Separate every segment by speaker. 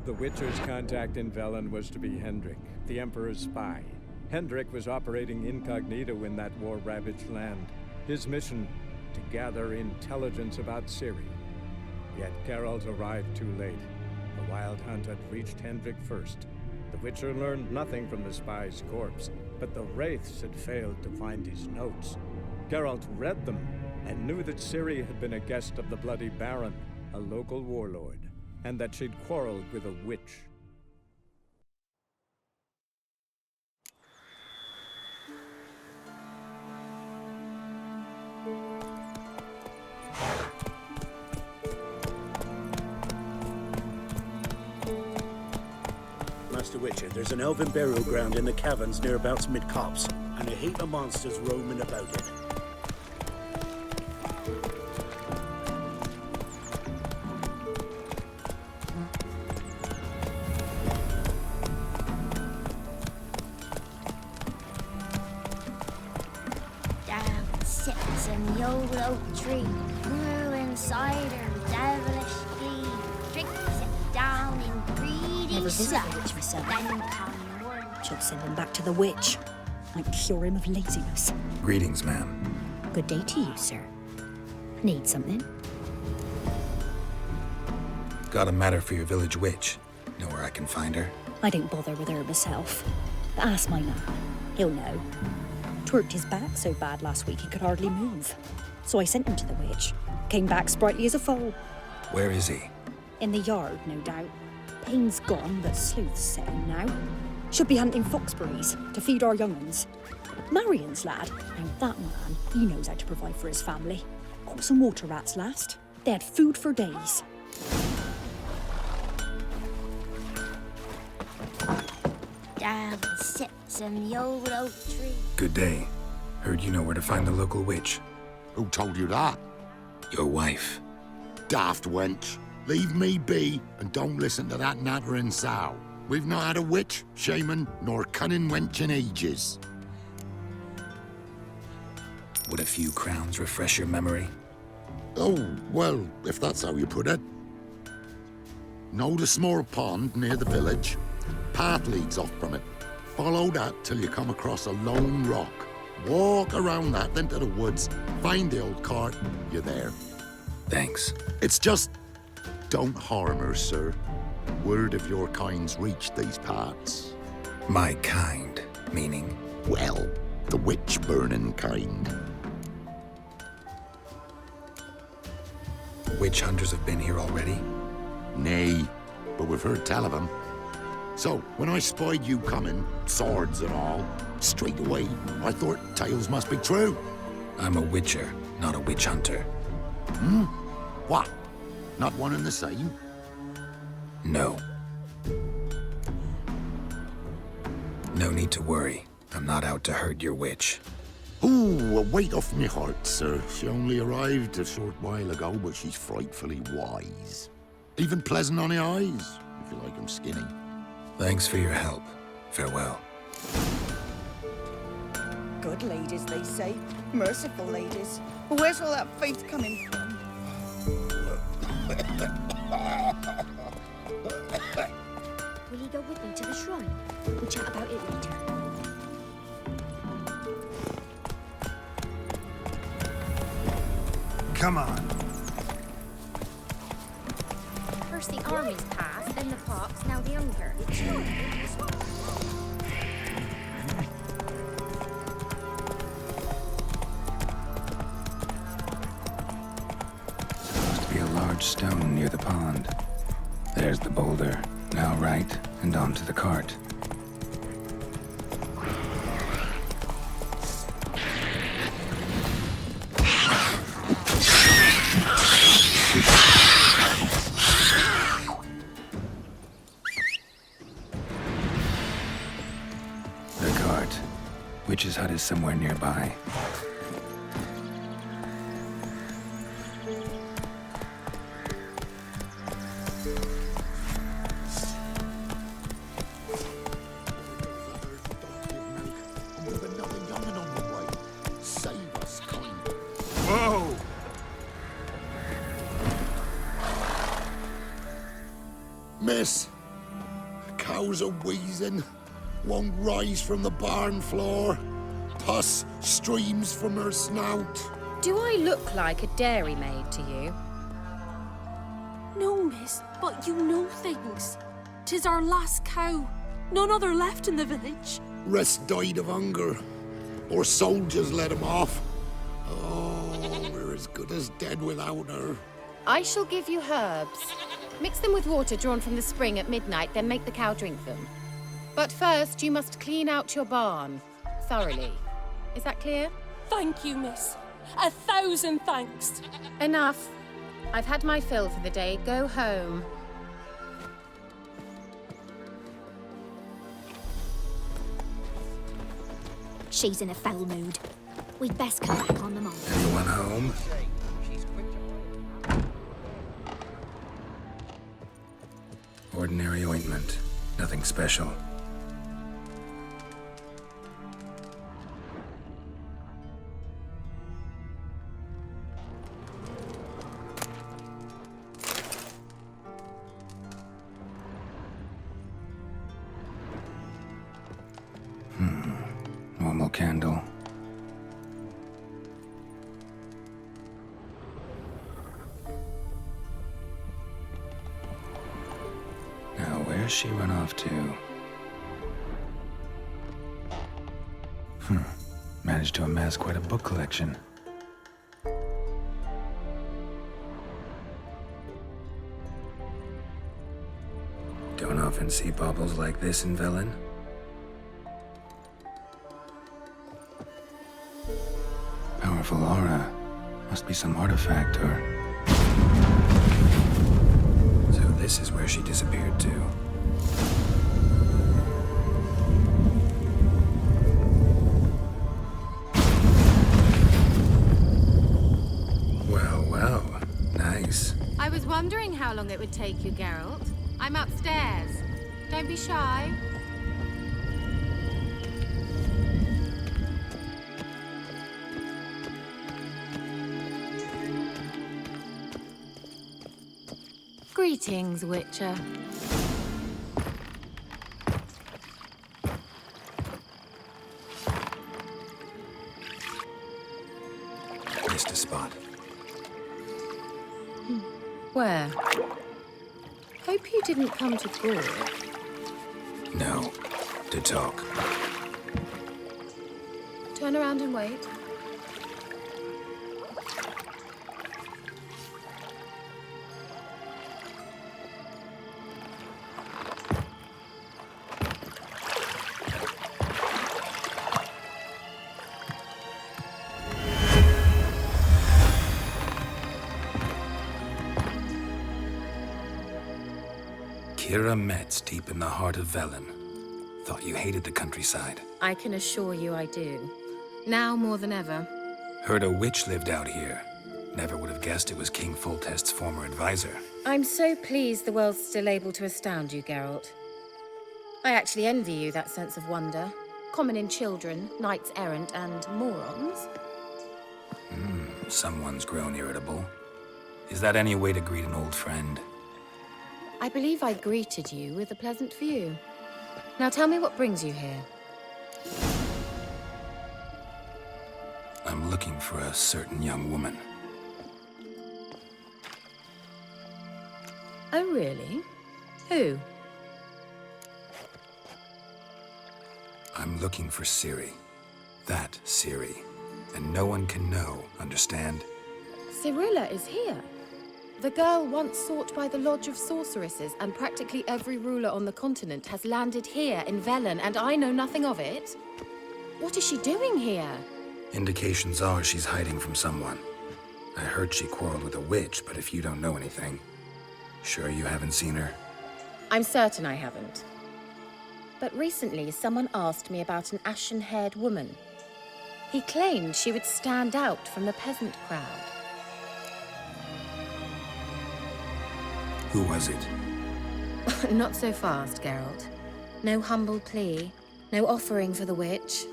Speaker 1: The Witcher's contact in Velen was to be Hendrik, the Emperor's spy. Hendrik was operating incognito in that war-ravaged land. His mission, to gather intelligence about Ciri. Yet Geralt arrived too late. The Wild Hunt had reached Hendrik first. The Witcher learned nothing from the spy's corpse, but the Wraiths had failed to find his notes. Geralt read them and knew that Ciri had been a guest of the Bloody Baron, a local warlord, and that she'd quarreled with a witch.
Speaker 2: Master Witcher, there's an elven burial ground in the caverns nearabouts mid-copse, and a heap of monsters roaming about it.
Speaker 3: Down sits in the old oak tree, grew inside her devilish glee, tricks it down in greedy
Speaker 4: Never visited
Speaker 3: sloth,
Speaker 4: the witch myself.
Speaker 3: then come word.
Speaker 4: Should send him back to the witch. Might cure him of laziness.
Speaker 5: Greetings, ma'am.
Speaker 4: Good day to you, sir. Need something?
Speaker 5: Got a matter for your village witch. Know where I can find her?
Speaker 4: I don't bother with her myself. But ask my man. He'll know. Twerked his back so bad last week he could hardly move. So I sent him to the witch. Came back sprightly as a foal.
Speaker 5: Where is he?
Speaker 4: In the yard, no doubt. Pain's gone, but sleuth's setting now. Should be hunting foxberries to feed our young'uns. Marion's lad. Now that man, he knows how to provide for his family. Caught some water rats last. They had food for days.
Speaker 3: Down sits in the old oak tree.
Speaker 5: Good day. Heard you know where to find the local witch.
Speaker 6: Who told you that?
Speaker 5: Your wife.
Speaker 6: Daft wench. Leave me be and don't listen to that nattering sow. We've not had a witch, shaman, nor cunning wench in ages.
Speaker 5: Would a few crowns refresh your memory?
Speaker 6: Oh, well, if that's how you put it. Know the small pond near the village? Path leads off from it. Follow that till you come across a lone rock. Walk around that, then to the woods. Find the old cart. You're there.
Speaker 5: Thanks.
Speaker 6: It's just... don't harm her, sir. Word of your kind's reached these parts.
Speaker 5: My kind, meaning?
Speaker 6: Well, the witch-burning kind.
Speaker 5: Witch hunters have been here already?
Speaker 6: Nay, but we've heard tell of them. So, when I spied you coming, swords and all, straight away, I thought tales must be true.
Speaker 5: I'm a witcher, not a witch hunter.
Speaker 6: Hmm? What? Not one and the same?
Speaker 5: No. No need to worry. I'm not out to hurt your witch.
Speaker 6: Ooh, a weight off me heart, sir. She only arrived a short while ago, but she's frightfully wise. Even pleasant on the eyes, if you like 'em skinny.
Speaker 5: Thanks for your help. Farewell.
Speaker 7: Good ladies, they say. Merciful ladies. But where's all that faith coming from?
Speaker 4: Will you go with me to the shrine? We'll chat about it later.
Speaker 8: Come on.
Speaker 3: First the armies passed, then the pox, now the hunger.
Speaker 5: Must be a large stone near the pond. There's the boulder. Now right, and onto the cart. The cart. Witch's hut is somewhere nearby.
Speaker 8: Whoa!
Speaker 6: Miss, cows are wheezing, won't rise from the barn floor. Pus streams from her snout.
Speaker 9: Do I look like a dairymaid to you?
Speaker 10: No, miss, but you know things. 'Tis our last cow. None other left in the village.
Speaker 6: Rest died of hunger, or soldiers let him off. Oh, we're as good as dead without her.
Speaker 9: I shall give you herbs. Mix them with water drawn from the spring at midnight, then make the cow drink them. But first, you must clean out your barn thoroughly. Is that clear?
Speaker 10: Thank you, miss. 1,000 thanks.
Speaker 9: Enough. I've had my fill for the day. Go home.
Speaker 3: She's in a foul mood. We'd best come back on the morrow.
Speaker 5: Anyone home? Ordinary ointment. Nothing special. Normal candle. Now, where's she run off to? Managed to amass quite a book collection. Don't often see baubles like this in Velen. Powerful aura. Must be some artifact or... So this is where she disappeared to. Well, well. Nice.
Speaker 9: I was wondering how long it would take you, Geralt. I'm upstairs. Don't be shy. Greetings, Witcher.
Speaker 5: Missed a spot.
Speaker 9: Where? Hope you didn't come to Gore.
Speaker 5: No. To talk.
Speaker 9: Turn around and wait.
Speaker 5: Kira Metz deep in the heart of Velen. Thought you hated the countryside.
Speaker 9: I can assure you I do. Now more than ever.
Speaker 5: Heard a witch lived out here. Never would have guessed it was King Foltest's former advisor.
Speaker 9: I'm so pleased the world's still able to astound you, Geralt. I actually envy you that sense of wonder. Common in children, knights errant, and morons.
Speaker 5: Someone's grown irritable. Is that any way to greet an old friend?
Speaker 9: I believe I greeted you with a pleasant view. Now tell me what brings you here.
Speaker 5: I'm looking for a certain young woman.
Speaker 9: Oh, really? Who?
Speaker 5: I'm looking for Ciri. That Ciri. And no one can know, understand?
Speaker 9: Cirilla is here. The girl once sought by the Lodge of Sorceresses, and practically every ruler on the continent has landed here in Velen, and I know nothing of it. What is she doing here?
Speaker 5: Indications are she's hiding from someone. I heard she quarreled with a witch, but if you don't know anything, sure you haven't seen her?
Speaker 9: I'm certain I haven't. But recently, someone asked me about an ashen-haired woman. He claimed she would stand out from the peasant crowd.
Speaker 5: Who was it?
Speaker 9: Not so fast, Geralt. No humble plea, no offering for the witch.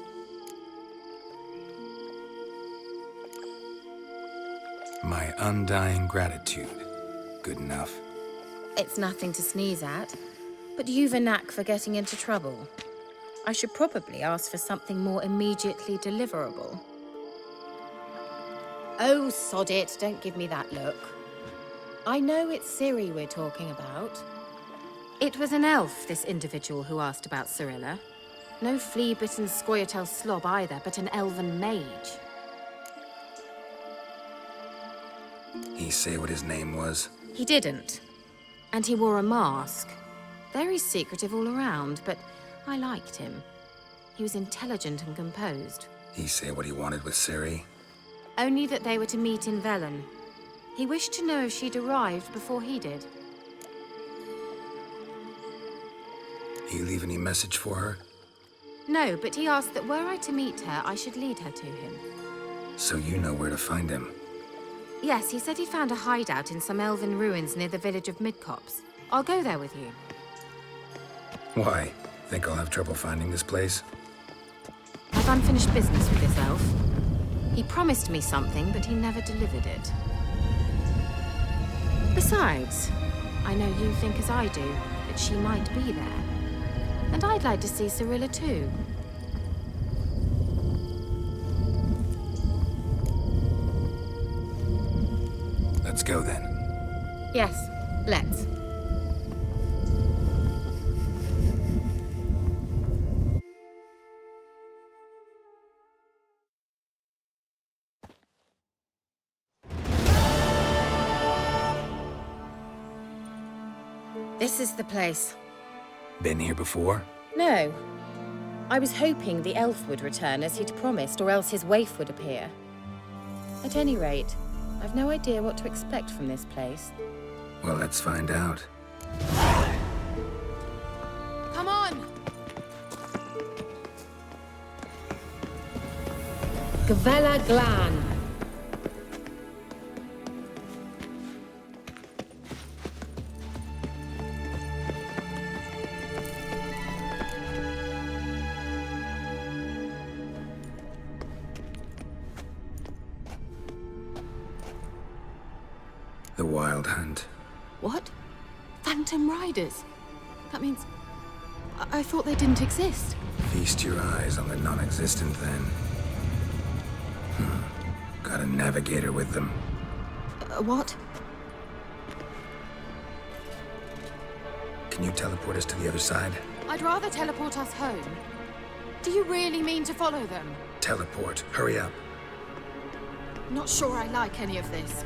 Speaker 5: My undying gratitude. Good enough.
Speaker 9: It's nothing to sneeze at. But you've a knack for getting into trouble. I should probably ask for something more immediately deliverable. Oh, sod it, don't give me that look. I know it's Ciri we're talking about. It was an elf, this individual who asked about Cyrilla. No flea-bitten Scoia'tael slob either, but an elven mage.
Speaker 5: He say what his name was?
Speaker 9: He didn't. And he wore a mask. Very secretive all around, but I liked him. He was intelligent and composed.
Speaker 5: He say what he wanted with Ciri?
Speaker 9: Only that they were to meet in Velen. He wished to know if she'd arrived before he did.
Speaker 5: He leave any message for her?
Speaker 9: No, but he asked that were I to meet her, I should lead her to him.
Speaker 5: So you know where to find him?
Speaker 9: Yes, he said he found a hideout in some elven ruins near the village of Midcopse. I'll go there with you.
Speaker 5: Why? Think I'll have trouble finding this place?
Speaker 9: I've unfinished business with this elf. He promised me something, but he never delivered it. Besides, I know you think as I do, that she might be there. And I'd like to see Cyrilla too.
Speaker 5: Let's go then.
Speaker 9: Yes, let's. This is the place.
Speaker 5: Been here before?
Speaker 9: No. I was hoping the elf would return as he'd promised, or else his waif would appear. At any rate, I've no idea what to expect from this place.
Speaker 5: Well, let's find out.
Speaker 9: Come on! Gavella Glan.
Speaker 5: The Wild Hunt.
Speaker 10: What? Phantom Riders? That means... I thought they didn't exist.
Speaker 5: Feast your eyes on the non-existent then. Got a navigator with them.
Speaker 10: What?
Speaker 5: Can you teleport us to the other side?
Speaker 10: I'd rather teleport us home. Do you really mean to follow them?
Speaker 5: Teleport. Hurry up.
Speaker 10: Not sure I like any of this.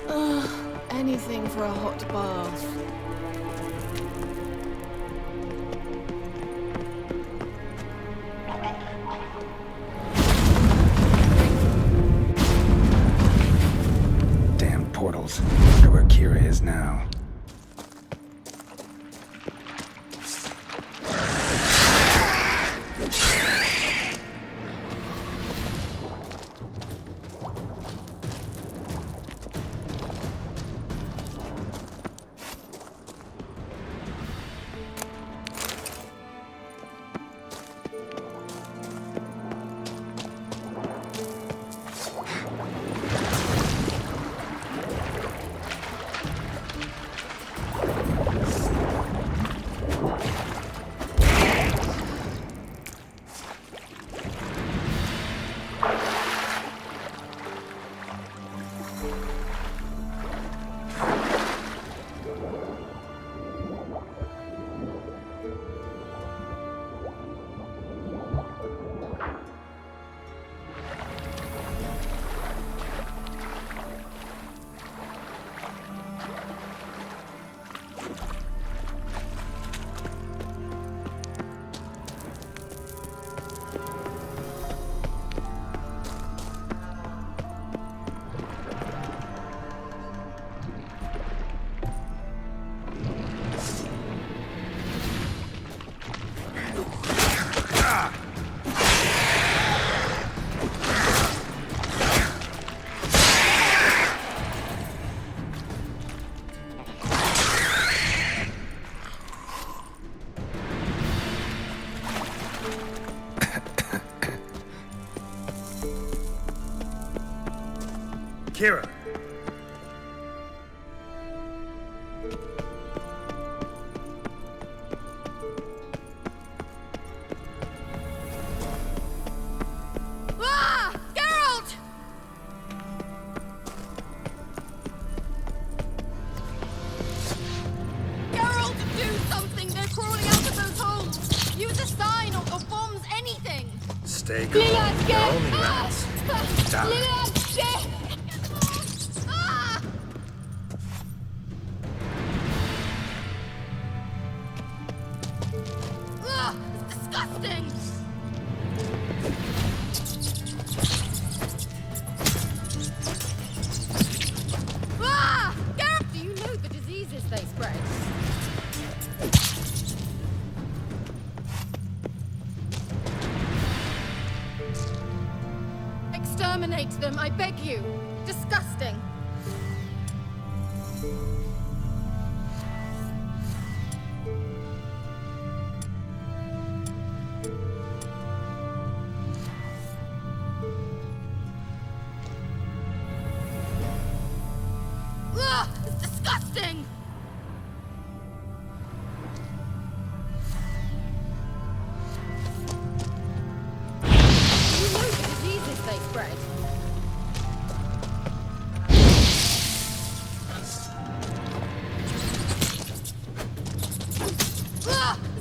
Speaker 10: Ugh, anything for a hot bath.
Speaker 5: Damn portals. Wonder where Kira is now.
Speaker 2: Kira!
Speaker 5: Stay calm. They're only rats. Die.
Speaker 9: It's disgusting! Do you know the diseases they spread? Exterminate them, I beg you! Disgusting! It's disgusting! You know the diseases they spread. It's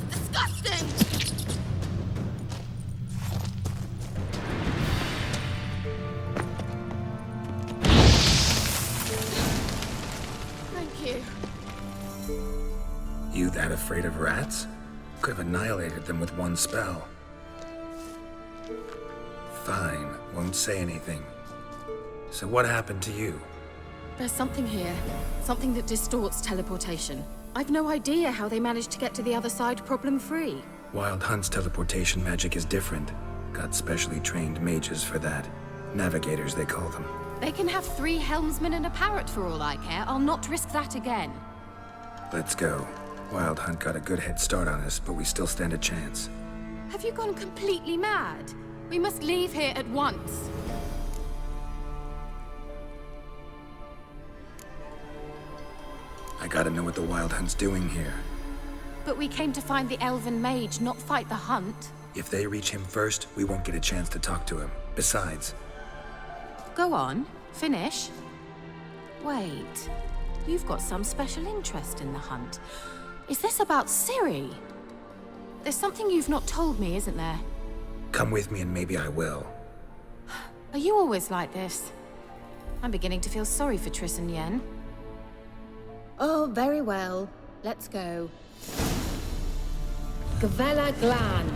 Speaker 9: disgusting! Thank you.
Speaker 5: You that afraid of rats? Could have annihilated them with one spell. Fine, won't say anything. So what happened to you?
Speaker 9: There's something here. Something that distorts teleportation. I've no idea how they managed to get to the other side problem-free.
Speaker 5: Wild Hunt's teleportation magic is different. Got specially trained mages for that. Navigators, they call them.
Speaker 9: They can have 3 helmsmen and a parrot for all I care. I'll not risk that again.
Speaker 5: Let's go. Wild Hunt got a good head start on us, but we still stand a chance.
Speaker 9: Have you gone completely mad? We must leave here at once.
Speaker 5: I gotta know what the Wild Hunt's doing here.
Speaker 9: But we came to find the elven mage, not fight the hunt.
Speaker 5: If they reach him first, we won't get a chance to talk to him. Besides...
Speaker 9: Go on, finish. Wait, you've got some special interest in the hunt. Is this about Ciri? There's something you've not told me, isn't there?
Speaker 5: Come with me and maybe I will.
Speaker 9: Are you always like this? I'm beginning to feel sorry for Triss and Yen. Oh, very well. Let's go. Gavella Glan.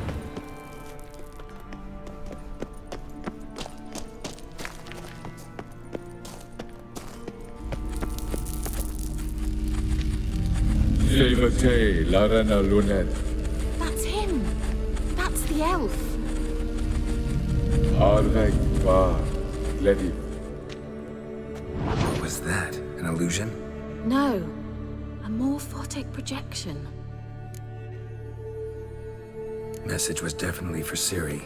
Speaker 10: That's him. That's the elf.
Speaker 5: What was that? An illusion?
Speaker 9: No, a morphotic projection.
Speaker 5: Message was definitely for Ciri,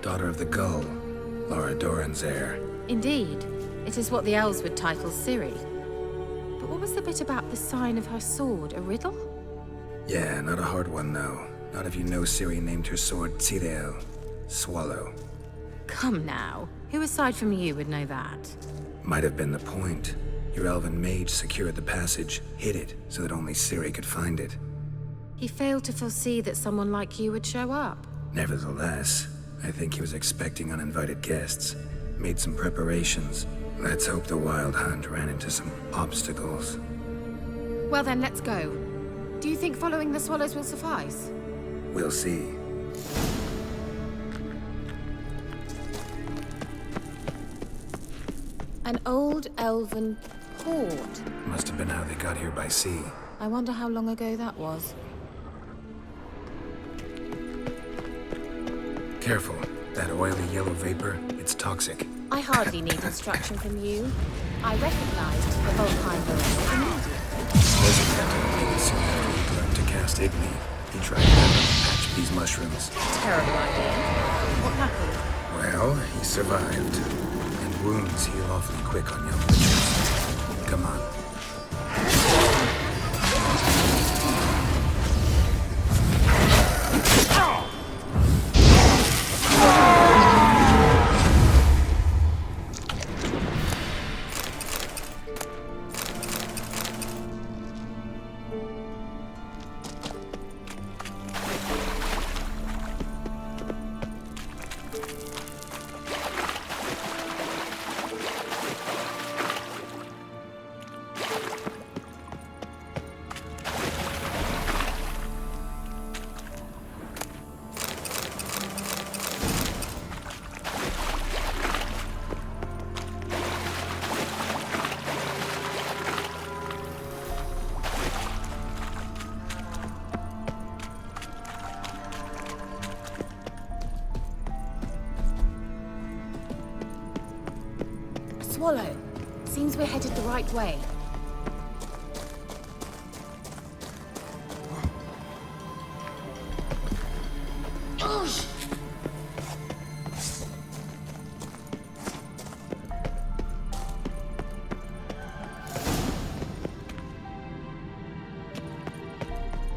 Speaker 5: daughter of the Gull, Lara Doran's heir.
Speaker 9: Indeed, it is what the elves would title Ciri. But what was the bit about the sign of her sword, a riddle?
Speaker 5: Yeah, not a hard one though. Not if you know Ciri named her sword Tirel, swallow.
Speaker 9: Come now, who aside from you would know that?
Speaker 5: Might have been the point. Your elven mage secured the passage, hid it, so that only Ciri could find it.
Speaker 9: He failed to foresee that someone like you would show up.
Speaker 5: Nevertheless, I think he was expecting uninvited guests. Made some preparations. Let's hope the Wild Hunt ran into some obstacles.
Speaker 9: Well then, let's go. Do you think following the swallows will suffice?
Speaker 5: We'll see.
Speaker 9: An old elven port.
Speaker 5: Must have been how they got here by sea.
Speaker 9: I wonder how long ago that was.
Speaker 5: Careful. That oily yellow vapor, it's toxic.
Speaker 9: I hardly need instruction from you. I recognized the Volkheim voice immediately.
Speaker 5: Desert Captain made it soon after he learned to cast Igni. He tried to patch these mushrooms.
Speaker 9: Terrible idea. What happened?
Speaker 5: Well, he survived. And wounds heal awfully quick on young witches. Come on.
Speaker 9: Swallow. Seems we're headed the right way.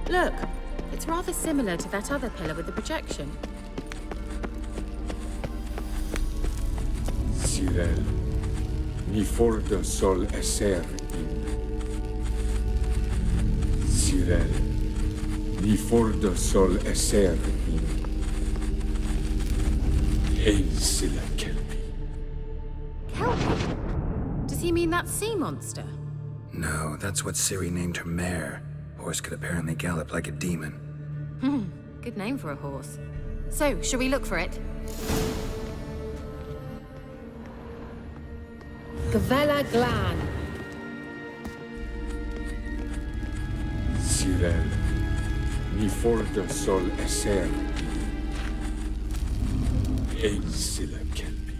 Speaker 9: Look, it's rather similar to that other pillar with the projection.
Speaker 11: Sirel, ni forda sol esser in. Sirel, ni forda sol esser in. Ein sila kelpi.
Speaker 9: Kelpie? Does he mean that sea monster?
Speaker 5: No, that's what Ciri named her mare. Horse could apparently gallop like a demon.
Speaker 9: Good name for a horse. So, shall we look for it? Gavella Glan.
Speaker 11: Sirel, ni forda sol esser in. Ein sila kelpi.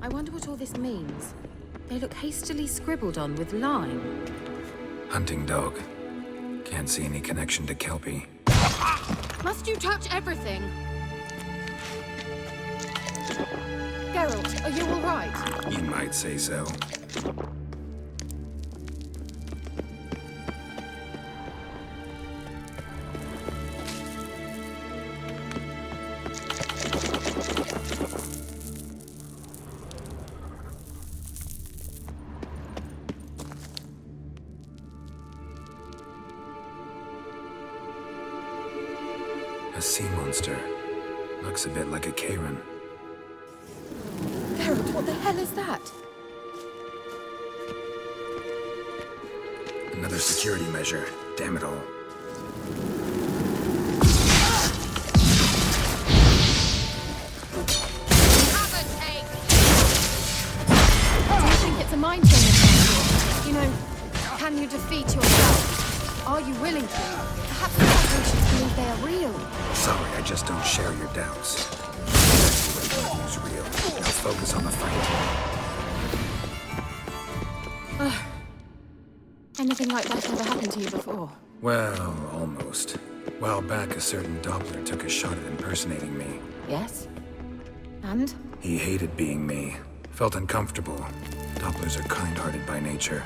Speaker 9: I wonder what all this means. They look hastily scribbled on with lime.
Speaker 5: Hunting dog. Can't see any connection to Kelpie.
Speaker 9: Must you touch everything? Geralt, are you all right?
Speaker 5: You might say so. A sea monster. Looks a bit like a Karen.
Speaker 9: Geralt, what the hell is that?
Speaker 5: Another security measure. Damn it all.
Speaker 9: Do you think it's a mind thing? You know, can you defeat yourself? Are you willing to? Perhaps the operations believe they are real.
Speaker 5: Sorry, I just don't share your doubts. Who's real? Now focus on the fight.
Speaker 9: Anything like that ever happened to you before?
Speaker 5: Well, almost. A while back, a certain Doppler took a shot at impersonating me.
Speaker 9: Yes? And?
Speaker 5: He hated being me. Felt uncomfortable. Dopplers are kind-hearted by nature.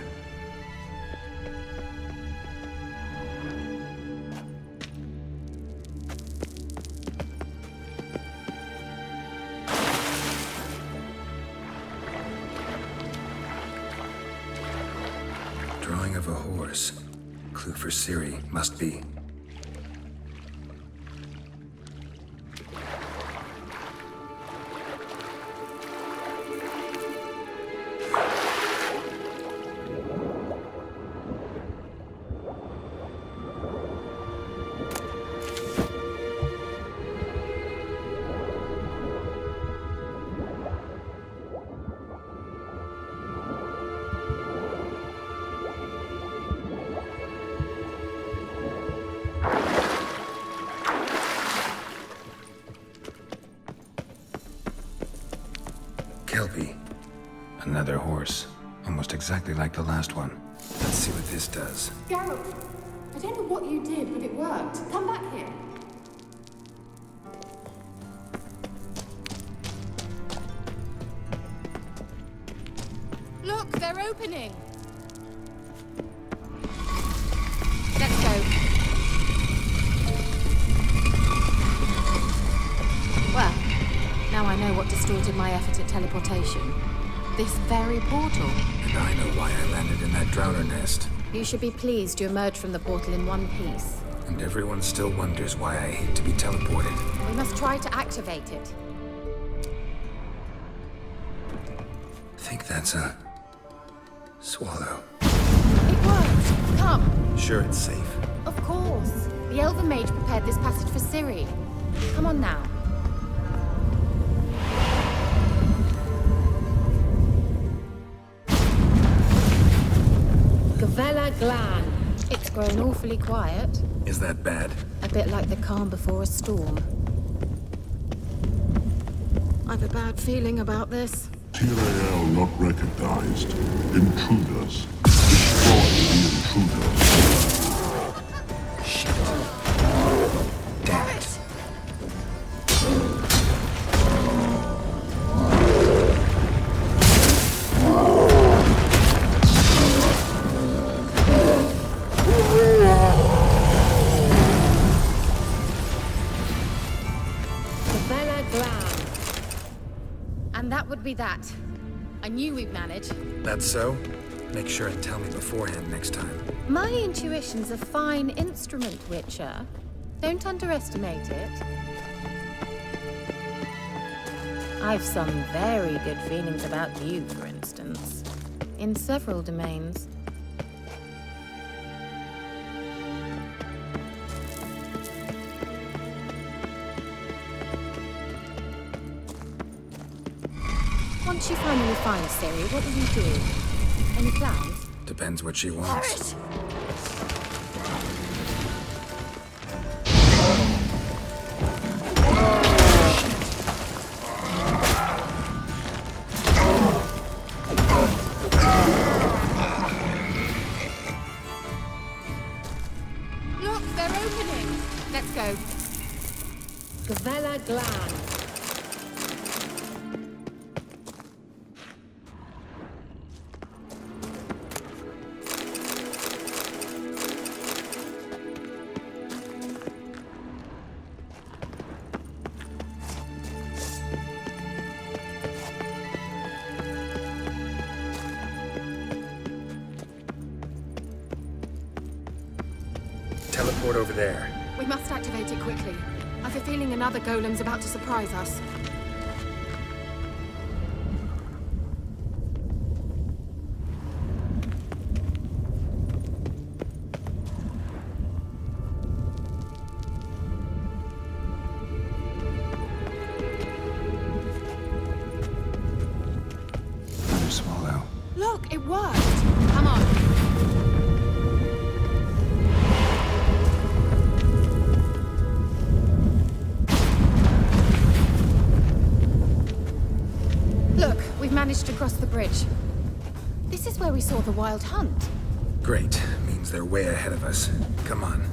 Speaker 5: Drawing of a horse. Clue for Ciri, must be. Kelpie. Another horse. Almost exactly like the last one. Let's see what this does.
Speaker 10: Geralt, I don't know what you did, but it worked. Come back here.
Speaker 9: Look, they're opening! Let's go. Well, now I know what distorted my effort at teleportation. This very portal.
Speaker 5: And I know why I landed in that drowner nest.
Speaker 9: You should be pleased you emerged from the portal in one piece.
Speaker 5: And everyone still wonders why I hate to be teleported.
Speaker 9: We must try to activate it.
Speaker 5: Think that's a... swallow.
Speaker 9: It worked! Come!
Speaker 5: Sure it's safe.
Speaker 9: Of course. The Elven Mage prepared this passage for Ciri. Come on now. Gavella Glan. It's grown awfully quiet.
Speaker 5: Is that bad?
Speaker 9: A bit like the calm before a storm. I've a bad feeling about this.
Speaker 6: Tyrael not recognized. Intruders. Destroy the intruders.
Speaker 5: Damn it.
Speaker 9: And that would be that. I knew we'd manage.
Speaker 5: That's so? Make sure and tell me beforehand next time.
Speaker 9: My intuition's a fine instrument, Witcher. Don't underestimate it. I've some very good feelings about you, for instance. In several domains. Once you finally find Ciri, what will you do? Any plans?
Speaker 5: Depends what she wants.
Speaker 9: Look, they're opening! Let's go. Gavella Glan.
Speaker 5: Teleport over there.
Speaker 9: We must activate it quickly. I've a feeling another golem's about to surprise us.
Speaker 5: Another swallow.
Speaker 9: Look, it worked! Come on. Look, we've managed to cross the bridge. This is where we saw the wild hunt.
Speaker 5: Great. Means they're way ahead of us. Come on.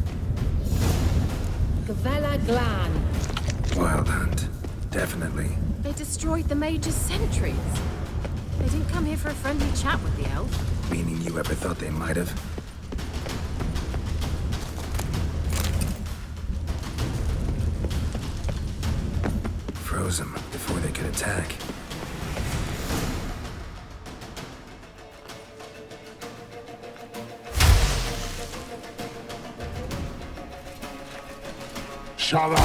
Speaker 9: Gavella Glan.
Speaker 5: Wild hunt. Definitely.
Speaker 9: They destroyed the Mage's sentries. They didn't come here for a friendly chat with the elf.
Speaker 5: Meaning you ever thought they might have? Froze them before they could attack.
Speaker 6: Shut up!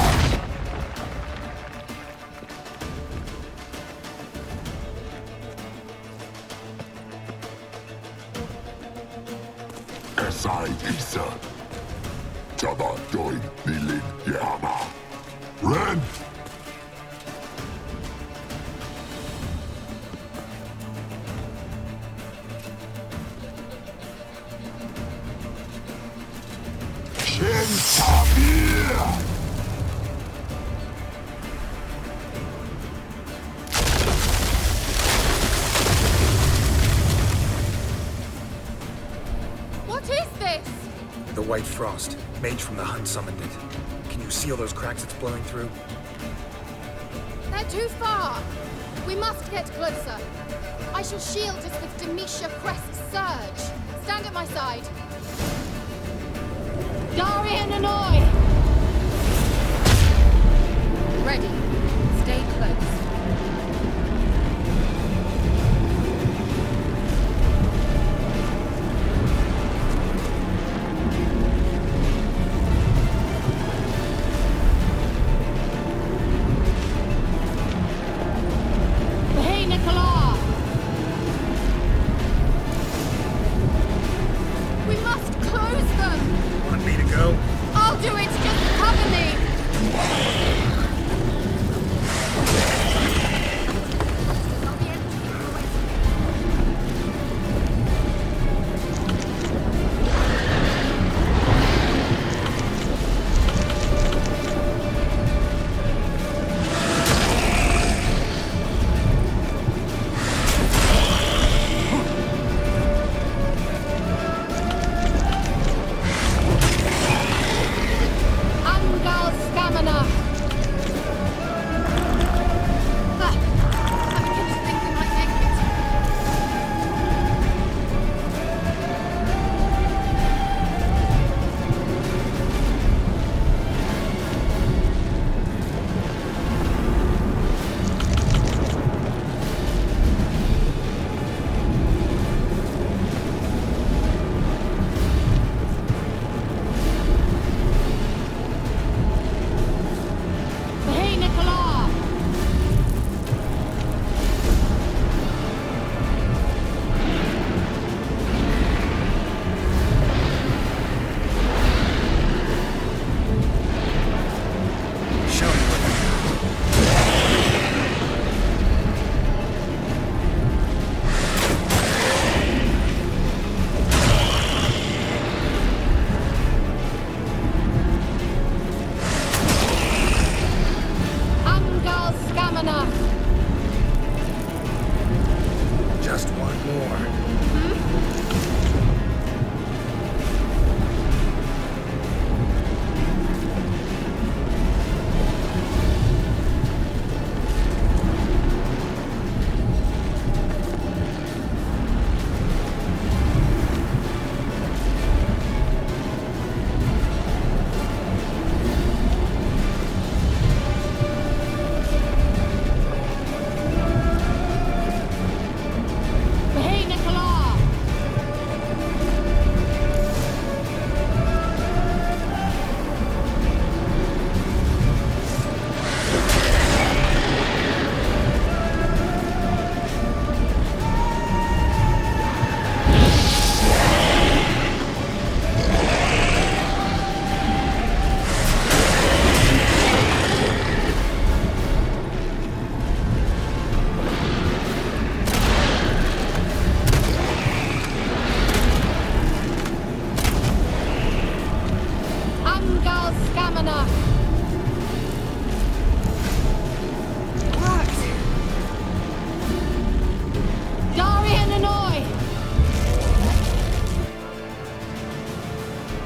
Speaker 6: Esai Isa. Jabba doin nilin yama. Ren! Shin Tabir!
Speaker 9: What is this?
Speaker 5: The White Frost. Mage from the hunt summoned it. Can you see all those cracks it's blowing through?
Speaker 9: They're too far. We must get closer. I shall shield us with Demetia Crest's surge. Stand at my side. Darian Annoy! Ready. Stay close. Hey, Nicola! We must close them!
Speaker 5: Want me to go?
Speaker 9: I'll do it! Just cover me!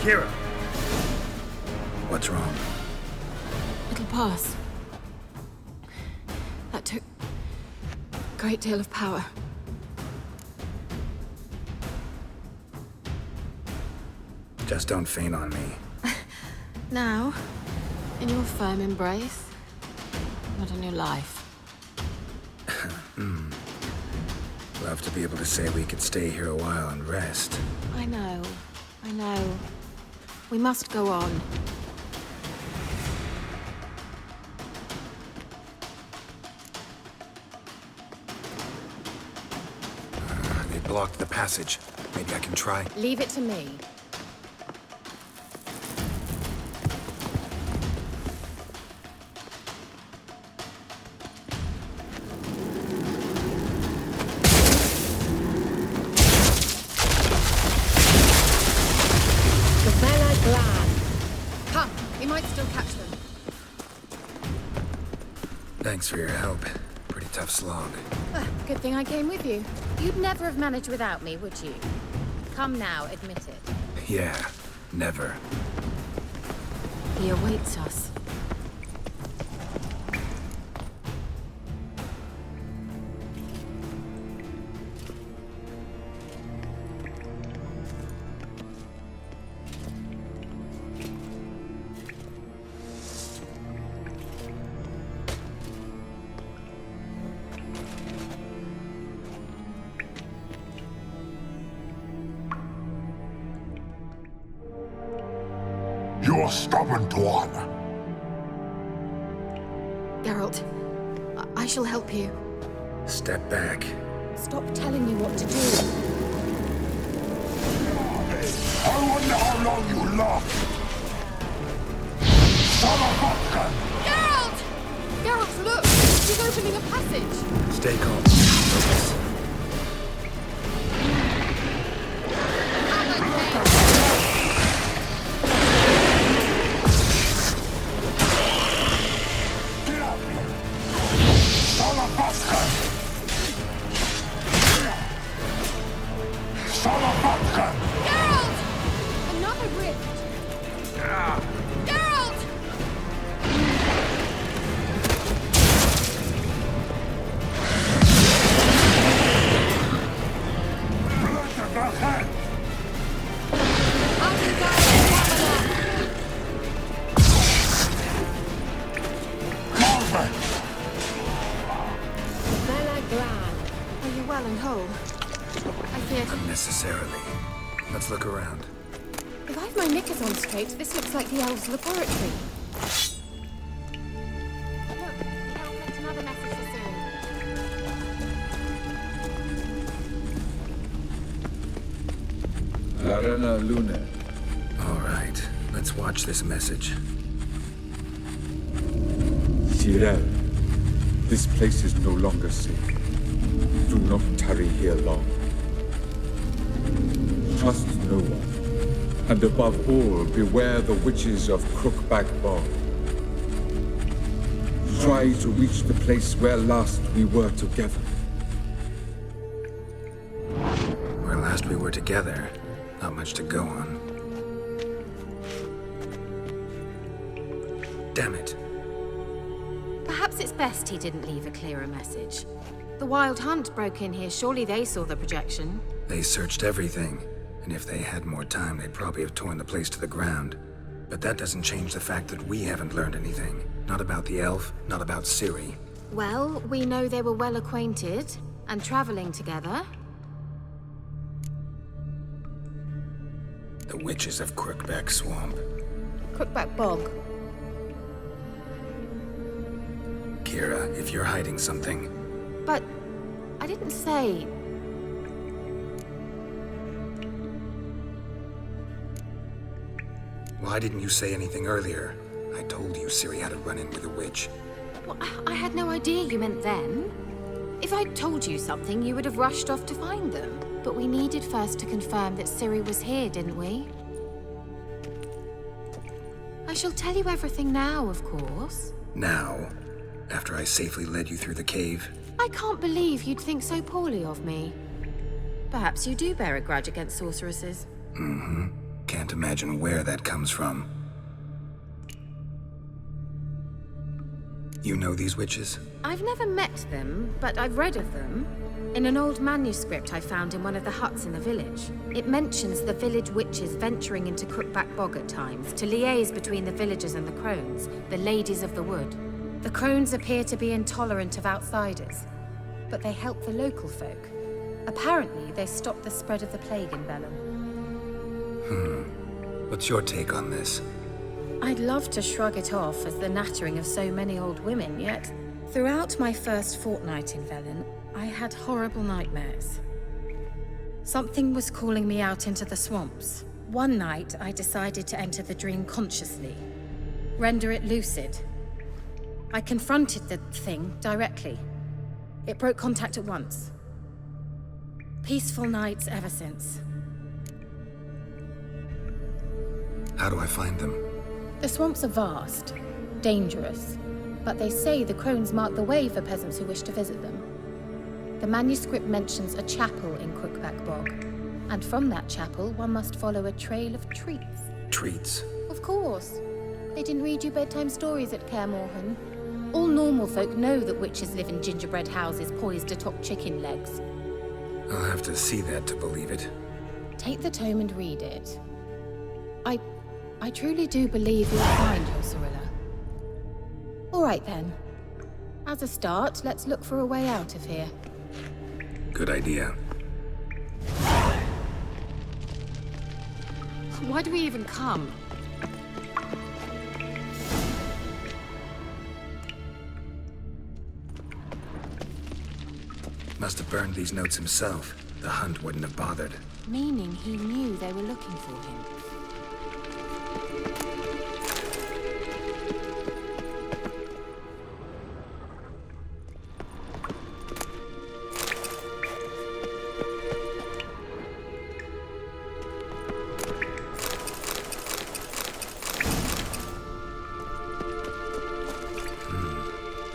Speaker 2: Kira!
Speaker 5: What's wrong?
Speaker 9: It'll pass. That took a great deal of power.
Speaker 5: Just don't faint on me.
Speaker 9: Now, in your firm embrace, what a new life.
Speaker 5: Love to be able to say we could stay here a while and rest.
Speaker 9: I know. We must go on.
Speaker 5: They blocked the passage. Maybe I can try.
Speaker 9: Leave it to me. Come, we might still catch them.
Speaker 5: Thanks for your help. Pretty tough slog.
Speaker 9: Good thing I came with you. You'd never have managed without me, would you? Come now, admit it.
Speaker 5: Yeah, never.
Speaker 9: He awaits us.
Speaker 6: You're stubborn, Tuan.
Speaker 9: Geralt, I shall help you.
Speaker 5: Step back.
Speaker 9: Stop telling me what to do.
Speaker 6: I wonder how long you last. Son of a
Speaker 9: Geralt! Geralt, look! She's opening a passage.
Speaker 5: Stay calm. Focus.
Speaker 9: Geralt! Another rift! Geralt! Are you well and whole? I feared...
Speaker 5: Unnecessarily. Let's look around.
Speaker 9: If I've my knickers on straight, this looks like the elves' laboratory. Look, the elf left another message for Ciri.
Speaker 11: Arena Luna.
Speaker 5: All right, let's watch this message.
Speaker 11: Tyrell, this place is no longer safe. Do not tarry here long. Trust no one. And above all, beware the witches of Crookback Bog. Try to reach the place where last we were together.
Speaker 5: Where last we were together, not much to go on. Damn it.
Speaker 9: Perhaps it's best he didn't leave a clearer message. The Wild Hunt broke in here. Surely they saw the projection.
Speaker 5: They searched everything, and if they had more time, they'd probably have torn the place to the ground. But that doesn't change the fact that we haven't learned anything. Not about the elf, not about Ciri.
Speaker 9: Well, we know they were well acquainted and traveling together.
Speaker 5: The witches of Crookback Swamp.
Speaker 9: Crookback Bog.
Speaker 5: Kira, if you're hiding something...
Speaker 9: But I didn't say...
Speaker 5: Why didn't you say anything earlier? I told you Ciri had a run-in with a witch.
Speaker 9: Well, I had no idea you meant them. If I'd told you something, you would have rushed off to find them. But we needed first to confirm that Ciri was here, didn't we? I shall tell you everything now, of course.
Speaker 5: Now? After I safely led you through the cave?
Speaker 9: I can't believe you'd think so poorly of me. Perhaps you do bear a grudge against sorceresses.
Speaker 5: Mm-hmm. Can't imagine where that comes from. You know these witches?
Speaker 9: I've never met them, but I've read of them. In an old manuscript I found in one of the huts in the village, it mentions the village witches venturing into Crookback Bog at times to liaise between the villagers and the crones, the ladies of the wood. The crones appear to be intolerant of outsiders, but they help the local folk. Apparently, they stopped the spread of the plague in Velen.
Speaker 5: What's your take on this?
Speaker 9: I'd love to shrug it off as the nattering of so many old women, yet throughout my first fortnight in Velen, I had horrible nightmares. Something was calling me out into the swamps. One night, I decided to enter the dream consciously, render it lucid. I confronted the thing directly. It broke contact at once. Peaceful nights ever since.
Speaker 5: How do I find them?
Speaker 9: The swamps are vast, dangerous, but they say the crones mark the way for peasants who wish to visit them. The manuscript mentions a chapel in Crookback Bog, and from that chapel one must follow a trail of treats.
Speaker 5: Treats?
Speaker 9: Of course. They didn't read you bedtime stories at Kaer Morhen. All normal folk know that witches live in gingerbread houses poised atop chicken legs.
Speaker 5: I'll have to see that to believe it.
Speaker 9: Take the tome and read it. I truly do believe you'll find your Cyrilla. All right then. As a start, let's look for a way out of here.
Speaker 5: Good idea.
Speaker 9: Why do we even come?
Speaker 5: Must have burned these notes himself. The hunt wouldn't have bothered.
Speaker 9: Meaning he knew they were looking for him.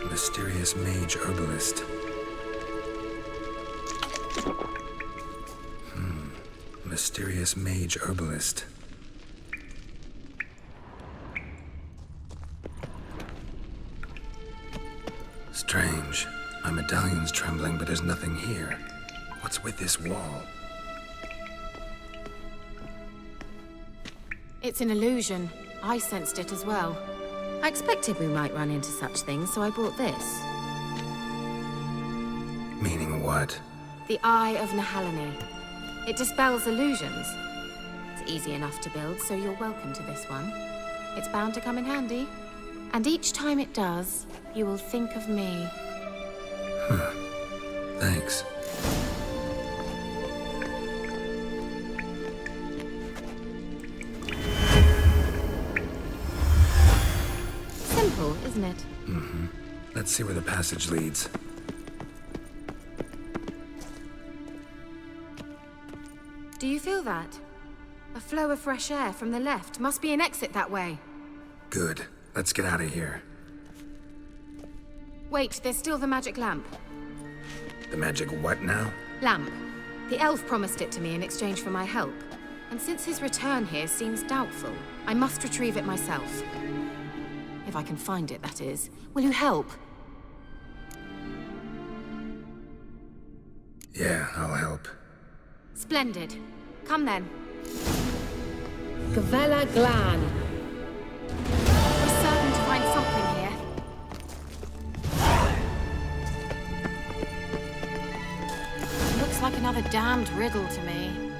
Speaker 5: Mysterious mage herbalist. Mysterious mage herbalist. Strange. My medallion's trembling, but there's nothing here. What's with this wall?
Speaker 9: It's an illusion. I sensed it as well. I expected we might run into such things, so I brought this.
Speaker 5: Meaning what?
Speaker 9: The Eye of Nahalani. It dispels illusions. It's easy enough to build, so you're welcome to this one. It's bound to come in handy. And each time it does, you will think of me.
Speaker 5: Thanks.
Speaker 9: Simple, isn't it?
Speaker 5: Mm-hmm. Let's see where the passage leads.
Speaker 9: Do you feel that? A flow of fresh air from the left. Must be an exit that way.
Speaker 5: Good. Let's get out of here.
Speaker 9: Wait, there's still the magic lamp.
Speaker 5: The magic what now?
Speaker 9: Lamp. The elf promised it to me in exchange for my help. And since his return here seems doubtful, I must retrieve it myself. If I can find it, that is. Will you help?
Speaker 5: Yeah, I'll help.
Speaker 9: Splendid. Come then. Gavella Glan. We're certain to find something here. Looks like another damned riddle to me.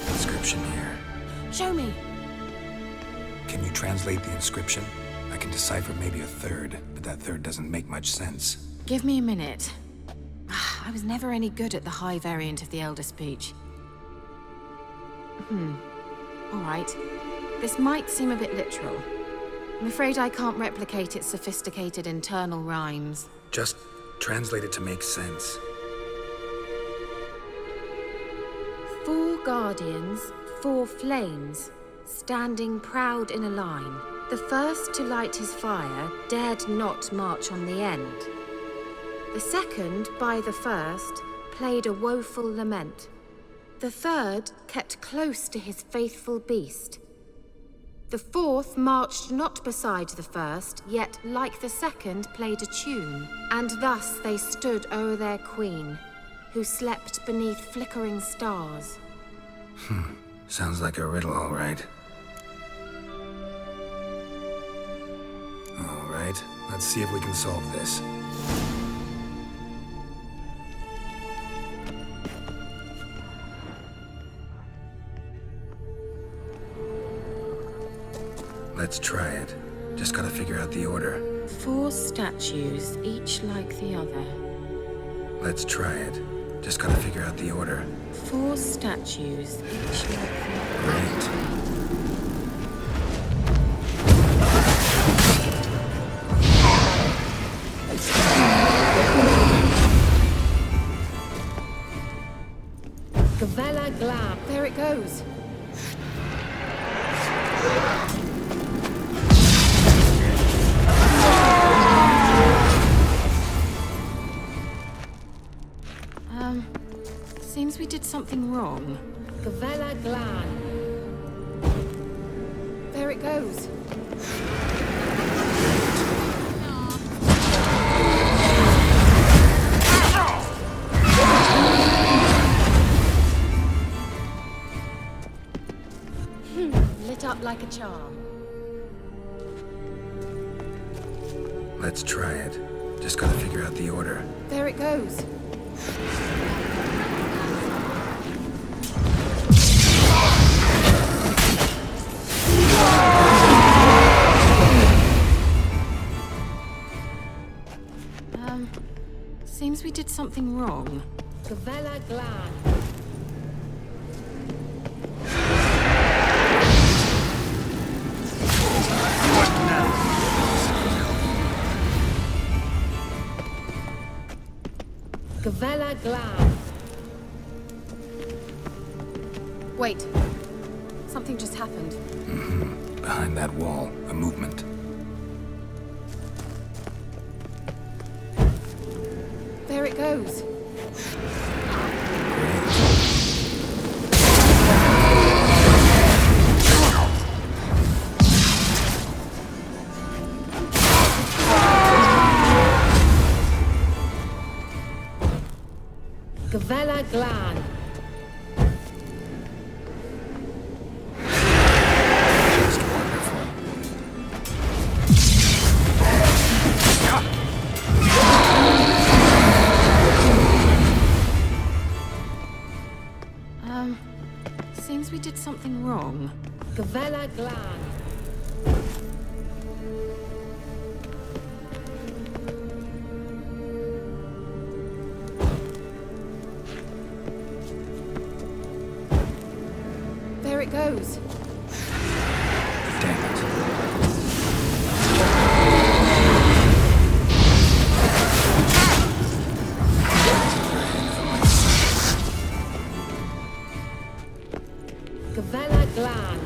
Speaker 5: Inscription here.
Speaker 9: Show me.
Speaker 5: Can you translate the inscription? I can decipher maybe a third, but that third doesn't make much sense.
Speaker 9: Give me a minute. I was never any good at the high variant of the Elder Speech. All right. This might seem a bit literal. I'm afraid I can't replicate its sophisticated internal rhymes.
Speaker 5: Just translate it to make sense.
Speaker 9: 4 guardians, 4 flames, standing proud in a line. The first to light his fire dared not march on the end. The second, by the first, played a woeful lament. The third kept close to his faithful beast. The fourth marched not beside the first, yet like the second played a tune. And thus they stood o'er their queen, who slept beneath flickering stars.
Speaker 5: Sounds like a riddle, all right. All right, let's see if we can solve this. Let's try it. Just gotta figure out the order.
Speaker 9: 4 statues, each like the other.
Speaker 5: Let's try it. Just gotta figure out the order.
Speaker 9: 4 statues, each like the other.
Speaker 5: Great.
Speaker 9: Gavella Glab. There it goes. Seems we did something wrong. Gavella Glan. There it goes. Lit up like a charm.
Speaker 5: Let's try it. Just gotta figure out the order.
Speaker 9: There it goes. Seems we did something wrong. Gavella Glan. Gavella Glan. Wait. Something just happened.
Speaker 5: Behind that wall, a movement.
Speaker 9: There it goes. Gavella Glan.
Speaker 5: Just wonderful.
Speaker 9: Seems we did something wrong. Gavella Glan. There it goes.
Speaker 5: Damn it.
Speaker 9: Gavella Glan.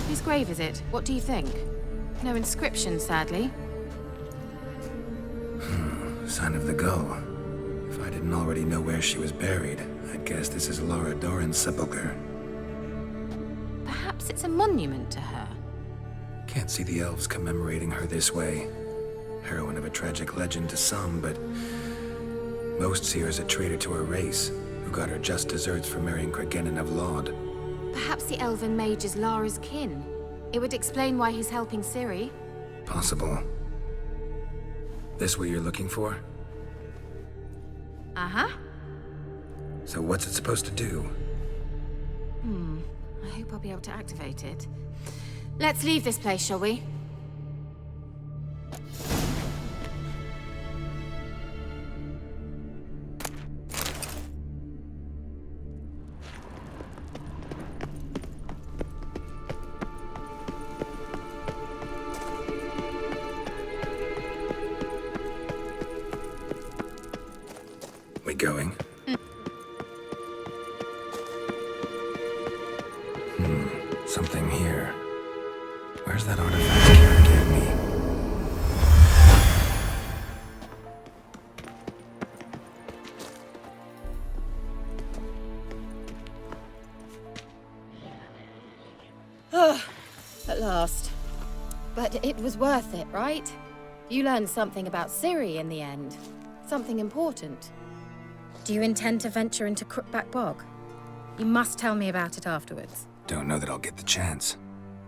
Speaker 9: Whose grave is it? What do you think? No inscription, sadly.
Speaker 5: Sign of the gull. If I didn't already know where she was buried, I'd guess this is Laura Doran's sepulcher.
Speaker 9: Perhaps it's a monument to her.
Speaker 5: Can't see the elves commemorating her this way. Heroine of a tragic legend to some, but most see her as a traitor to her race, who got her just deserts for marrying Cregennan of Laud.
Speaker 9: Perhaps the elven mage is Lara's kin. It would explain why he's helping Ciri.
Speaker 5: Possible. This what you're looking for?
Speaker 9: Uh-huh.
Speaker 5: So what's it supposed to do?
Speaker 9: I hope I'll be able to activate it. Let's leave this place, shall we?
Speaker 5: Something here. Where's that artifact Kara gave me?
Speaker 9: At last. But it was worth it, right? You learned something about Ciri in the end. Something important. Do you intend to venture into Crookback Bog? You must tell me about it afterwards.
Speaker 5: Don't know that I'll get the chance.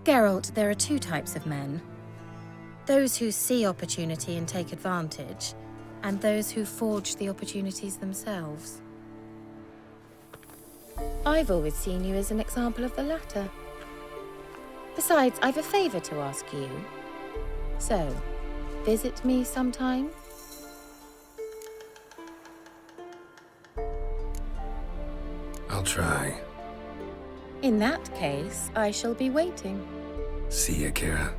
Speaker 9: Geralt, there are two types of men. Those who see opportunity and take advantage, and those who forge the opportunities themselves. I've always seen you as an example of the latter. Besides, I've a favor to ask you. So, visit me sometime?
Speaker 5: I'll try.
Speaker 9: In that case, I shall be waiting.
Speaker 5: See ya, Kara.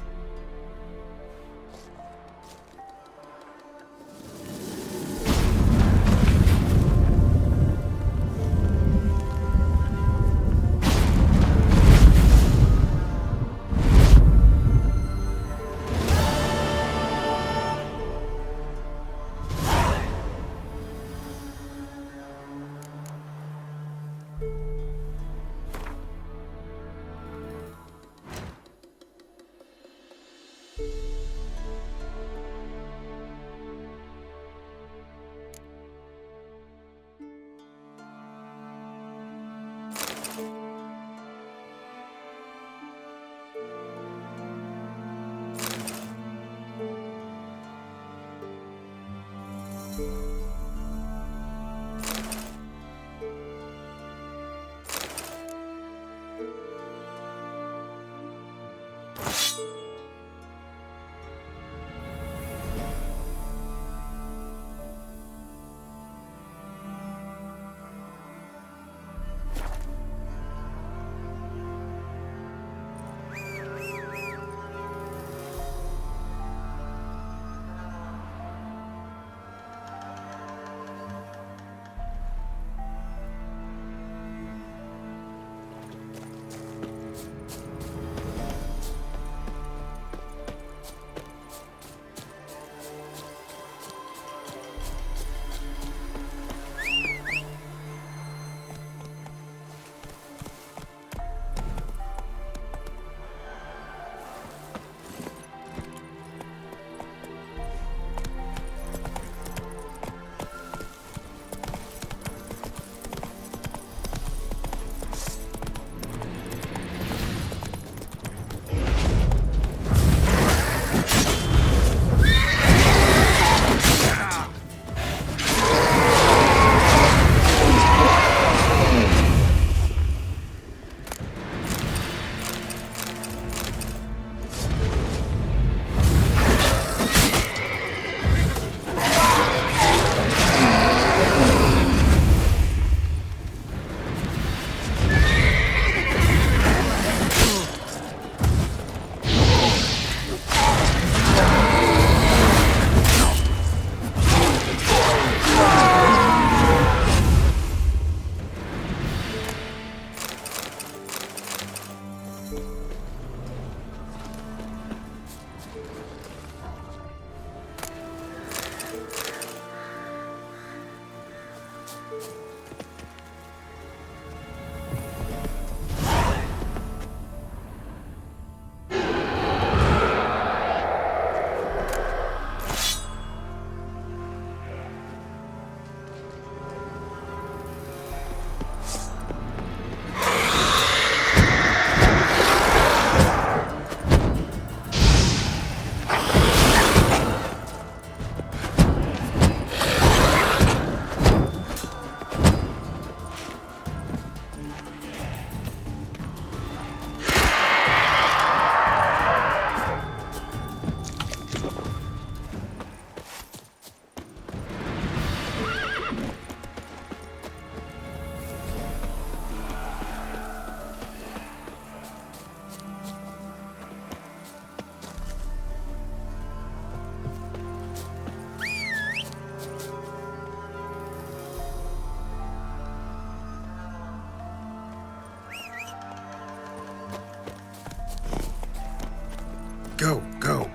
Speaker 5: Go, go.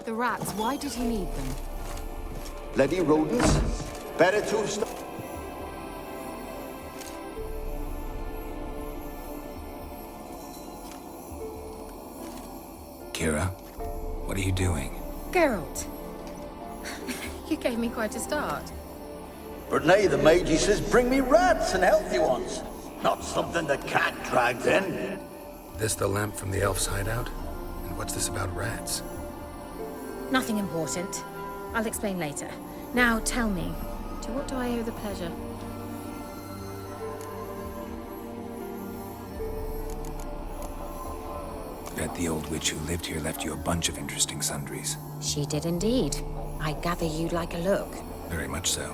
Speaker 9: The rats, why did he need them?
Speaker 12: Bloody rodents. Better to stop.
Speaker 5: Kira, what are you doing?
Speaker 9: Geralt. You gave me quite a start.
Speaker 12: But nay, the Magi says bring me rats and healthy ones. Not something the cat dragged in.
Speaker 5: This the lamp from the elf's hideout? And what's this about rats?
Speaker 9: Nothing important. I'll explain later. Now tell me, to what do I owe the pleasure?
Speaker 5: Bet the old witch who lived here left you a bunch of interesting sundries.
Speaker 9: She did indeed. I gather you'd like a look.
Speaker 5: Very much so.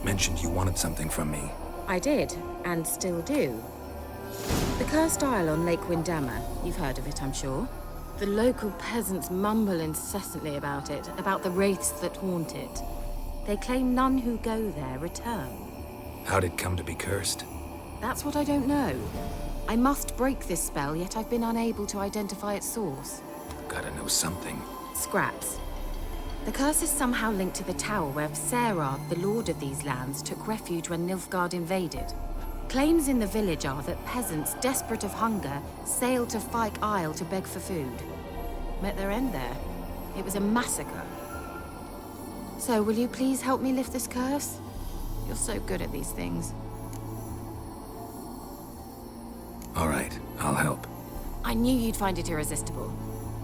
Speaker 5: Mentioned you wanted something from me.
Speaker 9: I did, and still do. The Cursed Isle on Lake Windammer. You've heard of it, I'm sure. The local peasants mumble incessantly about it, about the wraiths that haunt it. They claim none who go there return.
Speaker 5: How'd it come to be cursed?
Speaker 9: That's what I don't know. I must break this spell, yet I've been unable to identify its source.
Speaker 5: Gotta know something.
Speaker 9: Scraps. The curse is somehow linked to the tower where Serad, the lord of these lands, took refuge when Nilfgaard invaded. Claims in the village are that peasants, desperate of hunger, sailed to Fyke Isle to beg for food. Met their end there. It was a massacre. So, will you please help me lift this curse? You're so good at these things.
Speaker 5: All right, I'll help.
Speaker 9: I knew you'd find it irresistible.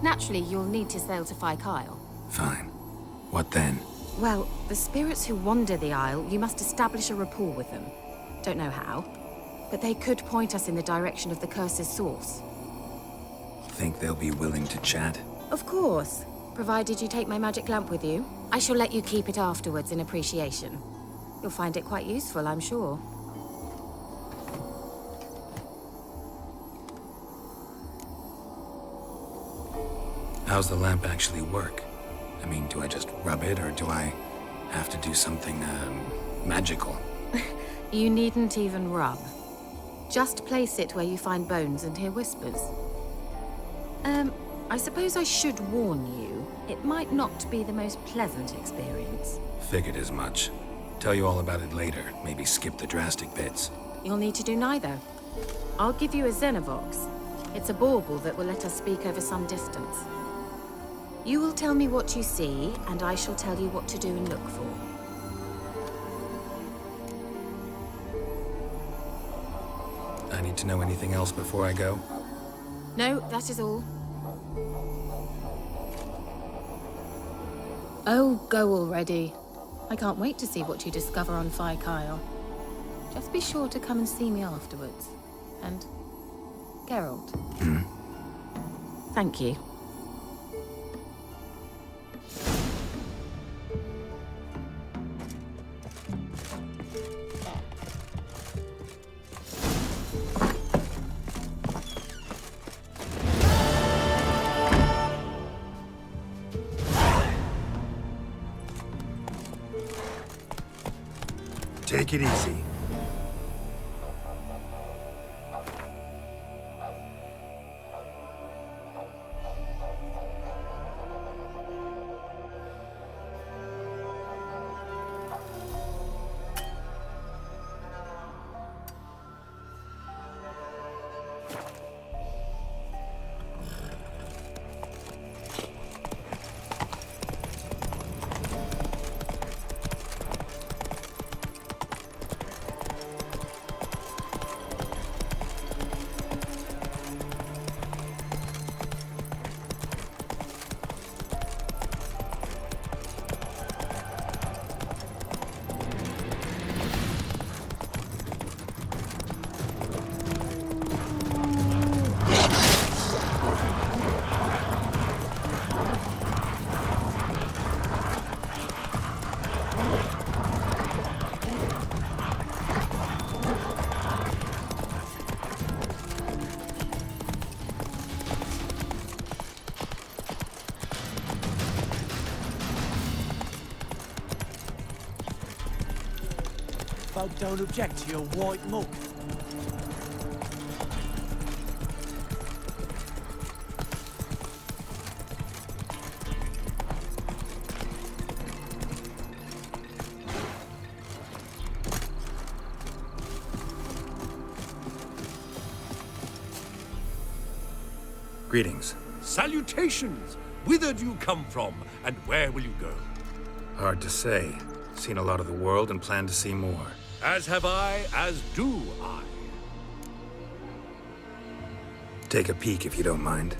Speaker 9: Naturally, you'll need to sail to Fyke Isle.
Speaker 5: Fine. What then?
Speaker 9: Well, the spirits who wander the Isle, you must establish a rapport with them. Don't know how, but they could point us in the direction of the curse's source.
Speaker 5: Think they'll be willing to chat?
Speaker 9: Of course, provided you take my magic lamp with you. I shall let you keep it afterwards in appreciation. You'll find it quite useful, I'm sure.
Speaker 5: How's the lamp actually work? I mean, do I just rub it, or do I have to do something, magical?
Speaker 9: You needn't even rub. Just place it where you find bones and hear whispers. I suppose I should warn you, it might not be the most pleasant experience.
Speaker 5: Figured as much. Tell you all about it later, maybe skip the drastic bits.
Speaker 9: You'll need to do neither. I'll give you a Xenovox. It's a bauble that will let us speak over some distance. You will tell me what you see, and I shall tell you what to do and look for.
Speaker 5: I need to know anything else before I go?
Speaker 9: No, that is all. Oh, go already. I can't wait to see what you discover on Fyke Isle. Just be sure to come and see me afterwards. And Geralt. Thank you.
Speaker 13: Take it easy.
Speaker 2: Folk don't object to your white muck.
Speaker 5: Greetings.
Speaker 8: Salutations! Whither do you come from, and where will you go?
Speaker 5: Hard to say. Seen a lot of the world and plan to see more.
Speaker 8: As have I, as do I.
Speaker 5: Take a peek if you don't mind.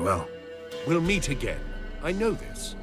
Speaker 5: Farewell.
Speaker 8: We'll meet again. I know this.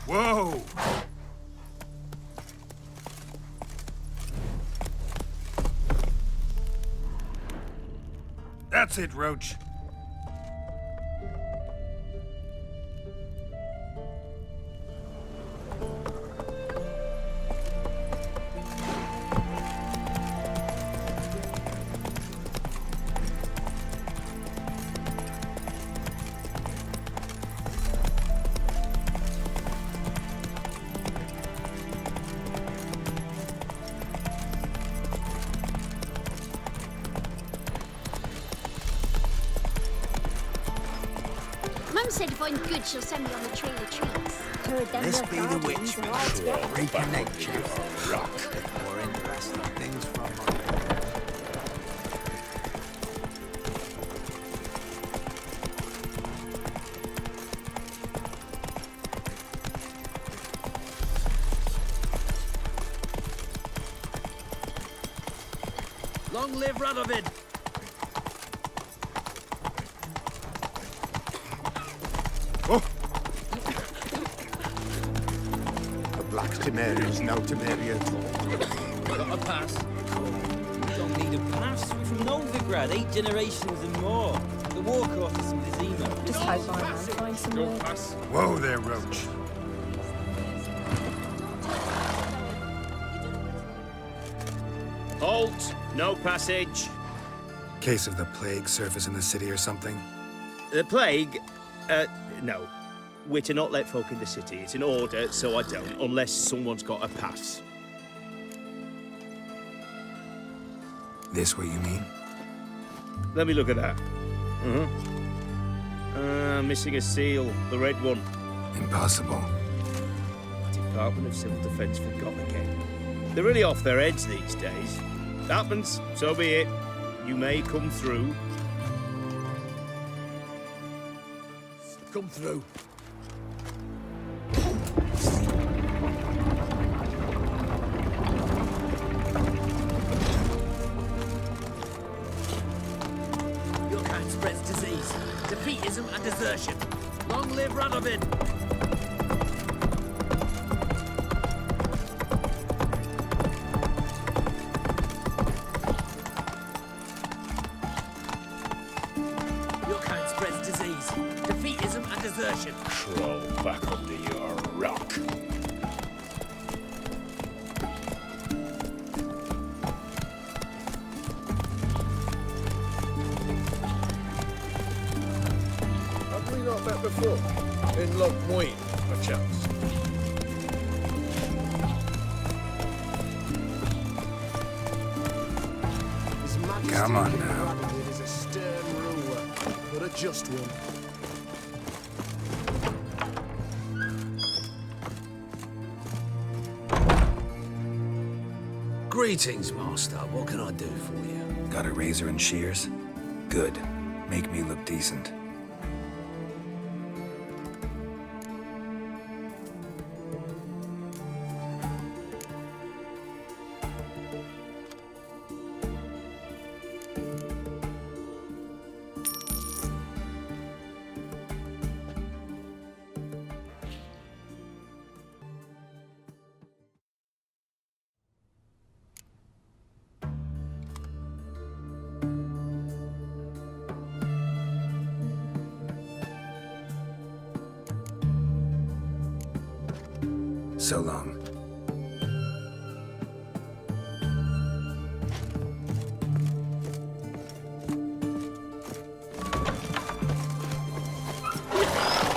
Speaker 8: Whoa! That's it, Roach.
Speaker 3: Mum said if I'm good, she'll send me on the trail of trees.
Speaker 4: Heard them
Speaker 13: This
Speaker 4: were
Speaker 13: be the
Speaker 4: guardians
Speaker 13: witch
Speaker 4: are
Speaker 13: we
Speaker 4: all
Speaker 13: should
Speaker 4: together.
Speaker 13: reconnect you on rock. More interesting things from her.
Speaker 14: Long live Radovid!
Speaker 6: Oh! The Black Temeria is no Temeria at all.
Speaker 14: Got a pass? We don't need a pass. We're from Novigrad, 8 generations and more. The war cost us some Vizima.
Speaker 4: Just hope I can find some more.
Speaker 6: Whoa there, Roach.
Speaker 14: Halt! No passage.
Speaker 5: Case of the plague surface in the city or something?
Speaker 14: The plague? No. We're to not let folk in the city. It's an order, so I don't, unless someone's got a pass.
Speaker 5: This what you mean?
Speaker 14: Let me look at that. Missing a seal, the red one.
Speaker 5: Impossible.
Speaker 14: Department of Civil Defence forgot again. They're really off their heads these days. Happens, so be it. You may come through.
Speaker 8: Come through.
Speaker 14: Your kind spreads disease, defeatism and desertion. Long live Radovid!
Speaker 8: Crawl back under your rock. Have we not met before? In Loch Moyne, perchance?
Speaker 13: His Majesty
Speaker 5: Come on
Speaker 13: King
Speaker 5: now.
Speaker 13: Radovid is a stern ruler, but a just one.
Speaker 8: Greetings, Master. What can I do for you?
Speaker 5: Got a razor and shears? Good. Make me look decent. So long.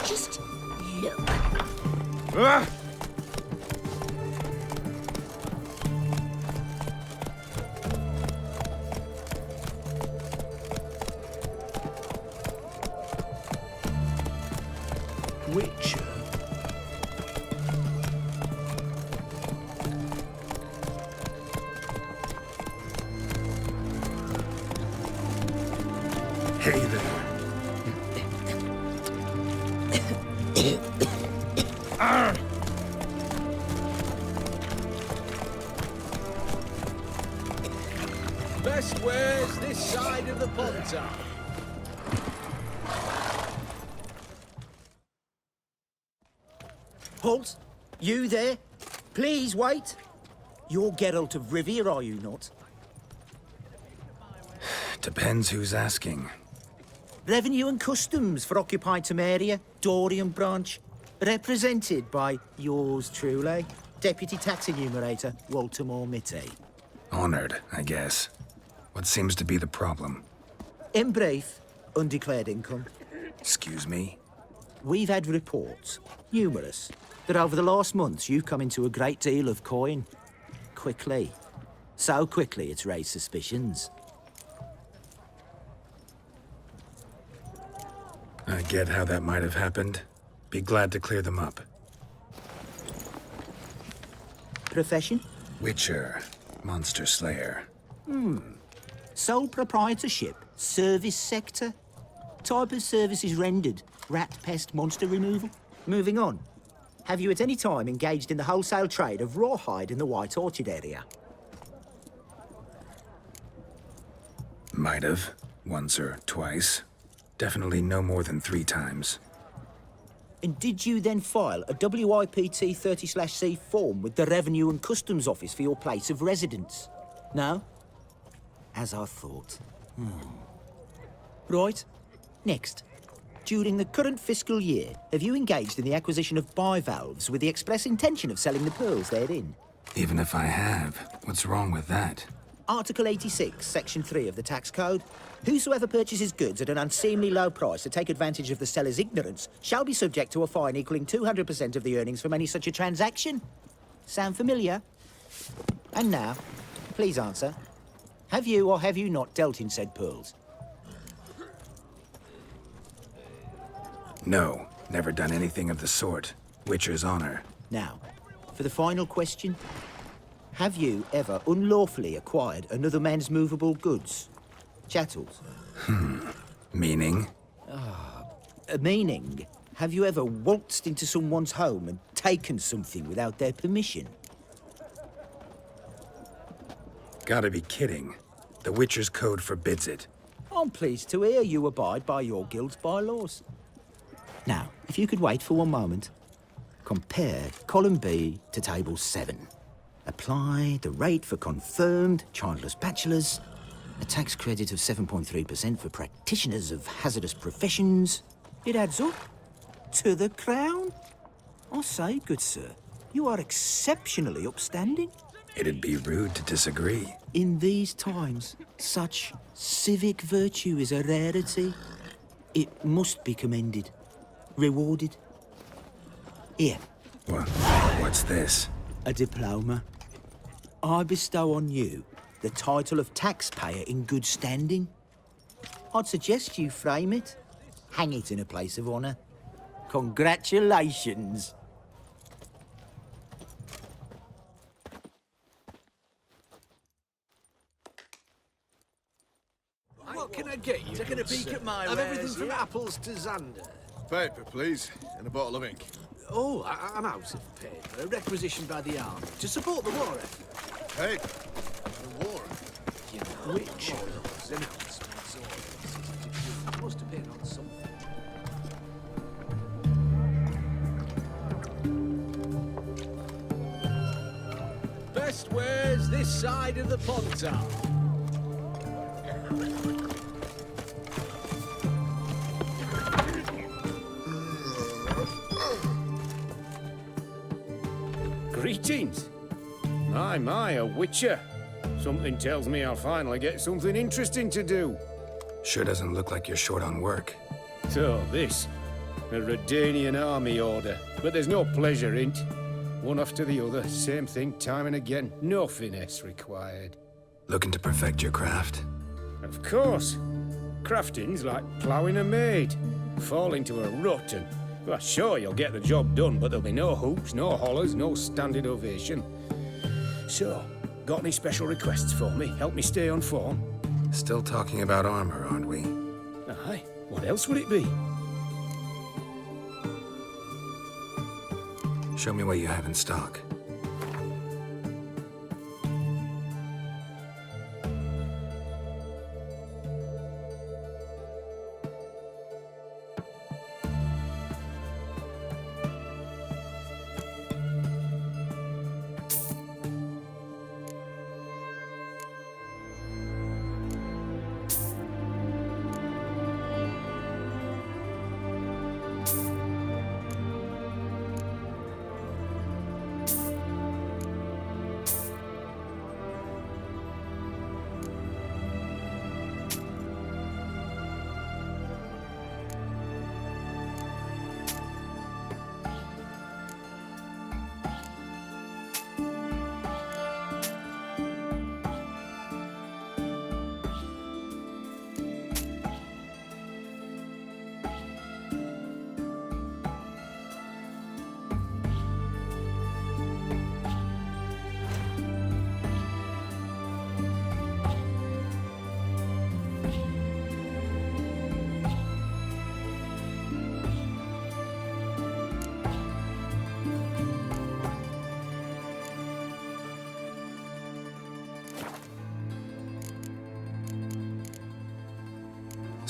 Speaker 3: Just look.
Speaker 14: Ah!
Speaker 8: Witcher?
Speaker 5: Hey there.
Speaker 8: Best wares this side of the Pontar.
Speaker 15: Halt! You there? Please wait. You're Geralt of Rivia, are you not?
Speaker 5: Depends who's asking.
Speaker 15: Revenue and Customs for occupied Temeria, Dorian branch, represented by yours truly, Deputy Tax Enumerator Walter Mittey.
Speaker 5: Honored, I guess. What seems to be the problem?
Speaker 15: In brief, undeclared income.
Speaker 5: Excuse me?
Speaker 15: We've had reports, numerous, that over the last months you've come into a great deal of coin. Quickly. So quickly it's raised suspicions.
Speaker 5: I get how that might have happened. Be glad to clear them up.
Speaker 15: Profession?
Speaker 5: Witcher. Monster Slayer.
Speaker 15: Sole proprietorship, service sector. Type of services rendered, rat pest monster removal. Moving on. Have you at any time engaged in the wholesale trade of rawhide in the White Orchard area?
Speaker 5: Might have. Once or twice. Definitely no more than 3 times.
Speaker 15: And did you then file a WIPT 30/C form with the Revenue and Customs Office for your place of residence? No? As I thought. Right. Next. During the current fiscal year, have you engaged in the acquisition of bivalves with the express intention of selling the pearls therein?
Speaker 5: Even if I have, what's wrong with that?
Speaker 15: Article 86, Section 3 of the Tax Code. Whosoever purchases goods at an unseemly low price to take advantage of the seller's ignorance shall be subject to a fine equaling 200% of the earnings from any such a transaction. Sound familiar? And now, please answer. Have you or have you not dealt in said pearls?
Speaker 5: No, never done anything of the sort. Witcher's honor.
Speaker 15: Now, for the final question. Have you ever unlawfully acquired another man's movable goods? Chattels?
Speaker 5: Meaning?
Speaker 15: Meaning, have you ever waltzed into someone's home and taken something without their permission?
Speaker 5: Gotta be kidding. The Witcher's Code forbids it.
Speaker 15: I'm pleased to hear you abide by your guild's bylaws. Now, if you could wait for one moment. Compare column B to table 7. Apply the rate for confirmed childless bachelors, a tax credit of 7.3% for practitioners of hazardous professions. It adds up to the crown. I say, good sir, you are exceptionally upstanding.
Speaker 5: It'd be rude to disagree.
Speaker 15: In these times, such civic virtue is a rarity. It must be commended, rewarded. Here.
Speaker 5: What's this?
Speaker 15: A diploma. I bestow on you the title of taxpayer in good standing. I'd suggest you frame it, hang it in a place of honour. Congratulations.
Speaker 8: What can I get you?
Speaker 13: Taking a peek at my
Speaker 8: Have everything
Speaker 13: wares,
Speaker 8: from
Speaker 13: yeah?
Speaker 8: apples to Xander.
Speaker 13: Paper, please, and a bottle of ink.
Speaker 8: Oh, I'm out of paper, requisitioned by the army to support the war effort.
Speaker 13: Paper? The war?
Speaker 8: You know, Witches, announcements, orders. It must have been on something. Best wares this side of the Pontar.
Speaker 14: Greetings. My, a witcher. Something tells me I'll finally get something interesting to do.
Speaker 5: Sure doesn't look like you're short on work.
Speaker 14: So, this. A Redanian army order. But there's no pleasure in't. One after the other, same thing time and again. No finesse required.
Speaker 5: Looking to perfect your craft?
Speaker 14: Of course. Crafting's like ploughing a maid. Fall into a rut and... Well, sure, you'll get the job done, but there'll be no hoops, no hollers, no standing ovation. So, got any special requests for me? Help me stay on form?
Speaker 5: Still talking about armor, aren't we?
Speaker 14: Aye. What else would it be?
Speaker 5: Show me what you have in stock.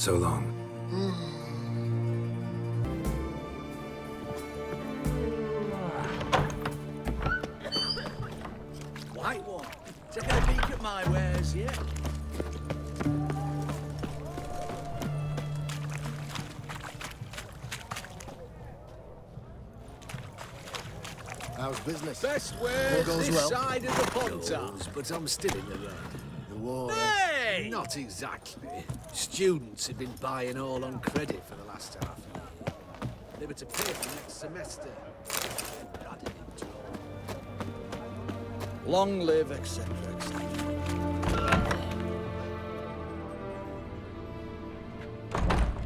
Speaker 5: So long.
Speaker 8: White one. Taking a peek at my wares, yeah?
Speaker 13: How's business?
Speaker 8: Best
Speaker 13: All
Speaker 8: wares
Speaker 13: goes
Speaker 8: this
Speaker 13: well.
Speaker 8: side of the pond, but I'm still in the road.
Speaker 13: The war.
Speaker 8: Hey! Not exactly. Students have been buying all on credit for the last half year. They were to pay for next semester. Long live, etc., etc.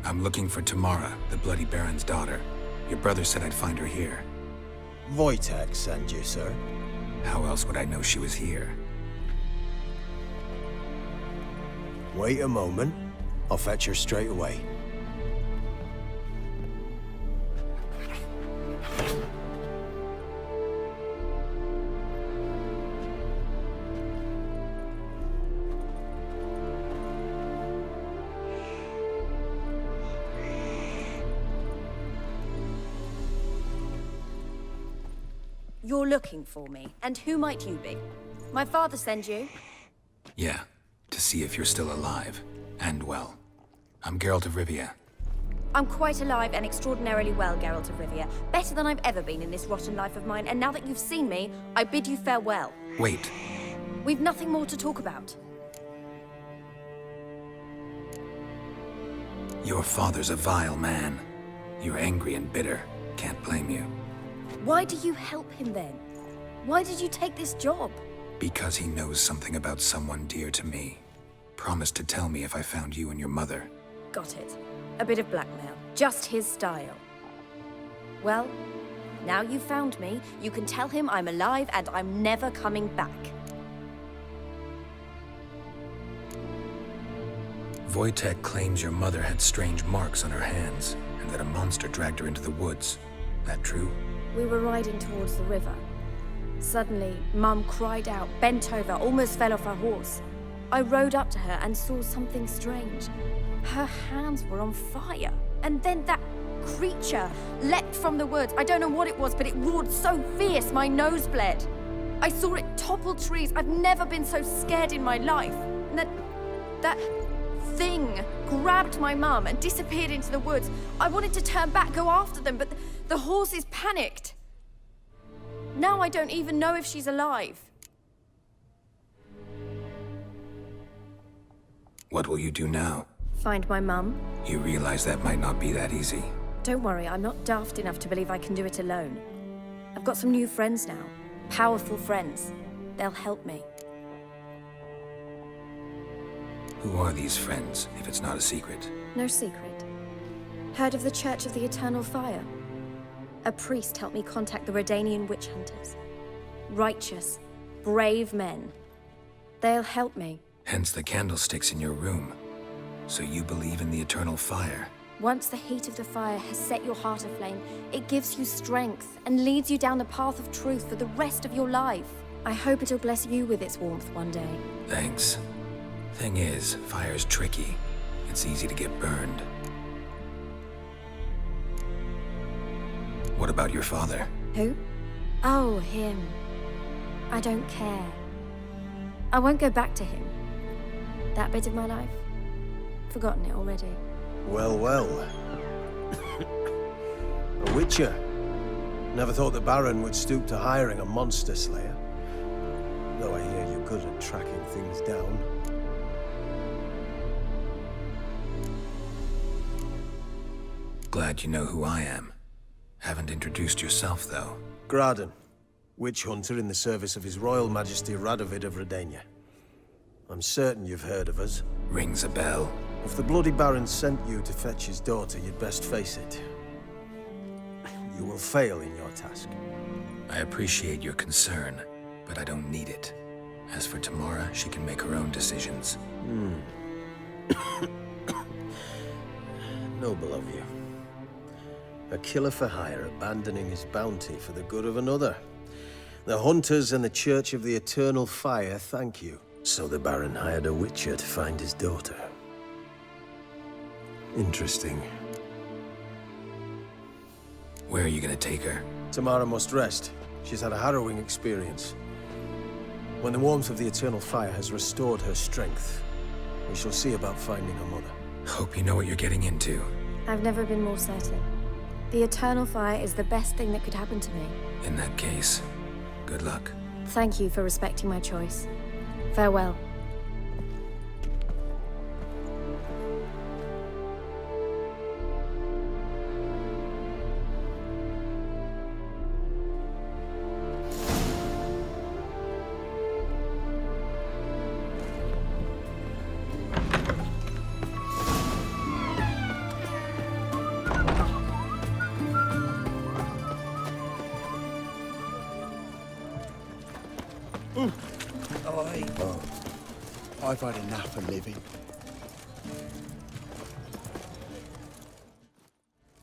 Speaker 5: I'm looking for Tamara, the Bloody Baron's daughter. Your brother said I'd find her here.
Speaker 16: Wojtek sent you, sir.
Speaker 5: How else would I know she was here?
Speaker 16: Wait a moment. I'll fetch her straight away.
Speaker 4: You're looking for me, and who might you be? My father sent you?
Speaker 5: Yeah, to see if you're still alive. And well. I'm Geralt of Rivia.
Speaker 4: I'm quite alive and extraordinarily well, Geralt of Rivia. Better than I've ever been in this rotten life of mine, and now that you've seen me, I bid you farewell.
Speaker 5: Wait.
Speaker 4: We've nothing more to talk about.
Speaker 5: Your father's a vile man. You're angry and bitter. Can't blame you.
Speaker 4: Why do you help him then? Why did you take this job?
Speaker 5: Because he knows something about someone dear to me. Promised to tell me if I found you and your mother.
Speaker 4: Got it. A bit of blackmail. Just his style. Well, now you've found me, you can tell him I'm alive and I'm never coming back.
Speaker 5: Wojtek claims your mother had strange marks on her hands, and that a monster dragged her into the woods. That true?
Speaker 4: We were riding towards the river. Suddenly, Mum cried out, bent over, almost fell off her horse. I rode up to her and saw something strange. Her hands were on fire. And then that creature leapt from the woods. I don't know what it was, but it roared so fierce my nose bled. I saw it topple trees. I've never been so scared in my life. And that thing grabbed my mum and disappeared into the woods. I wanted to turn back, go after them, but the horses panicked. Now I don't even know if she's alive.
Speaker 5: What will you do now?
Speaker 4: Find my mum.
Speaker 5: You realize that might not be that easy.
Speaker 4: Don't worry, I'm not daft enough to believe I can do it alone. I've got some new friends now. Powerful friends. They'll help me.
Speaker 5: Who are these friends, if it's not a secret?
Speaker 4: No secret. Heard of the Church of the Eternal Fire? A priest helped me contact the Redanian witch hunters. Righteous, brave men. They'll help me.
Speaker 5: Hence the candlesticks in your room. So you believe in the eternal fire?
Speaker 4: Once the heat of the fire has set your heart aflame, it gives you strength and leads you down the path of truth for the rest of your life. I hope it'll bless you with its warmth one day.
Speaker 5: Thanks. Thing is, fire's tricky. It's easy to get burned. What about your father?
Speaker 4: Who? Oh, him. I don't care. I won't go back to him. That bit of my life? Forgotten it already.
Speaker 16: Well, well. A witcher. Never thought the Baron would stoop to hiring a monster slayer. Though I hear you're good at tracking things down.
Speaker 5: Glad you know who I am. Haven't introduced yourself, though.
Speaker 16: Graden, witch hunter in the service of His Royal Majesty Radovid of Redania. I'm certain you've heard of us.
Speaker 5: Rings a bell.
Speaker 16: If the Bloody Baron sent you to fetch his daughter, you'd best face it. You will fail in your task.
Speaker 5: I appreciate your concern, but I don't need it. As for Tamara, she can make her own decisions.
Speaker 16: Noble of you. A killer for hire abandoning his bounty for the good of another. The hunters and the Church of the Eternal Fire thank you. So the Baron hired a witcher to find his daughter. Interesting.
Speaker 5: Where are you gonna take her?
Speaker 16: Tamara must rest. She's had a harrowing experience. When the warmth of the eternal fire has restored her strength, we shall see about finding her mother.
Speaker 5: Hope you know what you're getting into.
Speaker 17: I've never been more certain. The eternal fire is the best thing that could happen to me.
Speaker 5: In that case, good luck.
Speaker 17: Thank you for respecting my choice. Farewell.
Speaker 13: I've had enough of living.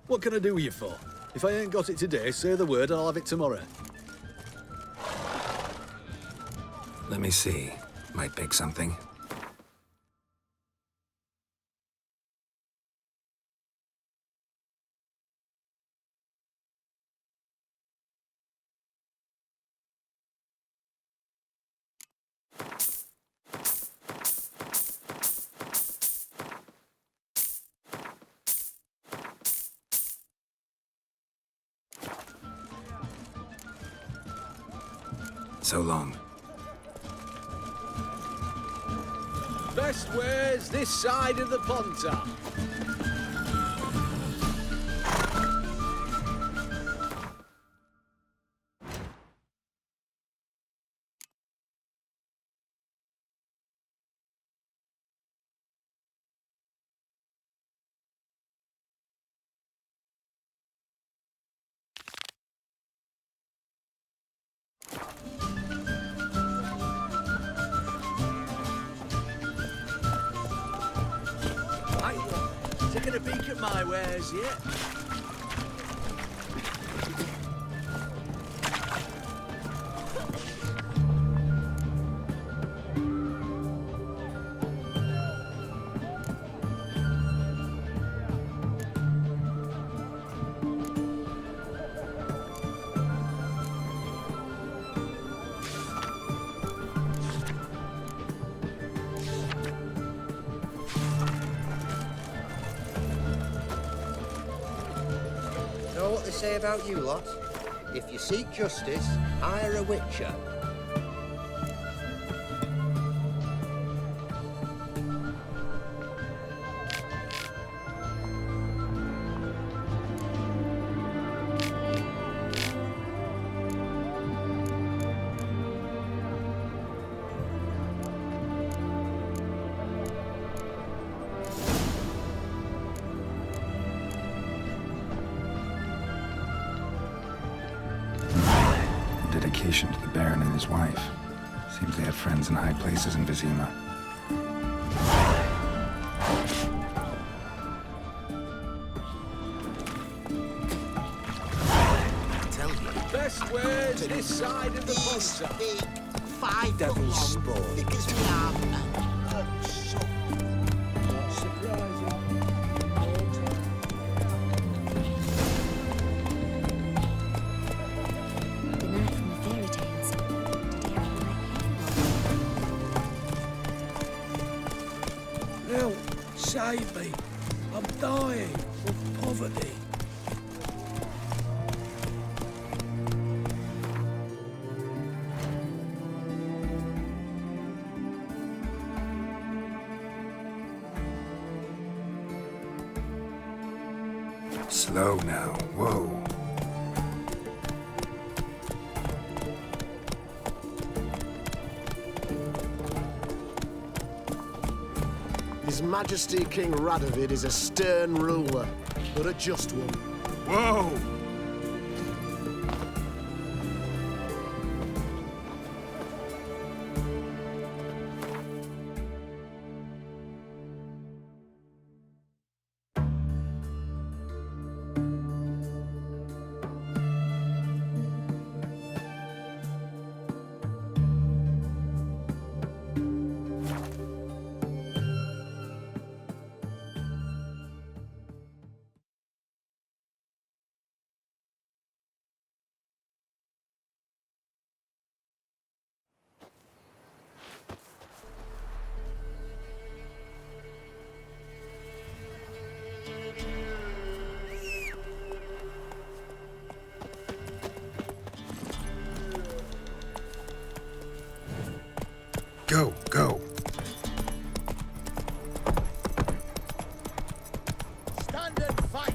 Speaker 18: What can I do you for? If I ain't got it today, say the word and I'll have it tomorrow.
Speaker 5: Let me see. Might pick something. So long.
Speaker 8: Best ways this side of the Ponta. Taking a peek at my wares yet?
Speaker 19: Know what they say about you lot? If you seek justice, hire a witcher.
Speaker 5: Dedication to the Baron and his wife. Seems they have friends in high places in Vizima.
Speaker 13: I tell you.
Speaker 8: Best ways this side of the Ponta.
Speaker 19: Big, 5 devil's spawn. Thick as we are, and so
Speaker 8: surprising.
Speaker 3: The lad from the fairy tales. Did he have black hair?
Speaker 2: Help! Save me! I'm dying of poverty.
Speaker 5: Slow now. Whoa.
Speaker 20: His Majesty King Radovid is a stern ruler, but a just one.
Speaker 2: Whoa!
Speaker 5: Go, go.
Speaker 20: Stand and fight!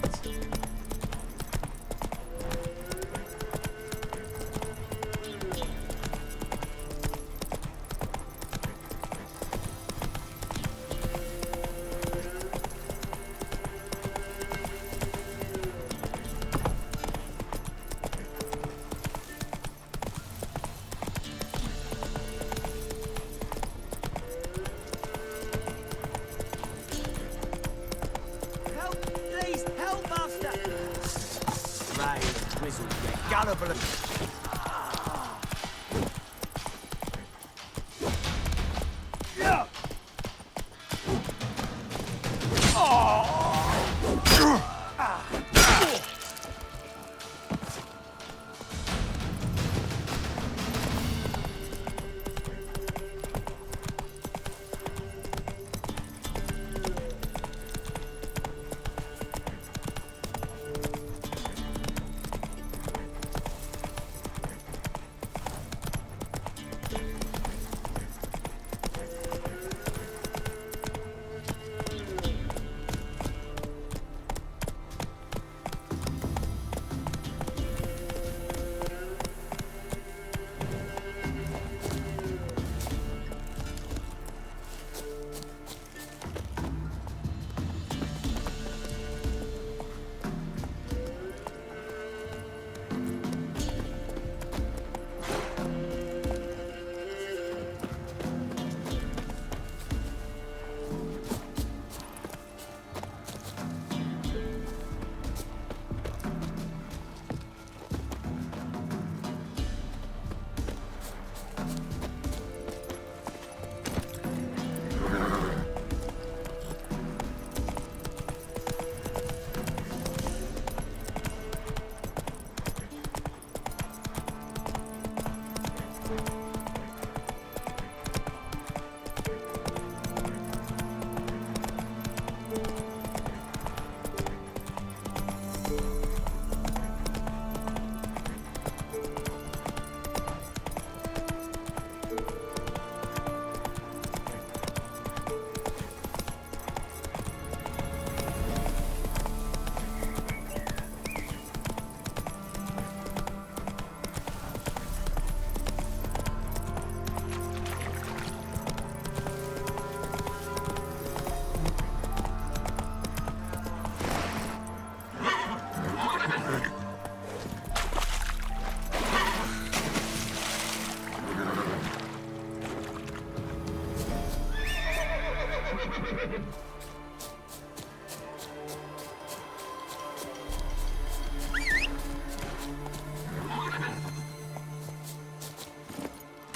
Speaker 19: Galloping.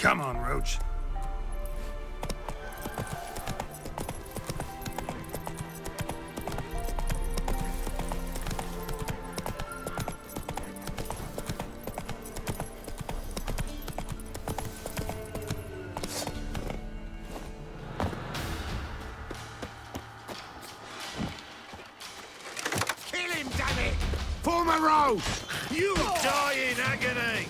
Speaker 5: Come on, Roach.
Speaker 20: Kill him, damn it! Form a row! You die in agony!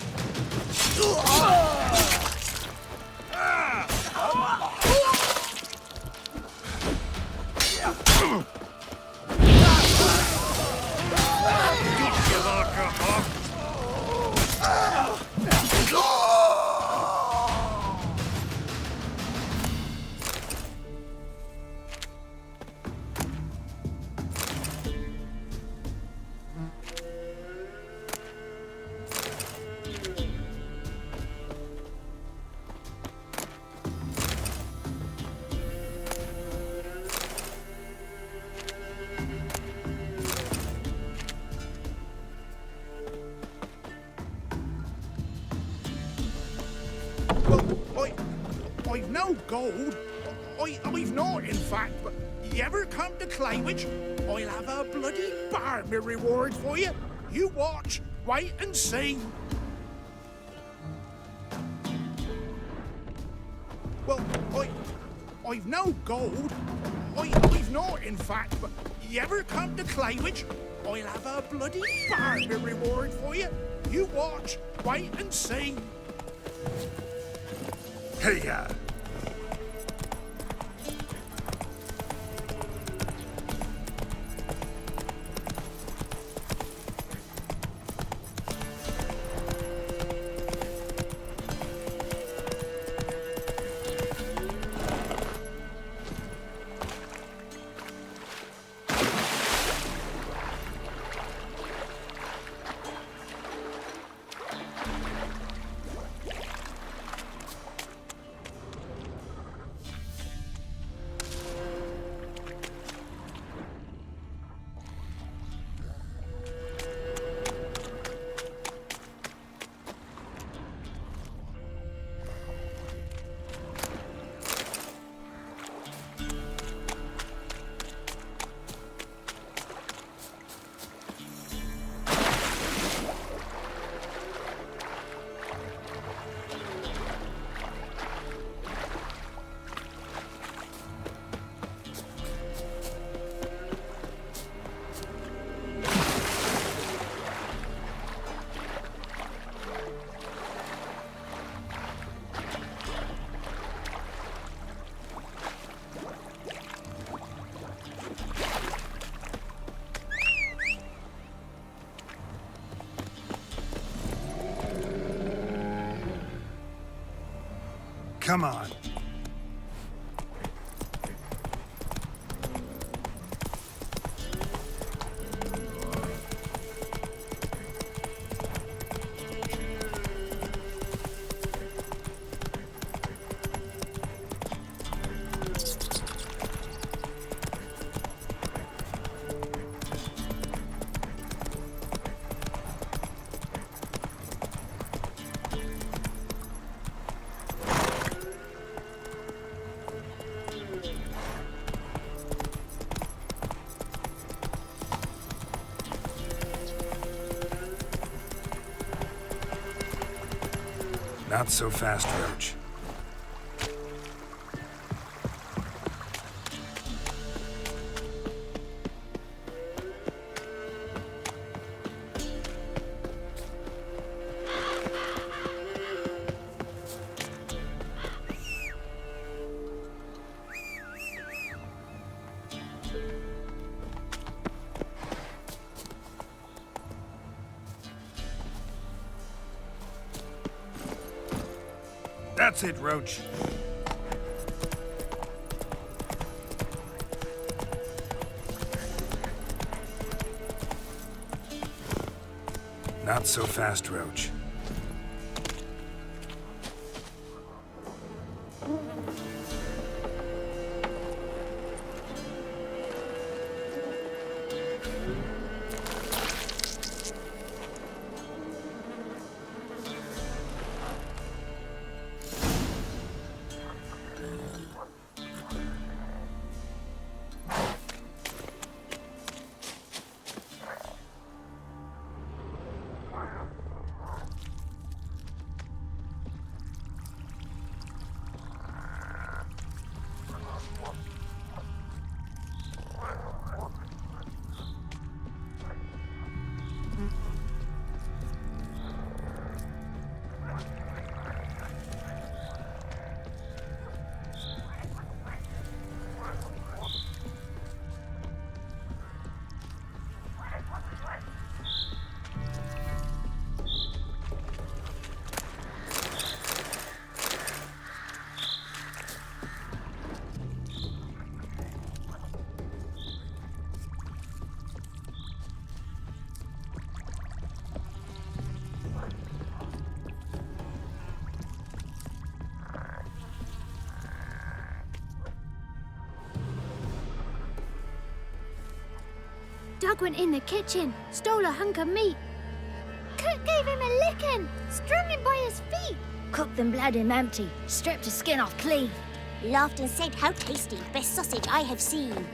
Speaker 21: I've no gold. I've not, in fact, but you ever come to Claywich, I'll have a bloody barmy reward for you. You watch, wait and see. Well, I've no gold. I've not, in fact, but you ever come to Claywich, I'll have a bloody barmy reward for you. You watch, wait and see.
Speaker 5: Hey,
Speaker 1: Come on.
Speaker 5: Not so fast, Roach.
Speaker 1: That's it, Roach.
Speaker 5: Not so fast, Roach.
Speaker 3: Doug went in the kitchen, stole a hunk of meat. Cook gave him a licking, strung him by his feet. Cooked and bled him empty, stripped his skin off clean. Laughed and said, "How tasty, best sausage I have seen."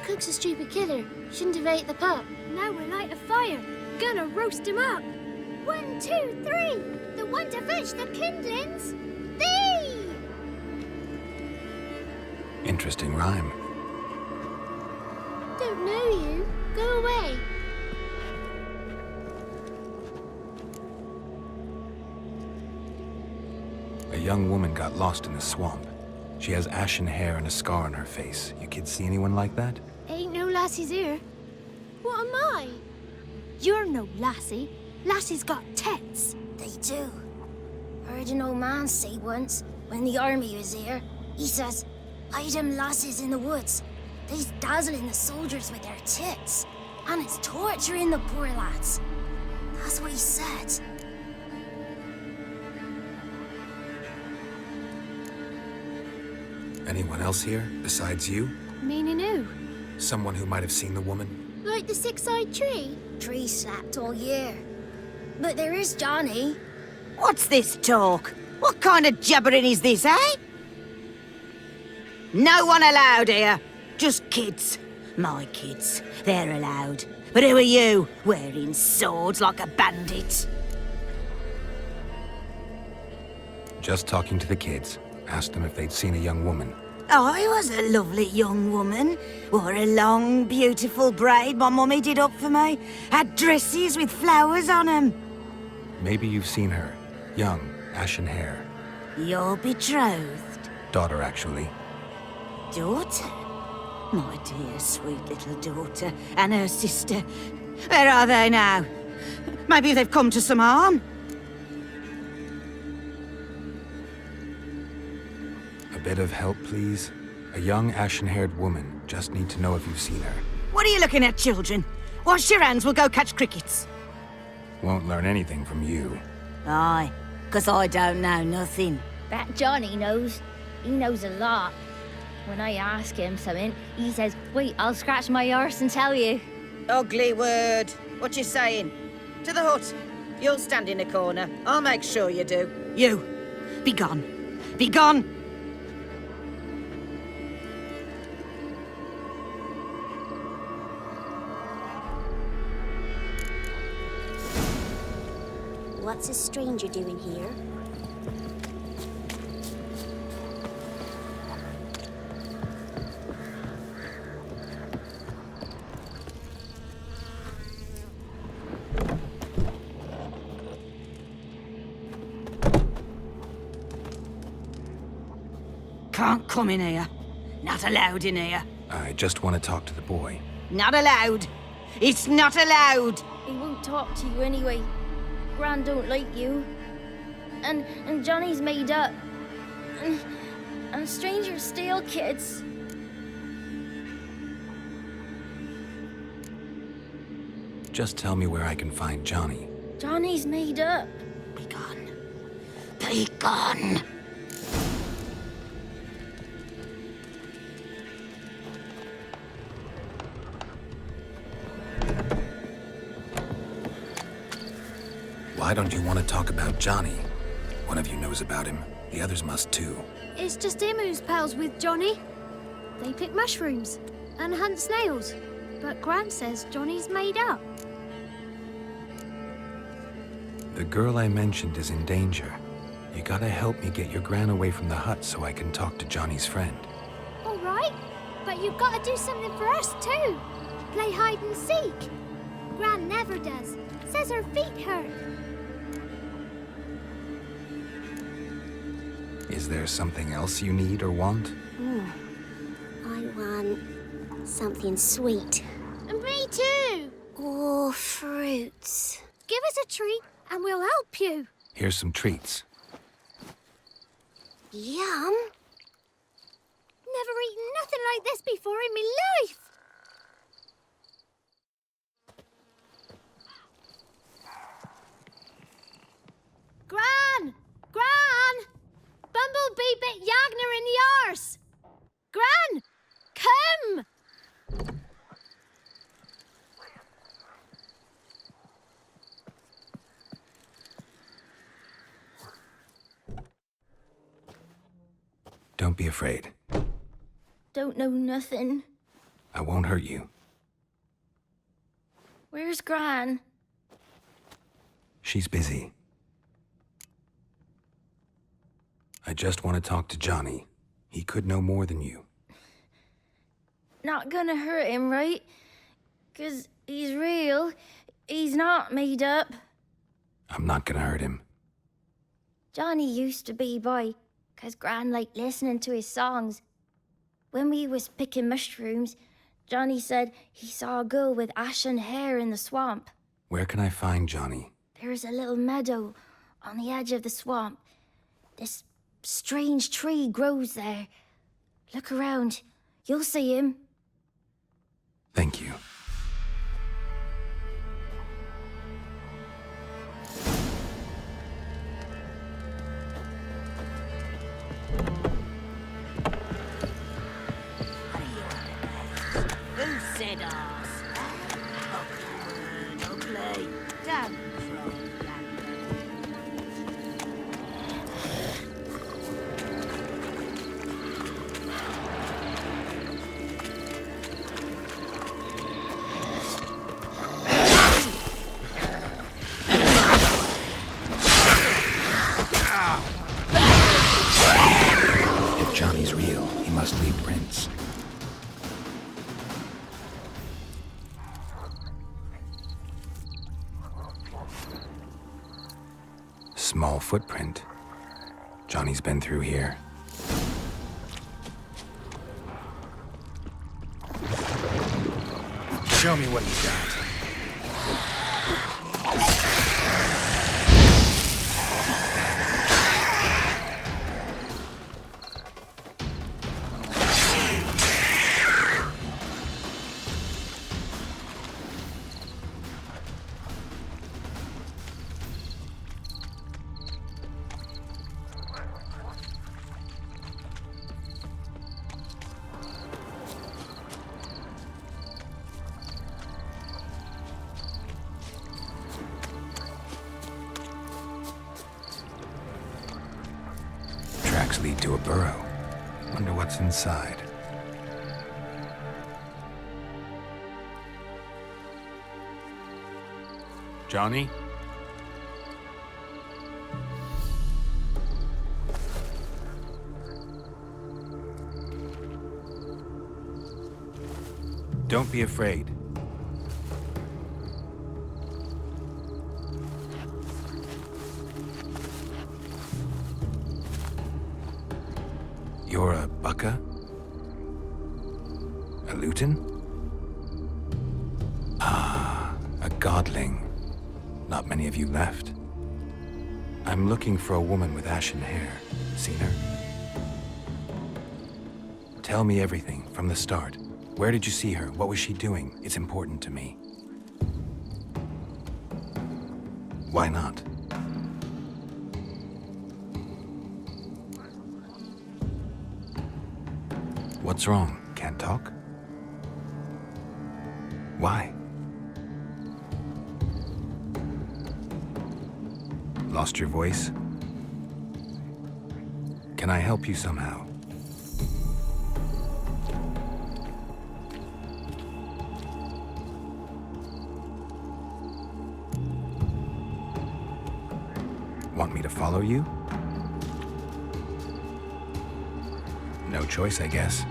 Speaker 3: Cook's a stupid killer, shouldn't have ate the pup. Now we'll light a fire, gonna roast him up. 1, 2, 3, the one to fetch the kindlings, thee!
Speaker 5: Interesting rhyme.
Speaker 3: Don't know you. Go away.
Speaker 5: A young woman got lost in the swamp. She has ashen hair and a scar on her face. You kids see anyone like that?
Speaker 3: Ain't no lassies here. What am I? You're no lassie. Lassies got tits. They do. Heard an old man say once, when the army was here, he says, "Hide them lasses in the woods. They's dazzling the soldiers with their tits, and it's torturing the poor lads." That's what he said.
Speaker 5: Anyone else here, besides you?
Speaker 3: Meaning who?
Speaker 5: Someone who might have seen the woman?
Speaker 3: Like the six-eyed tree? Tree slapped all year. But there is Johnny.
Speaker 22: What's this talk? What kind of jabbering is this, eh? No one allowed here. Just kids. My kids. They're allowed. But who are you, wearing swords like a bandit?
Speaker 5: Just talking to the kids. Asked them if they'd seen a young woman.
Speaker 22: I was a lovely young woman. Wore a long, beautiful braid my mummy did up for me. Had dresses with flowers on them.
Speaker 5: Maybe you've seen her. Young, ashen hair.
Speaker 22: Your betrothed?
Speaker 5: Daughter, actually.
Speaker 22: Daughter? My dear, sweet little daughter. And her sister. Where are they now? Maybe they've come to some harm?
Speaker 5: bit of help, please? A young, ashen-haired woman. Just need to know if you've seen her.
Speaker 22: What are you looking at, children? Wash your hands, we'll go catch crickets.
Speaker 5: Won't learn anything from you.
Speaker 22: Aye, 'cause I don't know nothing.
Speaker 3: That Johnny knows. He knows a lot. When I ask him something, he says, wait, I'll scratch my arse and tell you.
Speaker 22: Ugly word. What you saying? To the hut. You'll stand in a corner. I'll make sure you do. You, be gone. Be gone!
Speaker 17: What's a stranger doing here?
Speaker 22: Can't come in here. Not allowed in here.
Speaker 5: I just want to talk to the boy.
Speaker 22: Not allowed. It's not allowed.
Speaker 3: He won't talk to you anyway. Gran don't like you. And Johnny's made up. And strangers steal kids.
Speaker 5: Just tell me where I can find Johnny.
Speaker 3: Johnny's made up.
Speaker 22: Be gone. Be gone.
Speaker 5: Why don't you want to talk about Johnny? One of you knows about him. The others must too.
Speaker 3: It's just him who's pals with Johnny. They pick mushrooms and hunt snails. But Gran says Johnny's made up.
Speaker 5: The girl I mentioned is in danger. You gotta help me get your Gran away from the hut so I can talk to Johnny's friend.
Speaker 3: All right, but you've got to do something for us too. Play hide and seek. Gran never does. Says her feet hurt.
Speaker 5: Is there something else you need or want?
Speaker 17: I want something sweet.
Speaker 3: And me too.
Speaker 17: Or fruits.
Speaker 3: Give us a treat and we'll help you.
Speaker 5: Here's some treats.
Speaker 17: Yum.
Speaker 3: Never eaten nothing like this before in my life. Gran! Gran! Bumblebee bit Yagner in the arse! Gran! Come!
Speaker 5: Don't be afraid.
Speaker 3: Don't know nothing.
Speaker 5: I won't hurt you.
Speaker 3: Where's Gran?
Speaker 5: She's busy. I just want to talk to Johnny. He could know more than you.
Speaker 3: Not gonna hurt him, right? 'Cause he's real. He's not made up.
Speaker 5: I'm not gonna hurt him.
Speaker 3: Johnny used to be boy, 'cause Gran liked listening to his songs. When we was picking mushrooms, Johnny said he saw a girl with ashen hair in the swamp.
Speaker 5: Where can I find Johnny?
Speaker 3: There's a little meadow on the edge of the swamp. This strange tree grows there. Look around. You'll see him.
Speaker 5: Thank you.
Speaker 22: Who said ours? Ugly. Damn
Speaker 5: If Johnny's real, he must leave prints. Small footprint. Johnny's been through here.
Speaker 1: Show me what you got.
Speaker 5: Tracks lead to a burrow. Wonder what's inside. Johnny? Don't be afraid. You're a Bucka? A Luton? Ah, a godling. Not many of you left. I'm looking for a woman with ashen hair. Seen her? Tell me everything from the start. Where did you see her? What was she doing? It's important to me. Why not? What's wrong? Can't talk? Why? Lost your voice? Can I help you somehow? Want me to follow you? No choice, I guess.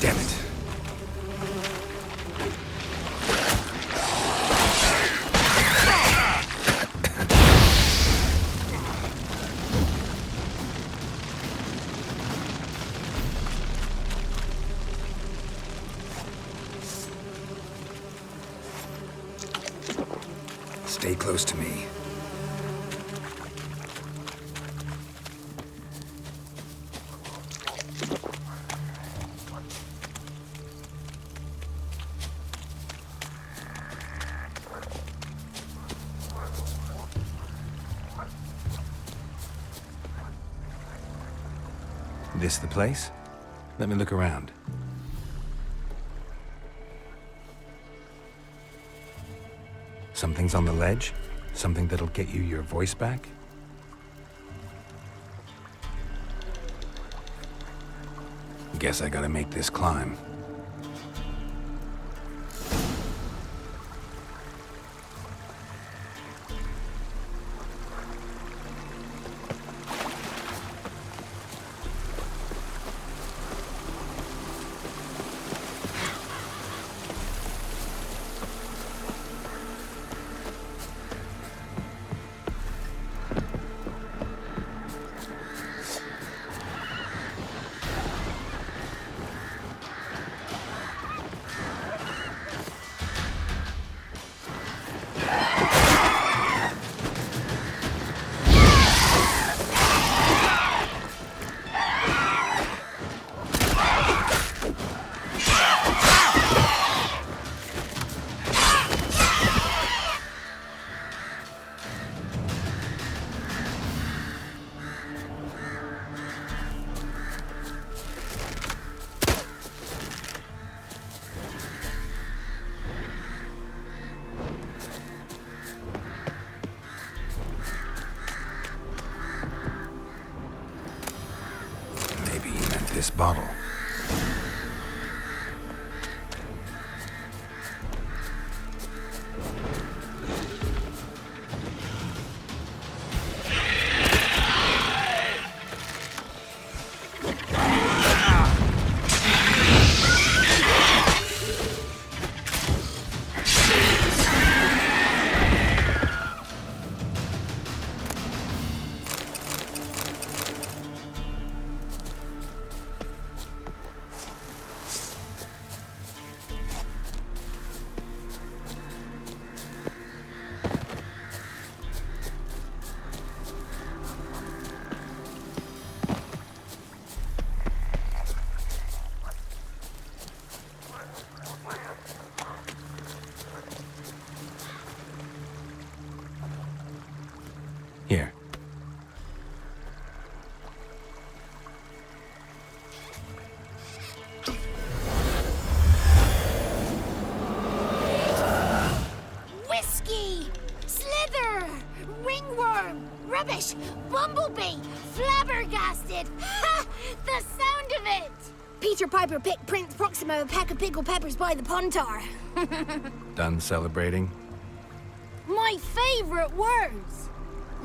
Speaker 5: Damn it. Stay close to me. This the place? Let me look around. Something's on the ledge? Something that'll get you your voice back? Guess I gotta make this climb. This bottle. Here.
Speaker 3: Whiskey! Slither! Ringworm! Rubbish! Bumblebee! Flabbergasted! Ha! The sound of it! Peter Piper picked Prince Proximo a pack of pickled peppers by the pontar.
Speaker 5: Done celebrating?
Speaker 3: My favourite words!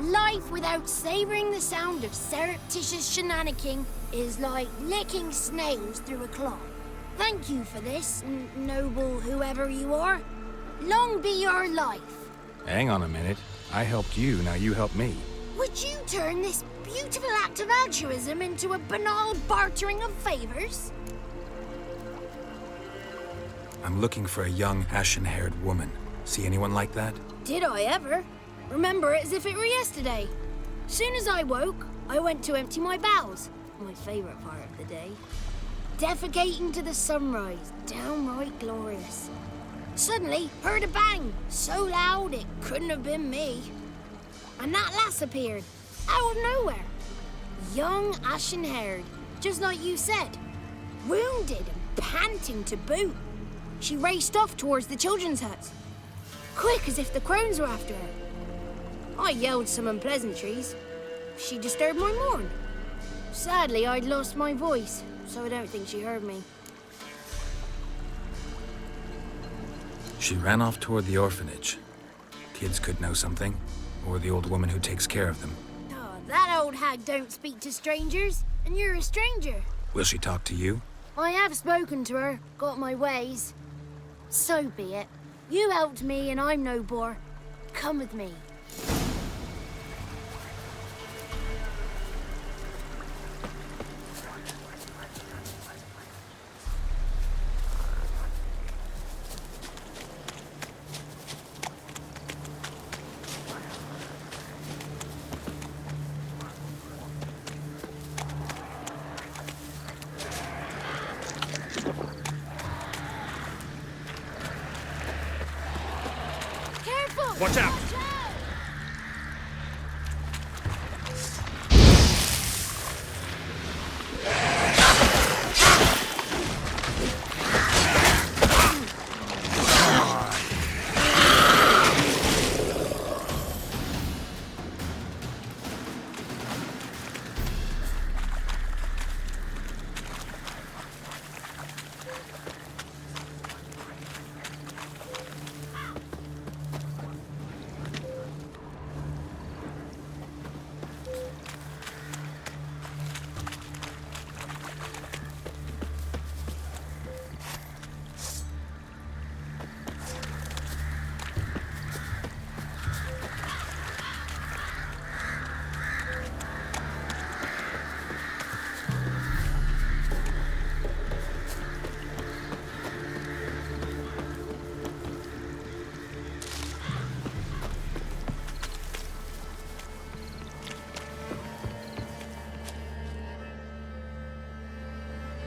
Speaker 3: Life without savouring the sound of surreptitious shenanigans is like licking snails through a cloth. Thank you for this, noble whoever you are. Long be your life.
Speaker 5: Hang on a minute. I helped you, now you help me.
Speaker 3: Would you turn this beautiful act of altruism into a banal bartering of favours?
Speaker 5: I'm looking for a young, ashen-haired woman. See anyone like that?
Speaker 3: Did I ever? Remember it as if it were yesterday. Soon as I woke, I went to empty my bowels. My favourite part of the day. Defecating to the sunrise, downright glorious. Suddenly, heard a bang, so loud it couldn't have been me. And that lass appeared, out of nowhere. Young, ashen-haired, just like you said. Wounded and panting to boot. She raced off towards the children's huts. Quick as if the crones were after her. I yelled some unpleasantries. She disturbed my morn. Sadly, I'd lost my voice, so I don't think she heard me.
Speaker 5: She ran off toward the orphanage. Kids could know something, or the old woman who takes care of them.
Speaker 3: Oh, that old hag don't speak to strangers, and you're a stranger.
Speaker 5: Will she talk to you?
Speaker 3: I have spoken to her, got my ways. So be it. You helped me, and I'm no bore. Come with me.
Speaker 1: Watch out!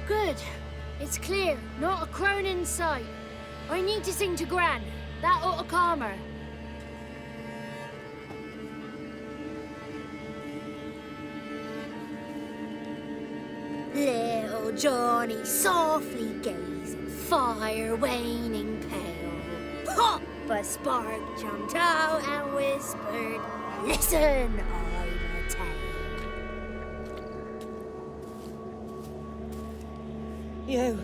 Speaker 3: Good. It's clear. Not a crone in sight. I need to sing to Gran. That ought to calm her. Little Johnny softly gazing, fire waning pale. Pop! A spark jumped out and whispered, "Listen, I'm a tale."
Speaker 4: You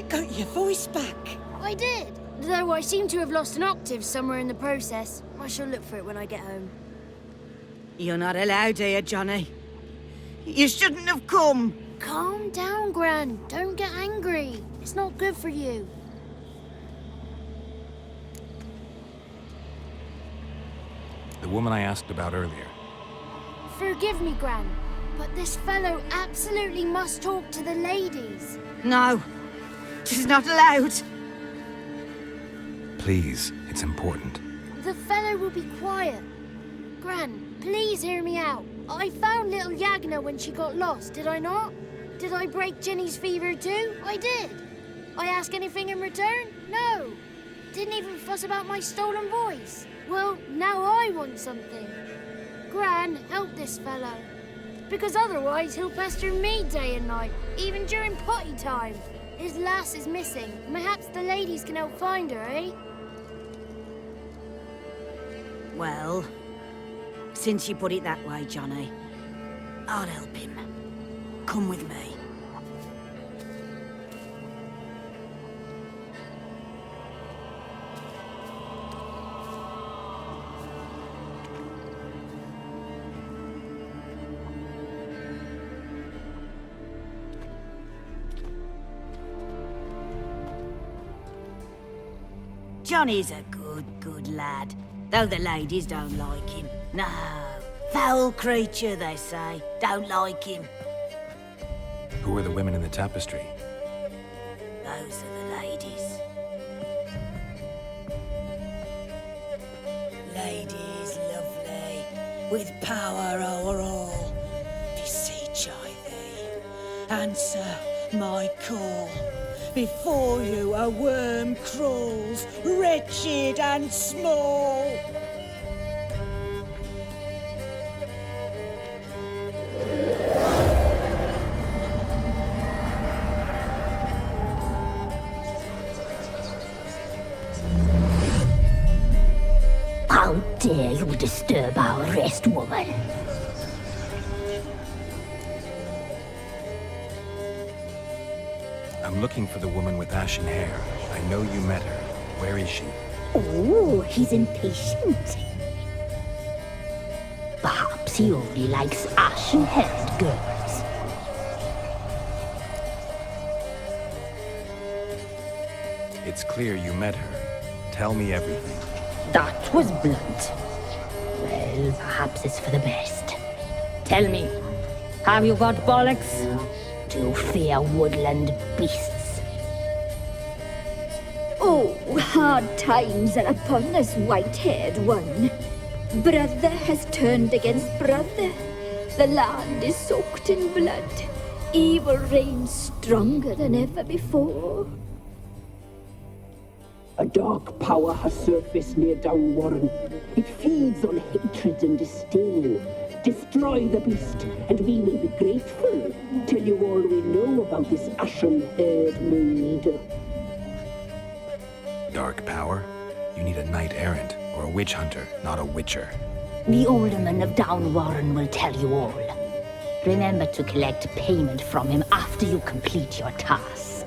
Speaker 4: got your voice back.
Speaker 3: I did. Though I seem to have lost an octave somewhere in the process. I shall look for it when I get home.
Speaker 22: You're not allowed here, Johnny. You shouldn't have come.
Speaker 3: Calm down, Gran. Don't get angry. It's not good for you.
Speaker 5: The woman I asked about earlier.
Speaker 3: Forgive me, Gran, but this fellow absolutely must talk to the ladies.
Speaker 22: No, she's not allowed.
Speaker 5: Please, it's important.
Speaker 3: The fellow will be quiet. Gran, please hear me out. I found little Yagna when she got lost, did I not? Did I break Jenny's fever too? I did. I ask anything in return? No. Didn't even fuss about my stolen voice. Well, now I want something. Gran, help this fellow. Because otherwise he'll pester me day and night, even during potty time. His lass is missing. Perhaps the ladies can help find her, eh?
Speaker 22: Well, since you put it that way, Johnny, I'll help him. Come with me. Johnny's a good lad, though the ladies don't like him. No, foul creature, they say. Don't like him.
Speaker 5: Who are the women in the tapestry?
Speaker 22: Those are the ladies. Ladies lovely, with power o'er all. Beseech I thee, answer my call. Before you a worm crawls, wretched and small.
Speaker 7: How dare you disturb our rest, woman?
Speaker 5: I'm looking for the woman with ashen hair. I know you met her. Where is she?
Speaker 7: Oh, he's impatient. Perhaps he only likes ashen-haired girls.
Speaker 5: It's clear you met her. Tell me everything.
Speaker 7: That was blunt. Well, perhaps it's for the best. Tell me, have you got bollocks? Do you fear woodland beasts?
Speaker 10: Oh, hard times are upon us, white-haired one. Brother has turned against brother. The land is soaked in blood. Evil reigns stronger than ever before.
Speaker 23: A dark power has surfaced near Down Warren. It feeds on hatred and disdain. Destroy the beast, and we will be grateful. Tell you all we know about this ashen-haired maid.
Speaker 5: Dark power? You need a knight-errant or a witch hunter, not a witcher.
Speaker 7: The alderman of Down Warren will tell you all. Remember to collect payment from him after you complete your task.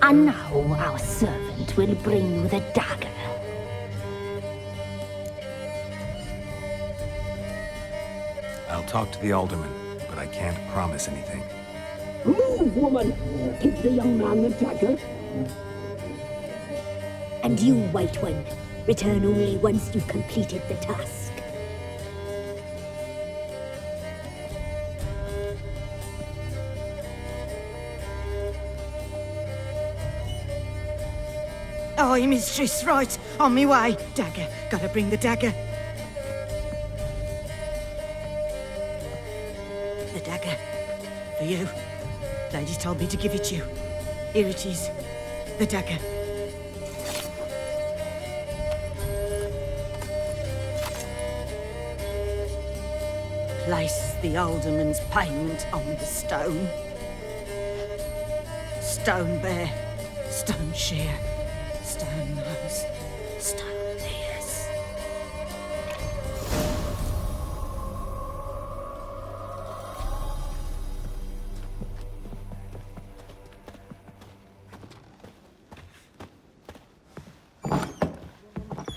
Speaker 7: And now our servant will bring you the dagger.
Speaker 5: I'll talk to the alderman, but I can't promise anything.
Speaker 23: Move, woman! Give the young man the dagger.
Speaker 10: And you, White One, return only once you've completed the task.
Speaker 22: Aye, mistress, right. On me way. Dagger. Gotta bring the dagger. The dagger. For you. Ladies told me to give it you. Here it is. The dagger. Place the alderman's payment on the stone. Stone bear. Stone shear. Stone nose. Stone ears.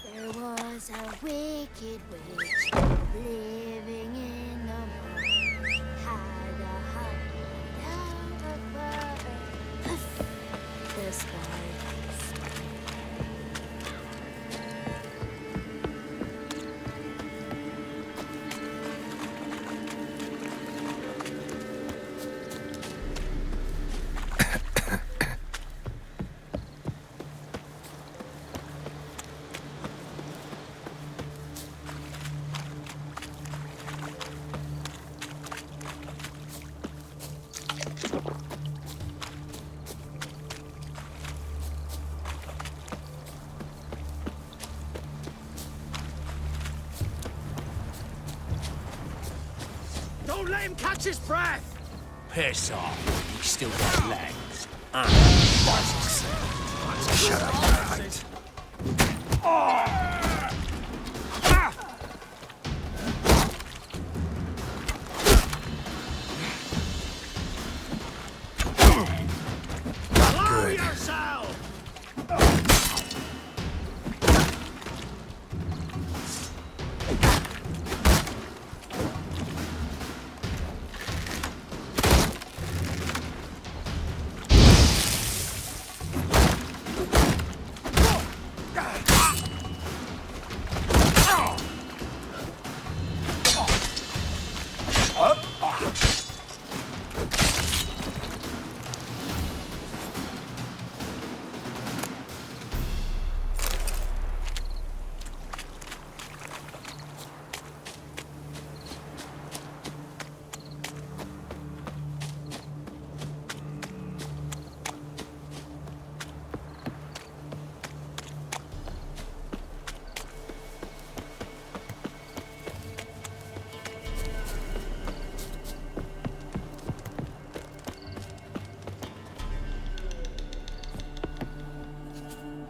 Speaker 3: There was a wicked witch living in the moon. Had a hut out of fur. The spiders.
Speaker 20: Don't let him catch his breath!
Speaker 9: Piss off. He's still got legs.
Speaker 1: Shut up, right.
Speaker 20: Allow yourself!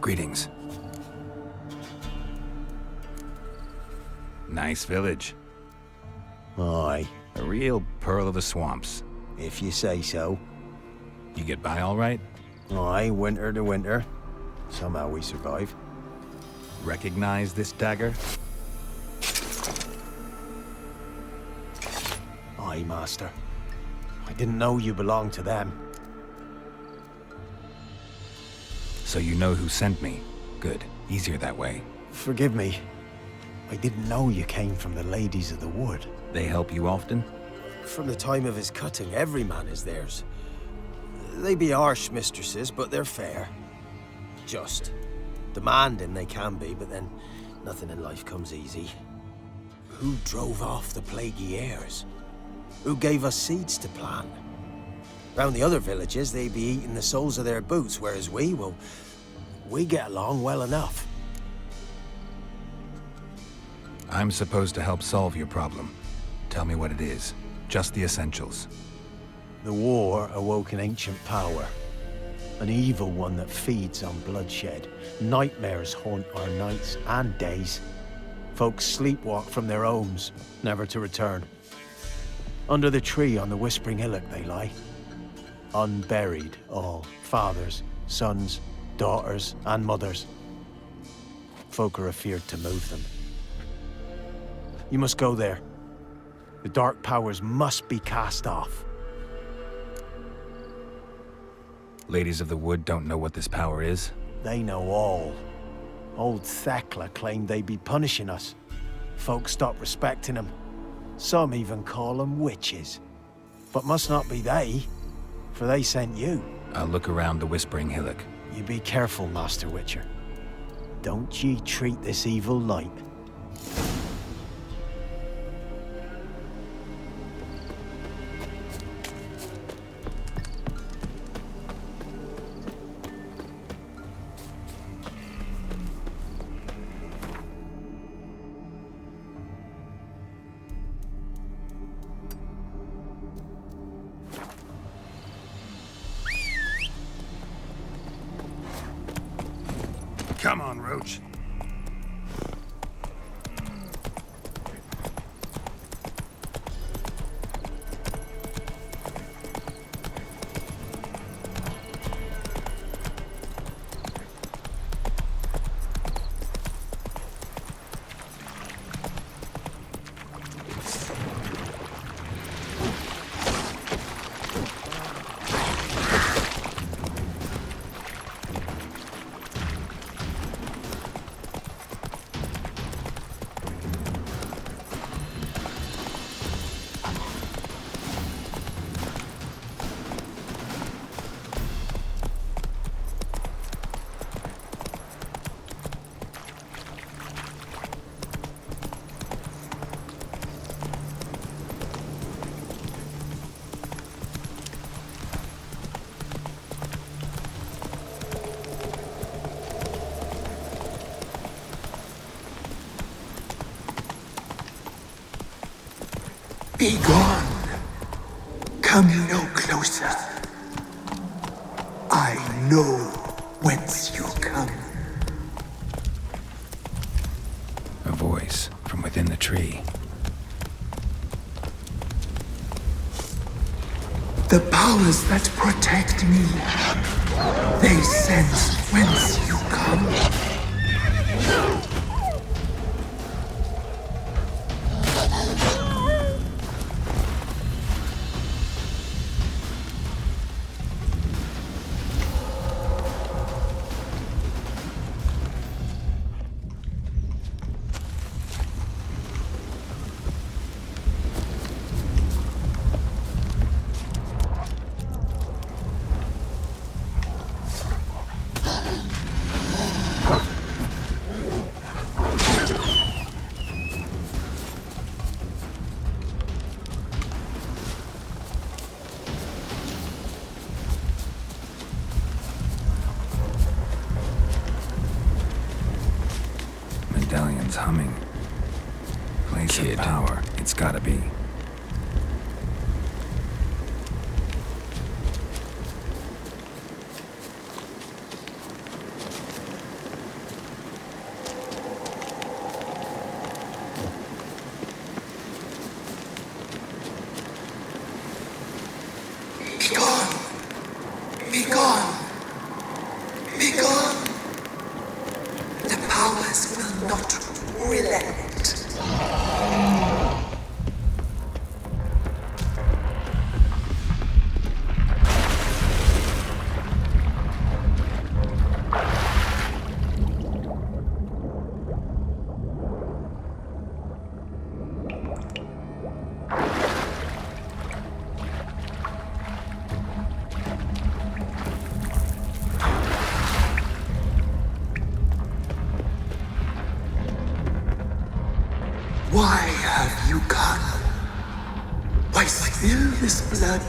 Speaker 5: Greetings. Nice village.
Speaker 15: Aye.
Speaker 5: A real pearl of the swamps.
Speaker 15: If you say so.
Speaker 5: You get by all right?
Speaker 15: Aye, winter to winter. Somehow we survive.
Speaker 5: Recognize this dagger?
Speaker 15: Aye, master. I didn't know you belonged to them.
Speaker 5: So you know who sent me. Good. Easier that way.
Speaker 15: Forgive me. I didn't know you came from the Ladies of the Wood.
Speaker 5: They help you often?
Speaker 16: From the time of his cutting, every man is theirs. They be harsh mistresses, but they're fair. Just. Demanding they can be, but then nothing in life comes easy. Who drove off the plaguey airs? Who gave us seeds to plant? Round the other villages, they be eating the soles of their boots, whereas we get along well enough.
Speaker 5: I'm supposed to help solve your problem. Tell me what it is. Just the essentials.
Speaker 15: The war awoke an ancient power. An evil one that feeds on bloodshed. Nightmares haunt our nights and days. Folks sleepwalk from their homes, never to return. Under the tree on the Whispering Hillock they lie. Unburied all, fathers, sons, daughters, and mothers. Folk are afeard to move them. You must go there. The dark powers must be cast off.
Speaker 5: Ladies of the Wood don't know what this power is?
Speaker 15: They know all. Old Thekla claimed they'd be punishing us. Folk stopped respecting them. Some even call them witches. But must not be they, for they sent you.
Speaker 5: I'll look around the Whispering Hillock.
Speaker 15: You be careful, Master Witcher. Don't ye treat this evil light.
Speaker 1: Come on, Roach.
Speaker 6: Be gone!
Speaker 11: Come no closer. I know whence you come.
Speaker 5: A voice from within the tree.
Speaker 11: The powers that protect me, they sense whence you come.
Speaker 5: Medallion's humming. Place of power. It's gotta be.
Speaker 11: Be gone! Be gone! Be gone! The powers will not relent. Why have you come? Why spill this blood?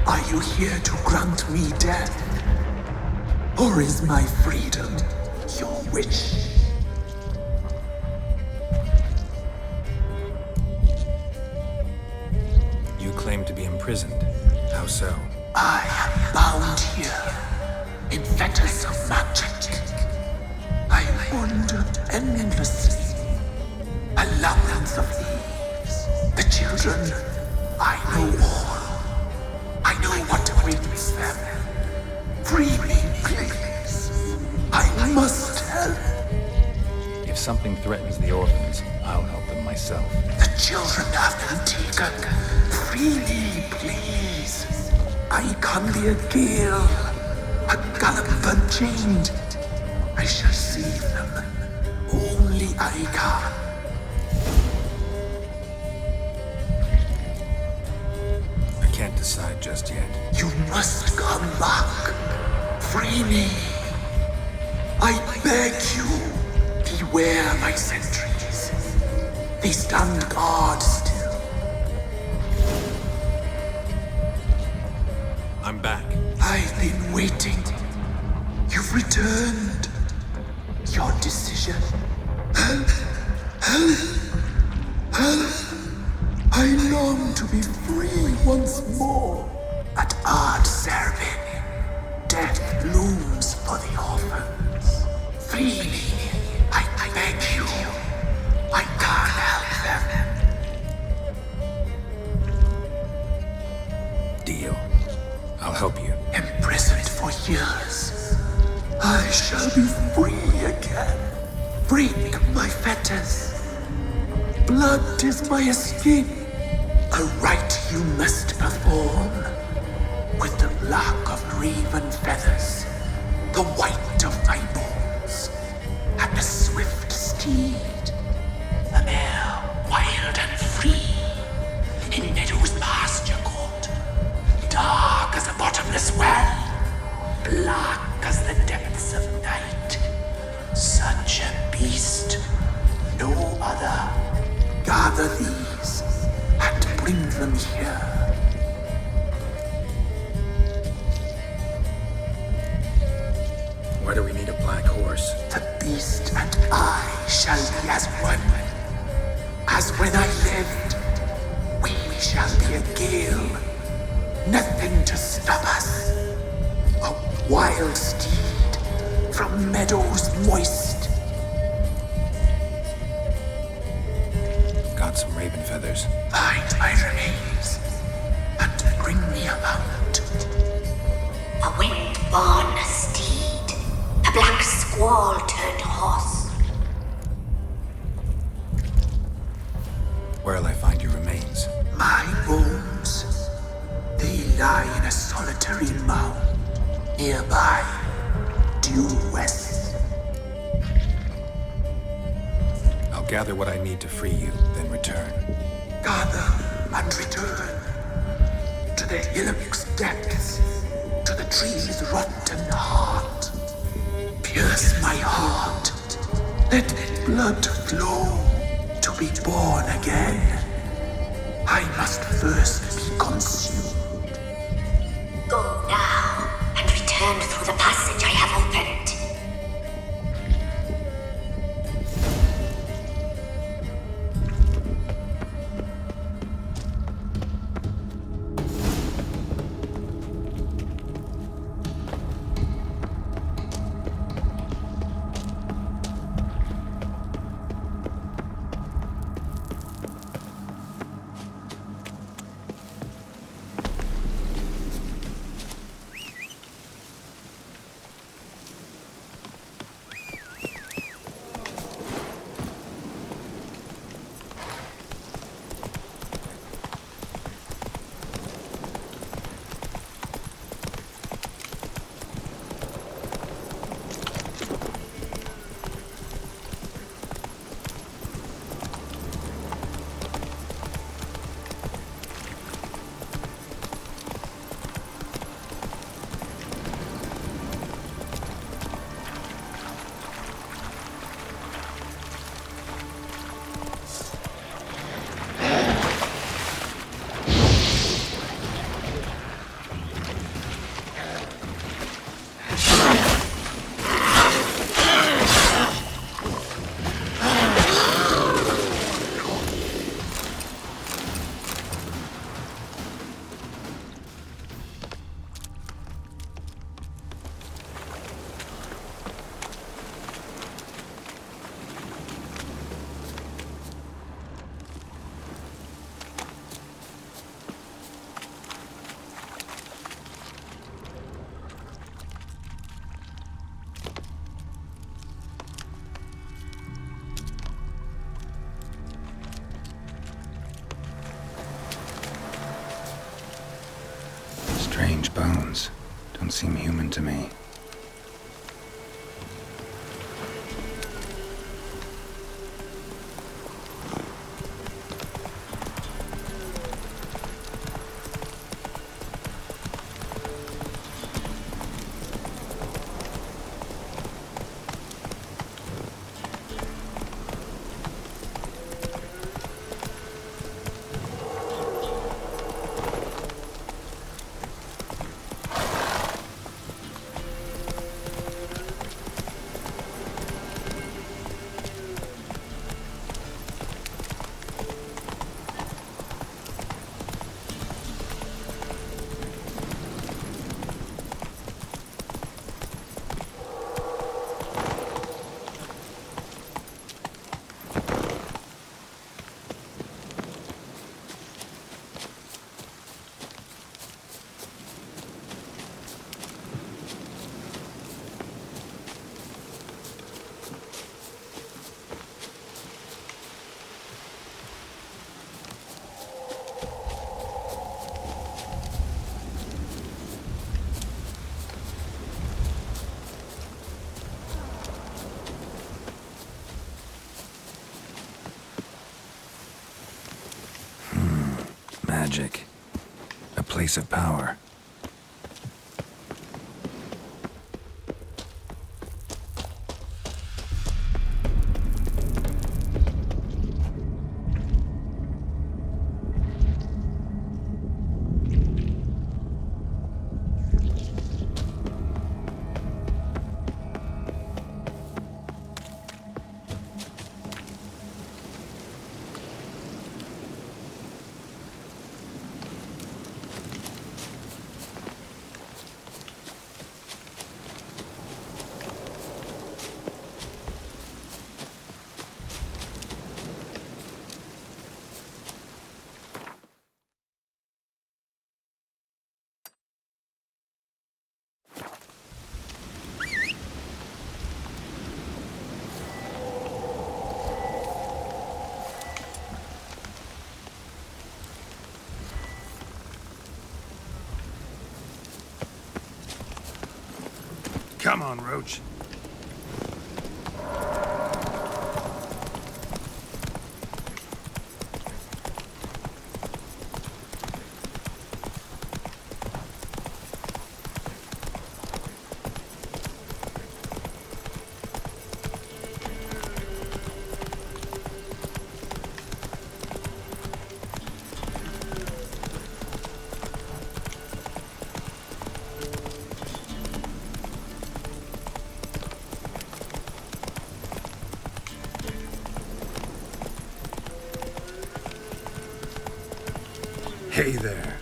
Speaker 11: Are you here to grant me death? Or is my freedom your wish?
Speaker 5: You claim to be imprisoned. How so?
Speaker 11: I am bound here in fetters of magic. I wander endlessly. A labyrinth of leaves. The children, I know all. I know what awaits them. Free me, please. I must help.
Speaker 5: If something threatens the orphans, I'll help them myself.
Speaker 11: The children have been taken. Free me, please. I can be a gale, a gallop unchained. I shall save them. Only I can.
Speaker 5: I can't decide just yet.
Speaker 11: You must come back. Free me. I beg you. Beware my sentries. They stand guard still.
Speaker 5: I'm back.
Speaker 11: I've been waiting. You've returned. Your decision. Help! I long to be free once more. At Ard Serbin, death looms for the orphans. Free me. I beg you. I can't help them.
Speaker 5: Deal. I'll help you.
Speaker 11: Imprisoned for years, I shall be free again. Break my fetters. Blood is my escape. A rite you must perform. With the black of raven feathers, the white of my bones, and the swift steed. A mare wild and free, in meadows pasture court. Dark as a bottomless well, black as the depths of night. Such a beast, no other. Gather these and bring them here.
Speaker 5: Why do we need a black horse?
Speaker 11: The beast and I shall be as one. As when I lived, we shall shall be a gale. Nothing to stop us. A wild steed from meadows moist.
Speaker 5: Got some raven feathers.
Speaker 11: Find my remains and bring me a mount.
Speaker 7: A wind-born steed. A black squall turned horse.
Speaker 5: Where'll I find your remains?
Speaker 11: My bones, they lie in a solitary mound nearby, due west.
Speaker 5: I'll gather what I need to free you, then return.
Speaker 11: Gather and return to the hillock's depths, to the tree's rotten heart. Pierce my heart, let blood flow to be born again. I must first be consumed.
Speaker 7: Go now and return through the passage I have opened.
Speaker 5: Strange bones. Don't seem human to me. Magic. A place of power.
Speaker 1: Come on, Roach. Hey there.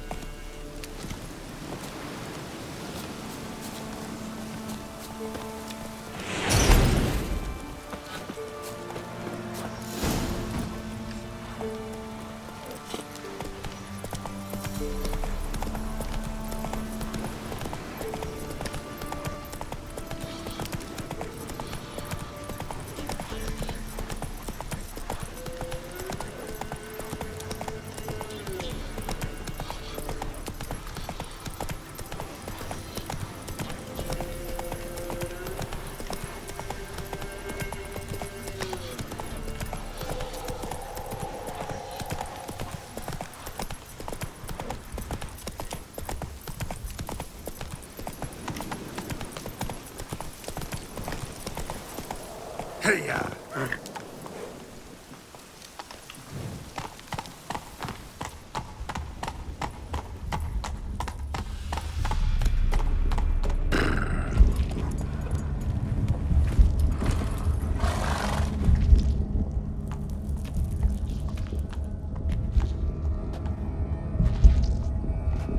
Speaker 1: Hey-ya!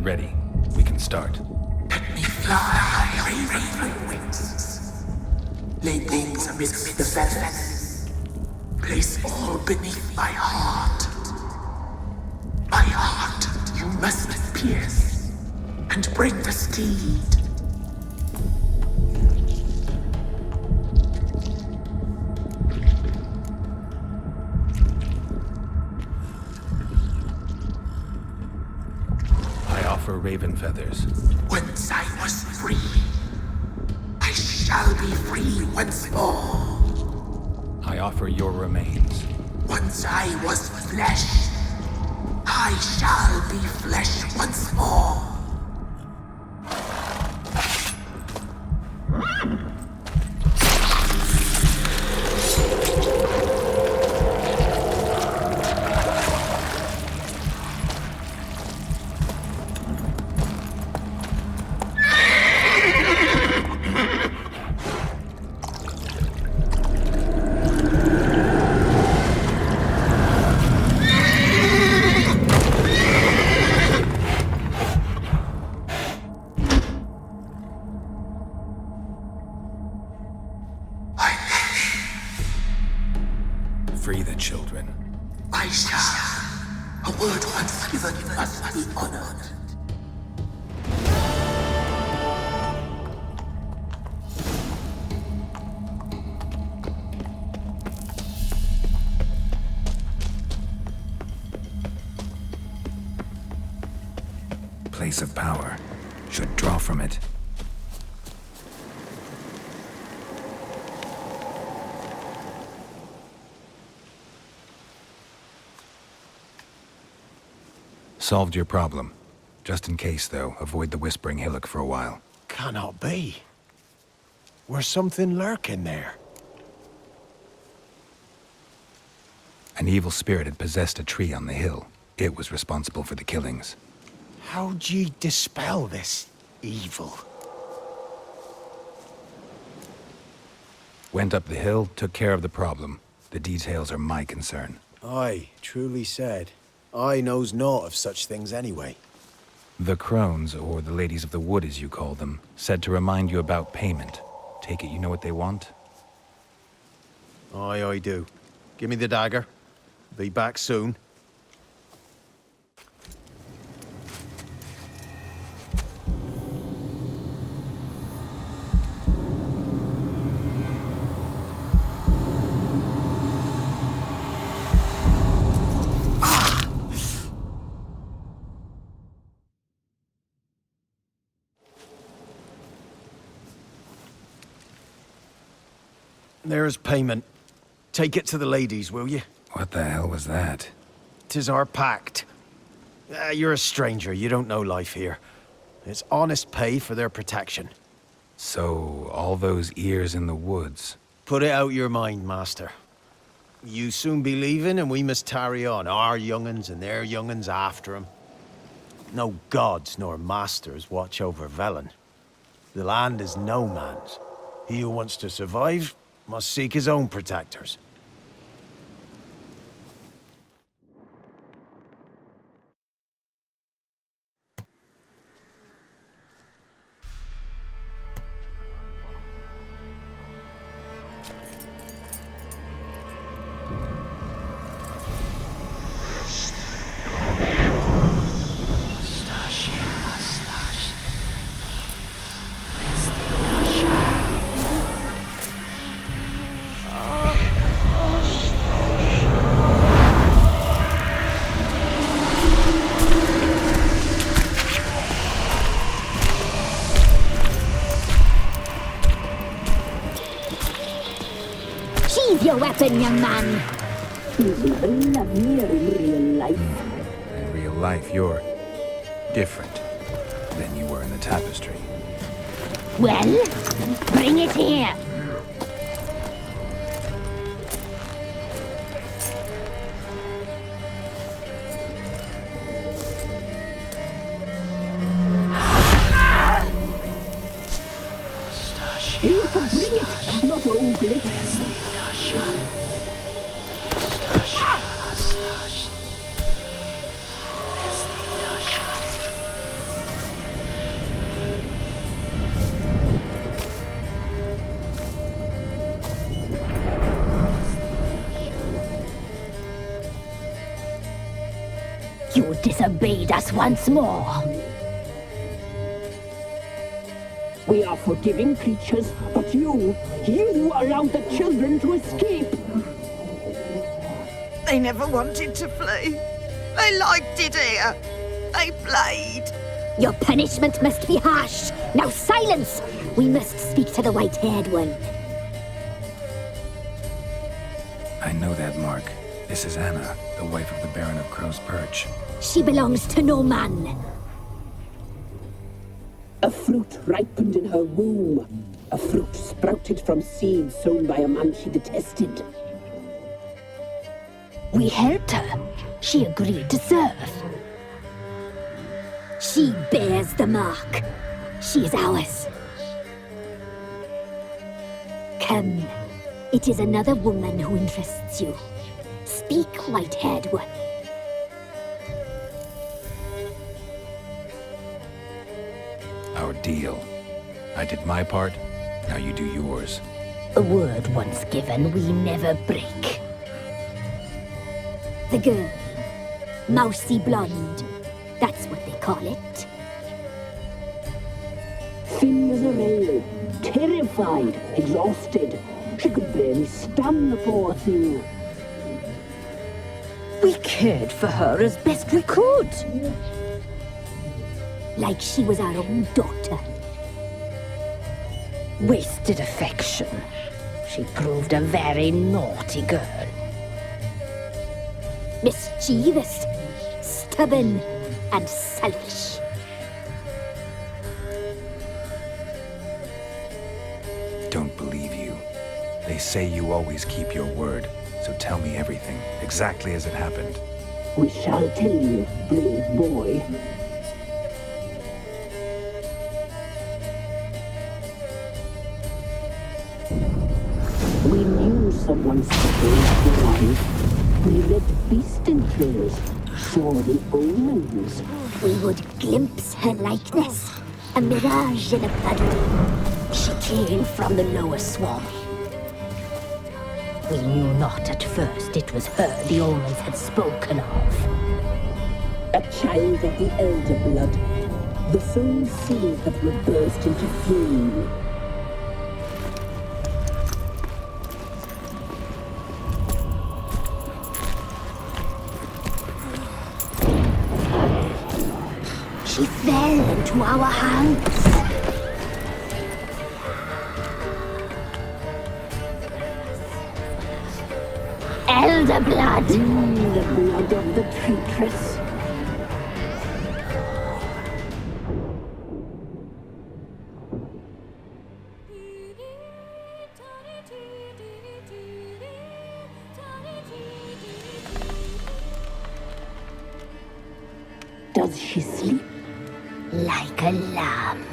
Speaker 5: Ready. We can start.
Speaker 11: Fly, raven wings. Lay things amidst the feathers. Place all beneath my heart. My heart you must pierce, and bring the steed.
Speaker 5: I offer raven feathers.
Speaker 11: Once I was free, I shall be free once more.
Speaker 5: I offer your remains.
Speaker 11: Once I was flesh, I shall be flesh once more.
Speaker 5: Free the children.
Speaker 11: I shall. A word once given must be honored.
Speaker 5: Place of power. Should draw from it. Solved your problem. Just in case, though, avoid the Whispering Hillock for a while.
Speaker 16: Cannot be. Where's something lurking there?
Speaker 5: An evil spirit had possessed a tree on the hill. It was responsible for the killings.
Speaker 16: How'd ye dispel this evil?
Speaker 5: Went up the hill, took care of the problem. The details are my concern.
Speaker 16: Aye, truly said. I knows naught of such things anyway.
Speaker 5: The crones, or the ladies of the wood as you call them, said to remind you about payment. Take it you know what they want?
Speaker 16: Aye, I do. Give me the dagger. Be back soon. There's payment. Take it to the ladies, will you?
Speaker 5: What the hell was that?
Speaker 16: 'Tis our pact. You're a stranger, you don't know life here. It's honest pay for their protection.
Speaker 5: So, all those ears in the woods.
Speaker 16: Put it out your mind, master. You soon be leaving and we must tarry on, our young'uns and their young'uns after 'em. No gods nor masters watch over Velen. The land is no man's. He who wants to survive must seek his own protectors.
Speaker 7: Sheathe your weapon, young man.
Speaker 23: He's even lovelier in real life.
Speaker 5: In real life, you're different than you were in the tapestry.
Speaker 7: Well, bring it here.
Speaker 23: You can bring it, not old lips.
Speaker 7: You disobeyed us once more.
Speaker 23: We are forgiving creatures, but you allowed the children to escape.
Speaker 22: They never wanted to flee. They liked it here. They played.
Speaker 7: Your punishment must be harsh. Now silence! We must speak to the white-haired one.
Speaker 5: I know that mark. This is Anna, the wife of the Baron of Crow's Perch.
Speaker 7: She belongs to no man.
Speaker 23: A fruit ripened in her womb. A fruit sprouted from seeds sown by a man she detested.
Speaker 7: We helped her. She agreed to serve. She bears the mark. She is ours. Come. It is another woman who interests you. Speak, white-haired one.
Speaker 5: Our deal. I did my part, now you do yours.
Speaker 7: A word once given, we never break. The girl. Mousy blonde. That's what they call it.
Speaker 23: Thin as a rail, terrified, exhausted. She could barely stand, the poor thing.
Speaker 7: We cared for her as best we could. Like she was our own daughter. Wasted affection. She proved a very naughty girl. Mischievous, stubborn, and selfish.
Speaker 5: Don't believe you. They say you always keep your word, so tell me everything, exactly as it happened.
Speaker 23: We shall tell you, brave boy. We knew someone supposed to life. We read beast entrails, saw the omens.
Speaker 7: We would glimpse her likeness, a mirage in a blood. She came from the lower swarm. We knew not at first it was her the omens had spoken of.
Speaker 23: A child of the elder blood, the soul seed that would burst into flame.
Speaker 7: She fell into our hands. Elder blood.
Speaker 23: The blood of the traitress. Does she sleep?
Speaker 7: Like a lamb.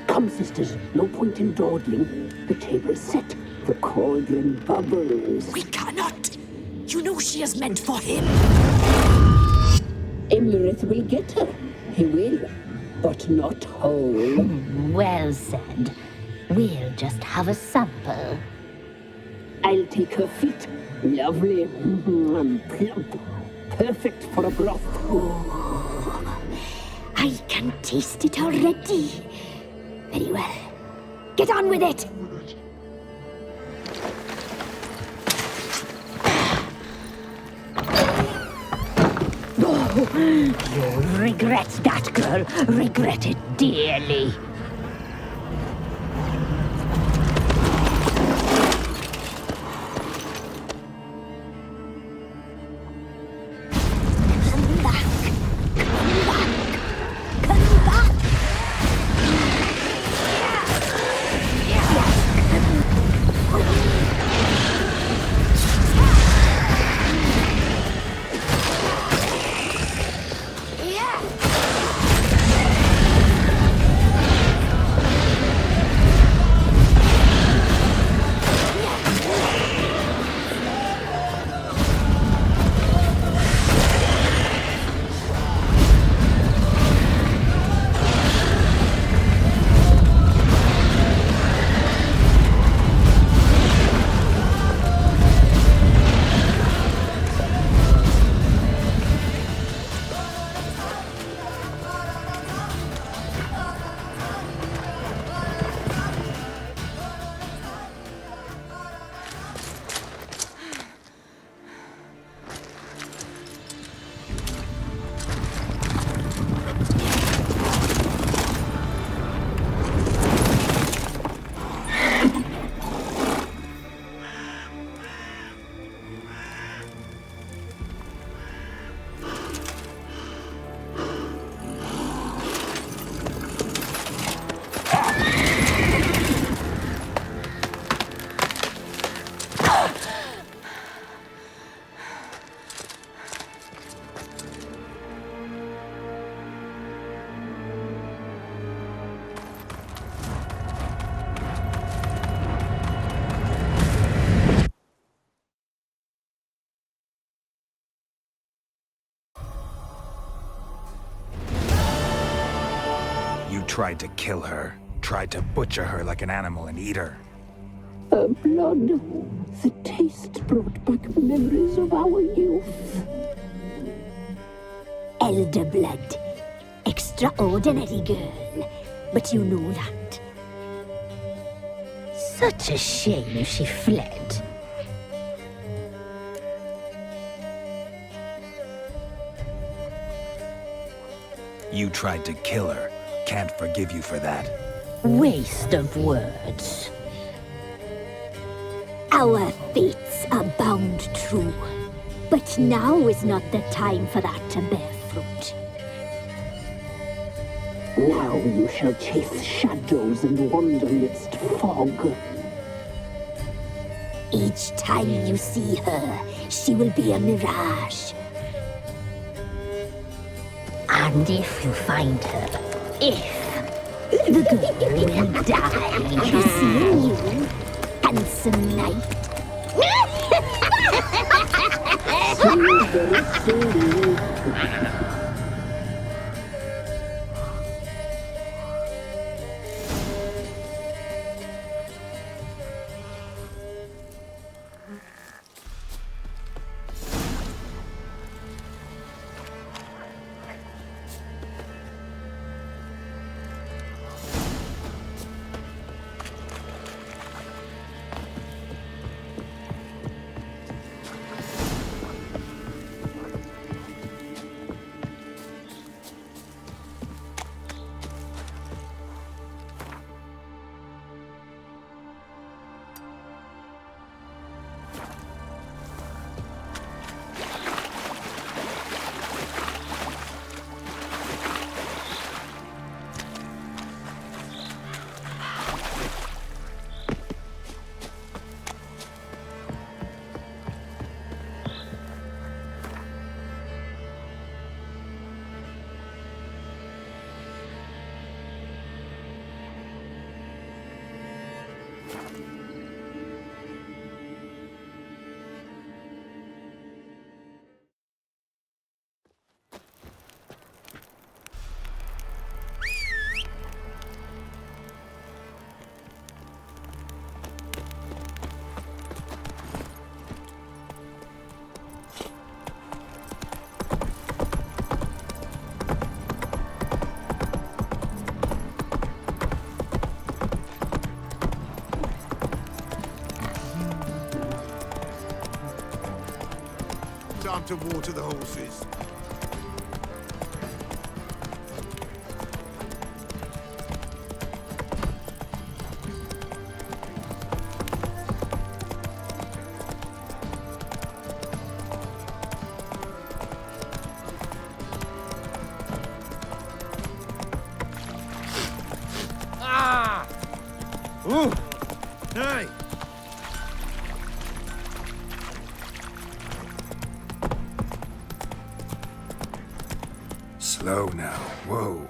Speaker 23: Come, sisters, no point in dawdling. The table's set. The cauldron bubbles.
Speaker 12: We cannot! You know she is meant for him!
Speaker 23: Emlyrith will get her. He will, but not whole.
Speaker 7: Well said. We'll just have a sample.
Speaker 23: I'll take her feet. Lovely. Plump. Perfect for a broth.
Speaker 10: I can taste it already. Very well. Get on with it!
Speaker 7: You'll regret that, girl. Regret it dearly.
Speaker 5: Tried to kill her. Tried to butcher her like an animal and eat her.
Speaker 23: Her blood. The taste brought back memories of our youth.
Speaker 10: Elder blood. Extraordinary girl. But you know that.
Speaker 7: Such a shame she fled.
Speaker 5: You tried to kill her. Can't forgive you for that.
Speaker 7: Waste of words.
Speaker 10: Our fates are bound true. But now is not the time for that to bear fruit.
Speaker 23: Now you shall chase shadows and wander midst fog.
Speaker 10: Each time you see her, she will be a mirage.
Speaker 7: And if you find her, the girl will die.
Speaker 10: Seeing you, handsome knight.
Speaker 21: Time to water the horses.
Speaker 20: Ah! Ooh! Hey!
Speaker 5: Slow now. Whoa.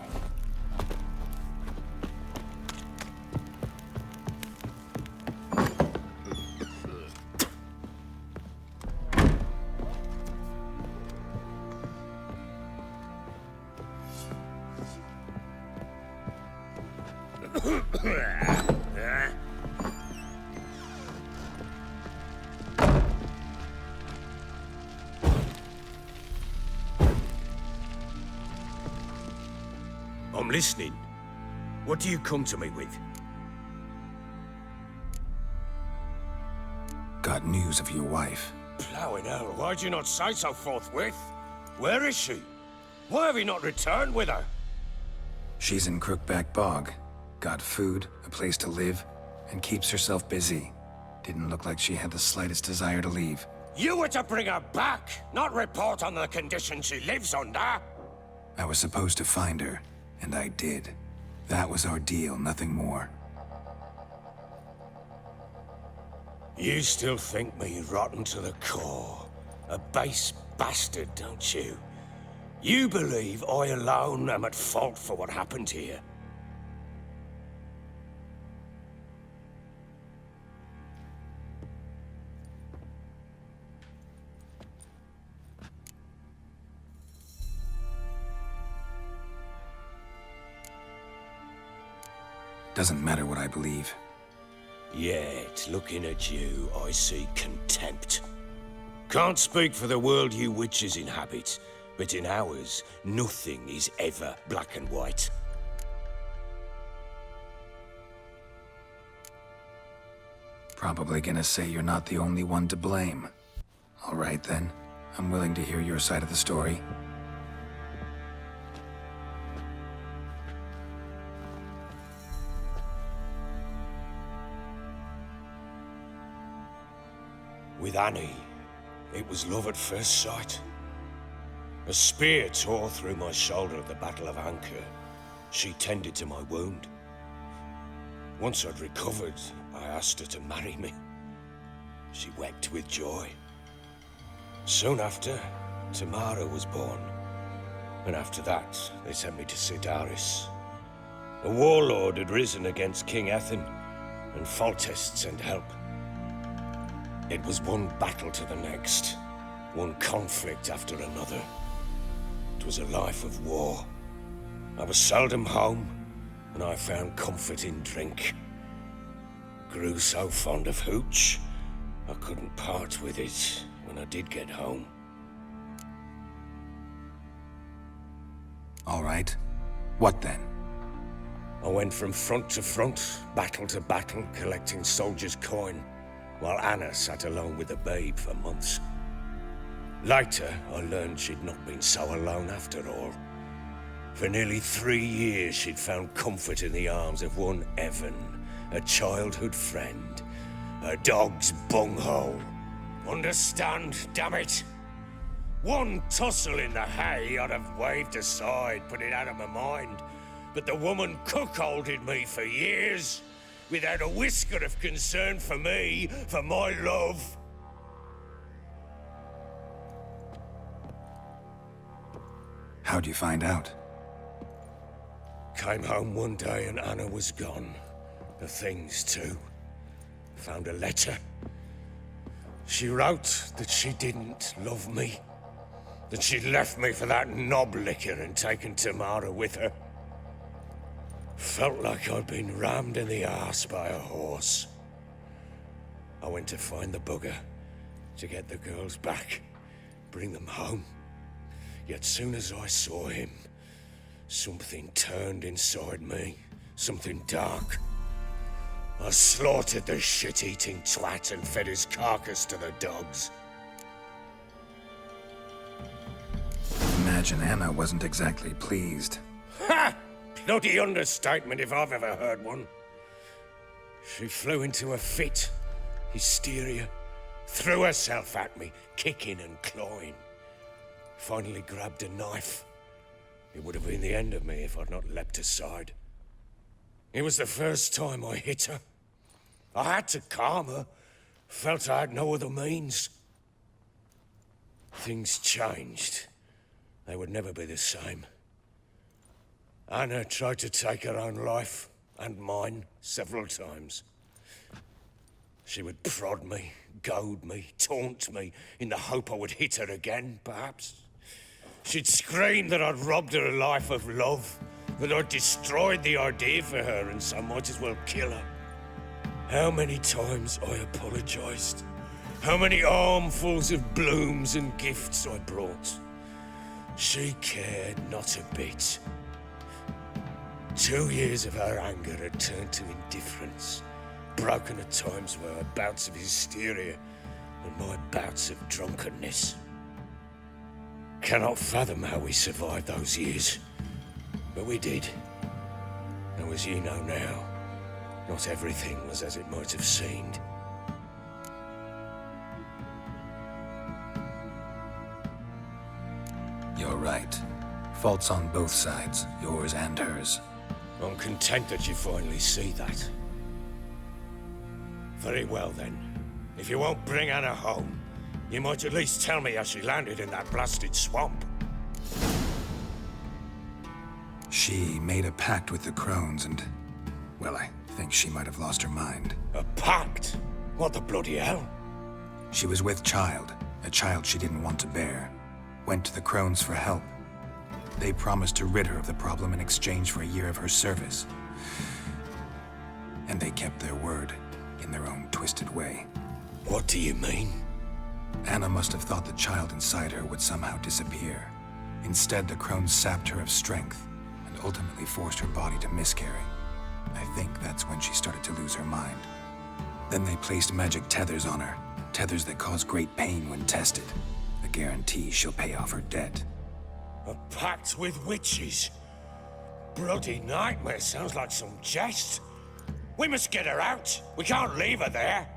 Speaker 9: I'm listening. What do you come to me with?
Speaker 5: Got news of your wife.
Speaker 9: Plowing hell, why'd you not say so forthwith? Where is she? Why have you not returned with her?
Speaker 5: She's in Crookback Bog. Got food, a place to live, and keeps herself busy. Didn't look like she had the slightest desire to leave.
Speaker 9: You were to bring her back, not report on the conditions she lives under.
Speaker 5: I was supposed to find her, and I did. That was our deal, nothing more.
Speaker 9: You still think me rotten to the core. A base bastard, don't you? You believe I alone am at fault for what happened here.
Speaker 5: Doesn't matter what I believe.
Speaker 9: Yet, looking at you, I see contempt. Can't speak for the world you witches inhabit, but in ours, nothing is ever black and white.
Speaker 5: Probably gonna say you're not the only one to blame. All right then, I'm willing to hear your side of the story.
Speaker 9: With Annie, it was love at first sight. A spear tore through my shoulder at the Battle of Anchor. She tended to my wound. Once I'd recovered, I asked her to marry me. She wept with joy. Soon after, Tamara was born. And after that, they sent me to Sidaris. A warlord had risen against King Ethan, and Foltest sent help. It was one battle to the next, one conflict after another. It was a life of war. I was seldom home, and I found comfort in drink. Grew so fond of hooch, I couldn't part with it when I did get home.
Speaker 5: All right. What then?
Speaker 9: I went from front to front, battle to battle, collecting soldiers' coin, while Anna sat alone with the babe for months. Later, I learned she'd not been so alone after all. For nearly 3 years, she'd found comfort in the arms of one Evan, a childhood friend, a dog's bunghole. Understand, damn it? One tussle in the hay I'd have waved aside, put it out of my mind. But the woman cuckolded me for years, without a whisker of concern for me, for my love.
Speaker 5: How'd you find out?
Speaker 9: Came home one day and Anna was gone. The things too. Found a letter. She wrote that she didn't love me. That she'd left me for that knob licker and taken Tamara with her. Felt like I'd been rammed in the arse by a horse. I went to find the bugger, to get the girls back, bring them home. Yet soon as I saw him, something turned inside me, something dark. I slaughtered the shit-eating twat and fed his carcass to the dogs.
Speaker 5: imagine Anna wasn't exactly pleased.
Speaker 9: Ha! Bloody understatement if I've ever heard one. She flew into a fit, hysteria, threw herself at me, kicking and clawing. Finally grabbed a knife. It would have been the end of me if I'd not leapt aside. It was the first time I hit her. I had to calm her. Felt I had no other means. Things changed. They would never be the same. Anna tried to take her own life, and mine, several times. She would prod me, goad me, taunt me, in the hope I would hit her again, perhaps. She'd scream that I'd robbed her life of love, that I'd destroyed the idea for her, and so might as well kill her. How many times I apologized. How many armfuls of blooms and gifts I brought. She cared not a bit. 2 years of her anger had turned to indifference, broken at times by her bouts of hysteria and my bouts of drunkenness. Cannot fathom how we survived those years, but we did. And as you know now, not everything was as it might have seemed.
Speaker 5: You're right. Faults on both sides, yours and hers.
Speaker 9: I'm content that you finally see that. Very well then. If you won't bring Anna home, you might at least tell me how she landed in that blasted swamp.
Speaker 5: She made a pact with the crones and... well, I think she might have lost her mind.
Speaker 9: A pact? What the bloody hell?
Speaker 5: She was with child, a child she didn't want to bear. Went to the crones for help. They promised to rid her of the problem in exchange for a year of her service. And they kept their word, in their own twisted way.
Speaker 9: What do you mean?
Speaker 5: Anna must have thought the child inside her would somehow disappear. Instead, the crones sapped her of strength, and ultimately forced her body to miscarry. I think that's when she started to lose her mind. Then they placed magic tethers on her, tethers that cause great pain when tested. A guarantee she'll pay off her debt.
Speaker 9: A pact with witches? Bloody nightmare, sounds like some jest. We must get her out. We can't leave her there.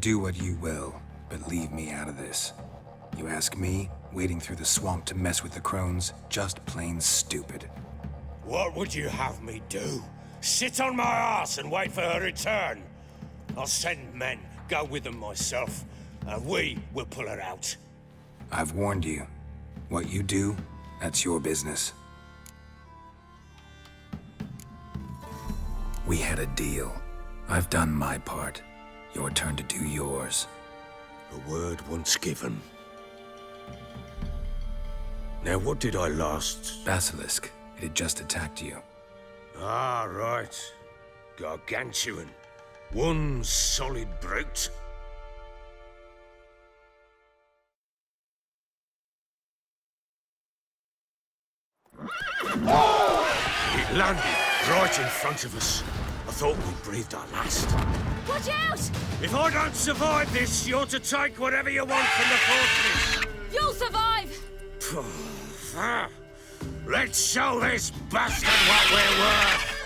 Speaker 5: Do what you will, but leave me out of this. You ask me, wading through the swamp to mess with the crones, just plain stupid.
Speaker 9: What would you have me do? Sit on my ass and wait for her return? I'll send men, go with them myself, and we will pull her out.
Speaker 5: I've warned you. What you do, that's your business. We had a deal. I've done my part. Your turn to do yours.
Speaker 9: A word once given. Now, what did I last?
Speaker 5: Basilisk. It had just attacked you.
Speaker 9: Ah, right. Gargantuan. One solid brute. It landed right in front of us. I thought we breathed our last.
Speaker 12: Watch out!
Speaker 9: If I don't survive this, you're to take whatever you want from the fortress.
Speaker 12: You'll survive!
Speaker 9: Let's show this bastard what we're worth!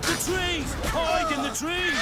Speaker 2: The trees! Hide in the trees!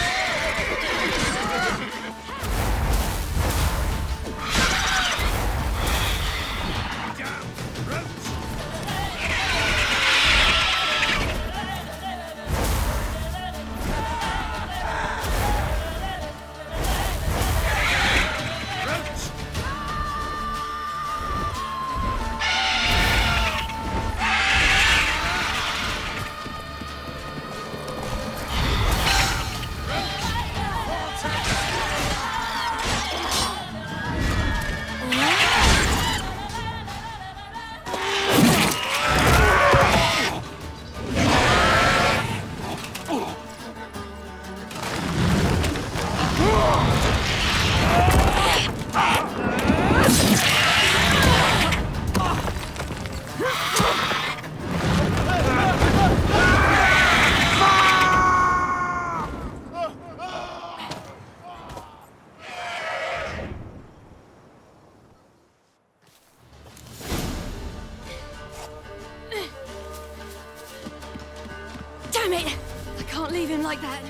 Speaker 12: Damn it! I can't leave him like that.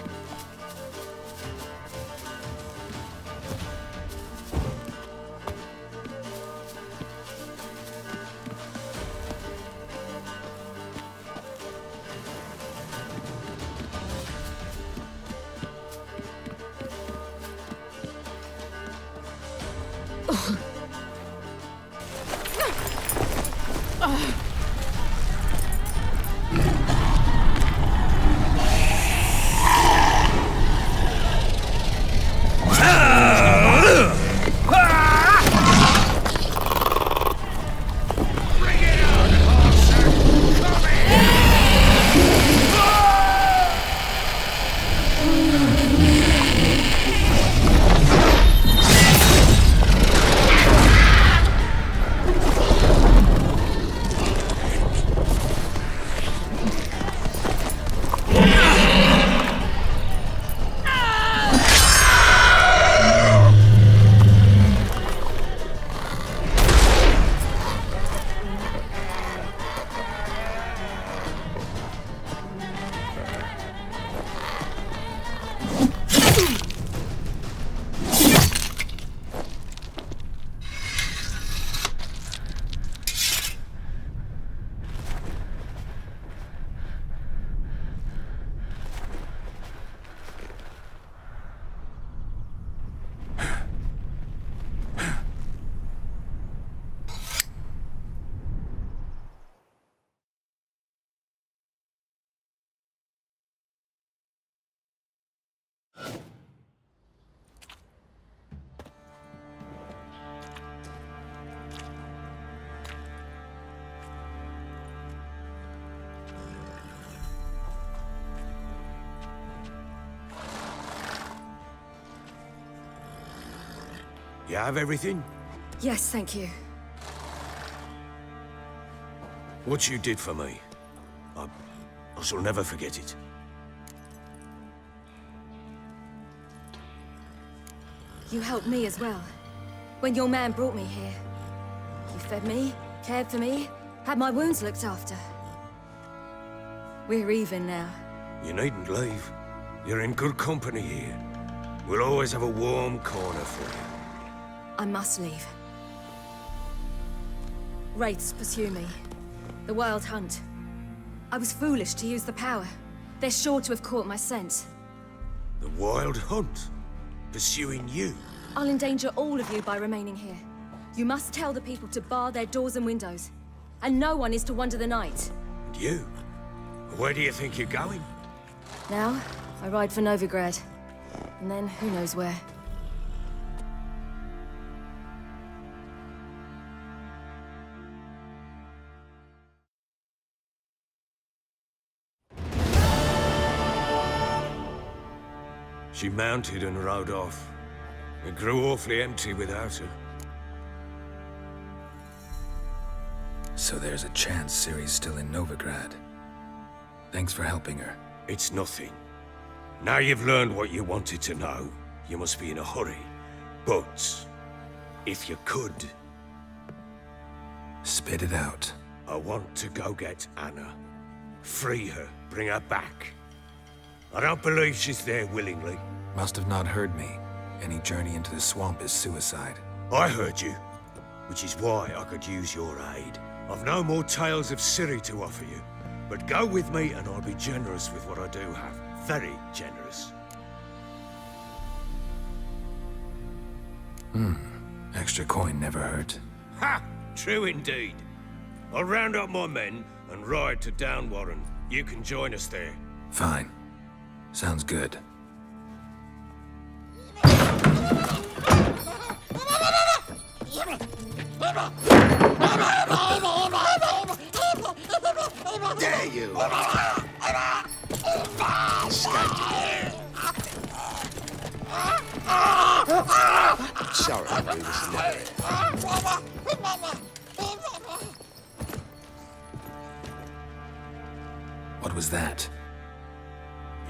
Speaker 9: You have everything?
Speaker 17: Yes, thank you.
Speaker 9: What you did for me, I shall never forget it.
Speaker 17: You helped me as well. When your man brought me here. You fed me, cared for me, had my wounds looked after. We're even now.
Speaker 9: You needn't leave. You're in good company here. We'll always have a warm corner for you.
Speaker 17: I must leave. Wraiths pursue me. The Wild Hunt. I was foolish to use the power. They're sure to have caught my scent.
Speaker 9: The Wild Hunt? Pursuing you?
Speaker 17: I'll endanger all of you by remaining here. You must tell the people to bar their doors and windows. And no one is to wander the night.
Speaker 9: And you? Where do you think you're going?
Speaker 17: Now, I ride for Novigrad. And then, who knows where.
Speaker 9: She mounted and rode off. It grew awfully empty without her.
Speaker 5: So there's a chance Ciri's still in Novigrad. Thanks for helping her.
Speaker 9: It's nothing. Now you've learned what you wanted to know, you must be in a hurry. But, if you could...
Speaker 5: Spit it out.
Speaker 9: I want to go get Anna. Free her, bring her back. I don't believe she's there willingly.
Speaker 5: Must have not heard me. Any journey into the swamp is suicide.
Speaker 9: I heard you, which is why I could use your aid. I've no more tales of Ciri to offer you, but go with me and I'll be generous with what I do have. Very generous.
Speaker 5: Extra coin never hurt.
Speaker 9: Ha! True indeed. I'll round up my men and ride to Downwarren. You can join us there.
Speaker 5: Fine. Sounds good.
Speaker 9: There you
Speaker 19: Sorry, we was late.
Speaker 5: What was that?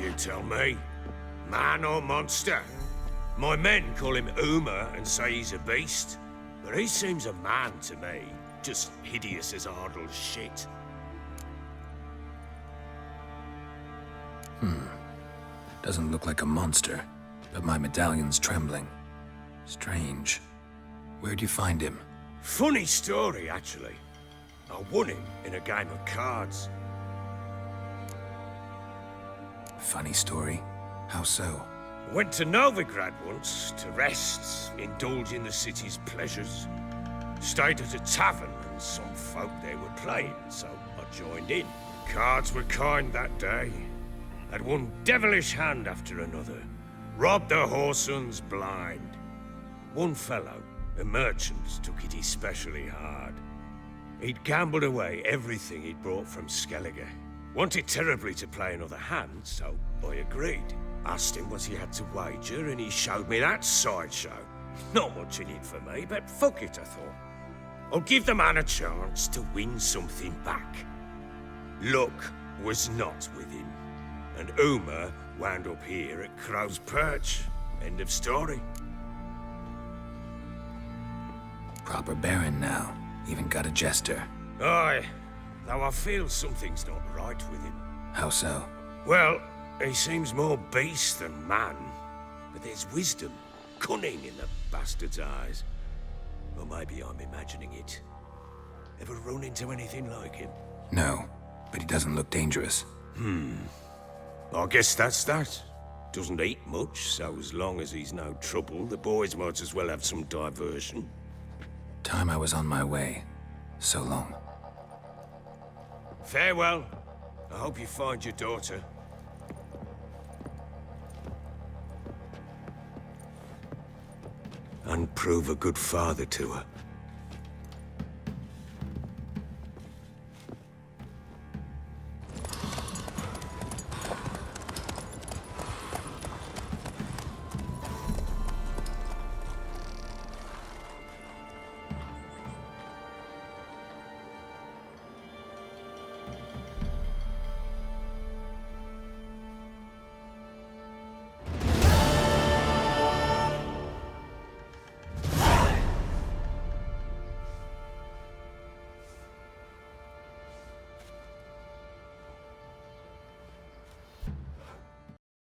Speaker 9: You tell me. Man or monster? My men call him Uma and say he's a beast. But he seems a man to me. Just hideous as Ardle's shit.
Speaker 5: Doesn't look like a monster, but my medallion's trembling. Strange. Where'd you find him?
Speaker 9: Funny story, actually. I won him in a game of cards.
Speaker 5: Funny story? How so?
Speaker 9: I went to Novigrad once to rest, indulge in the city's pleasures. Stayed at a tavern and some folk there were playing, so I joined in. Cards were kind that day. Had one devilish hand after another. Robbed the whoresun's blind. One fellow, a merchant, took it especially hard. He'd gambled away everything he'd brought from Skellige. Wanted terribly to play another hand, so I agreed. Asked him what he had to wager, and he showed me that sideshow. Not much in it for me, but fuck it, I thought. I'll give the man a chance to win something back. Luck was not with him, and Uma wound up here at Crow's Perch. End of story.
Speaker 5: Proper baron now. Even got a jester.
Speaker 9: Aye, though I feel something's not right with him.
Speaker 5: How so?
Speaker 9: Well, he seems more beast than man, but there's wisdom, cunning in the bastard's eyes. Or maybe I'm imagining it. Ever run into anything like him?
Speaker 5: No, but he doesn't look dangerous.
Speaker 9: I guess that's that. Doesn't eat much, so as long as he's no trouble, the boys might as well have some diversion.
Speaker 5: Time I was on my way. So long.
Speaker 9: Farewell. I hope you find your daughter. And prove a good father to her.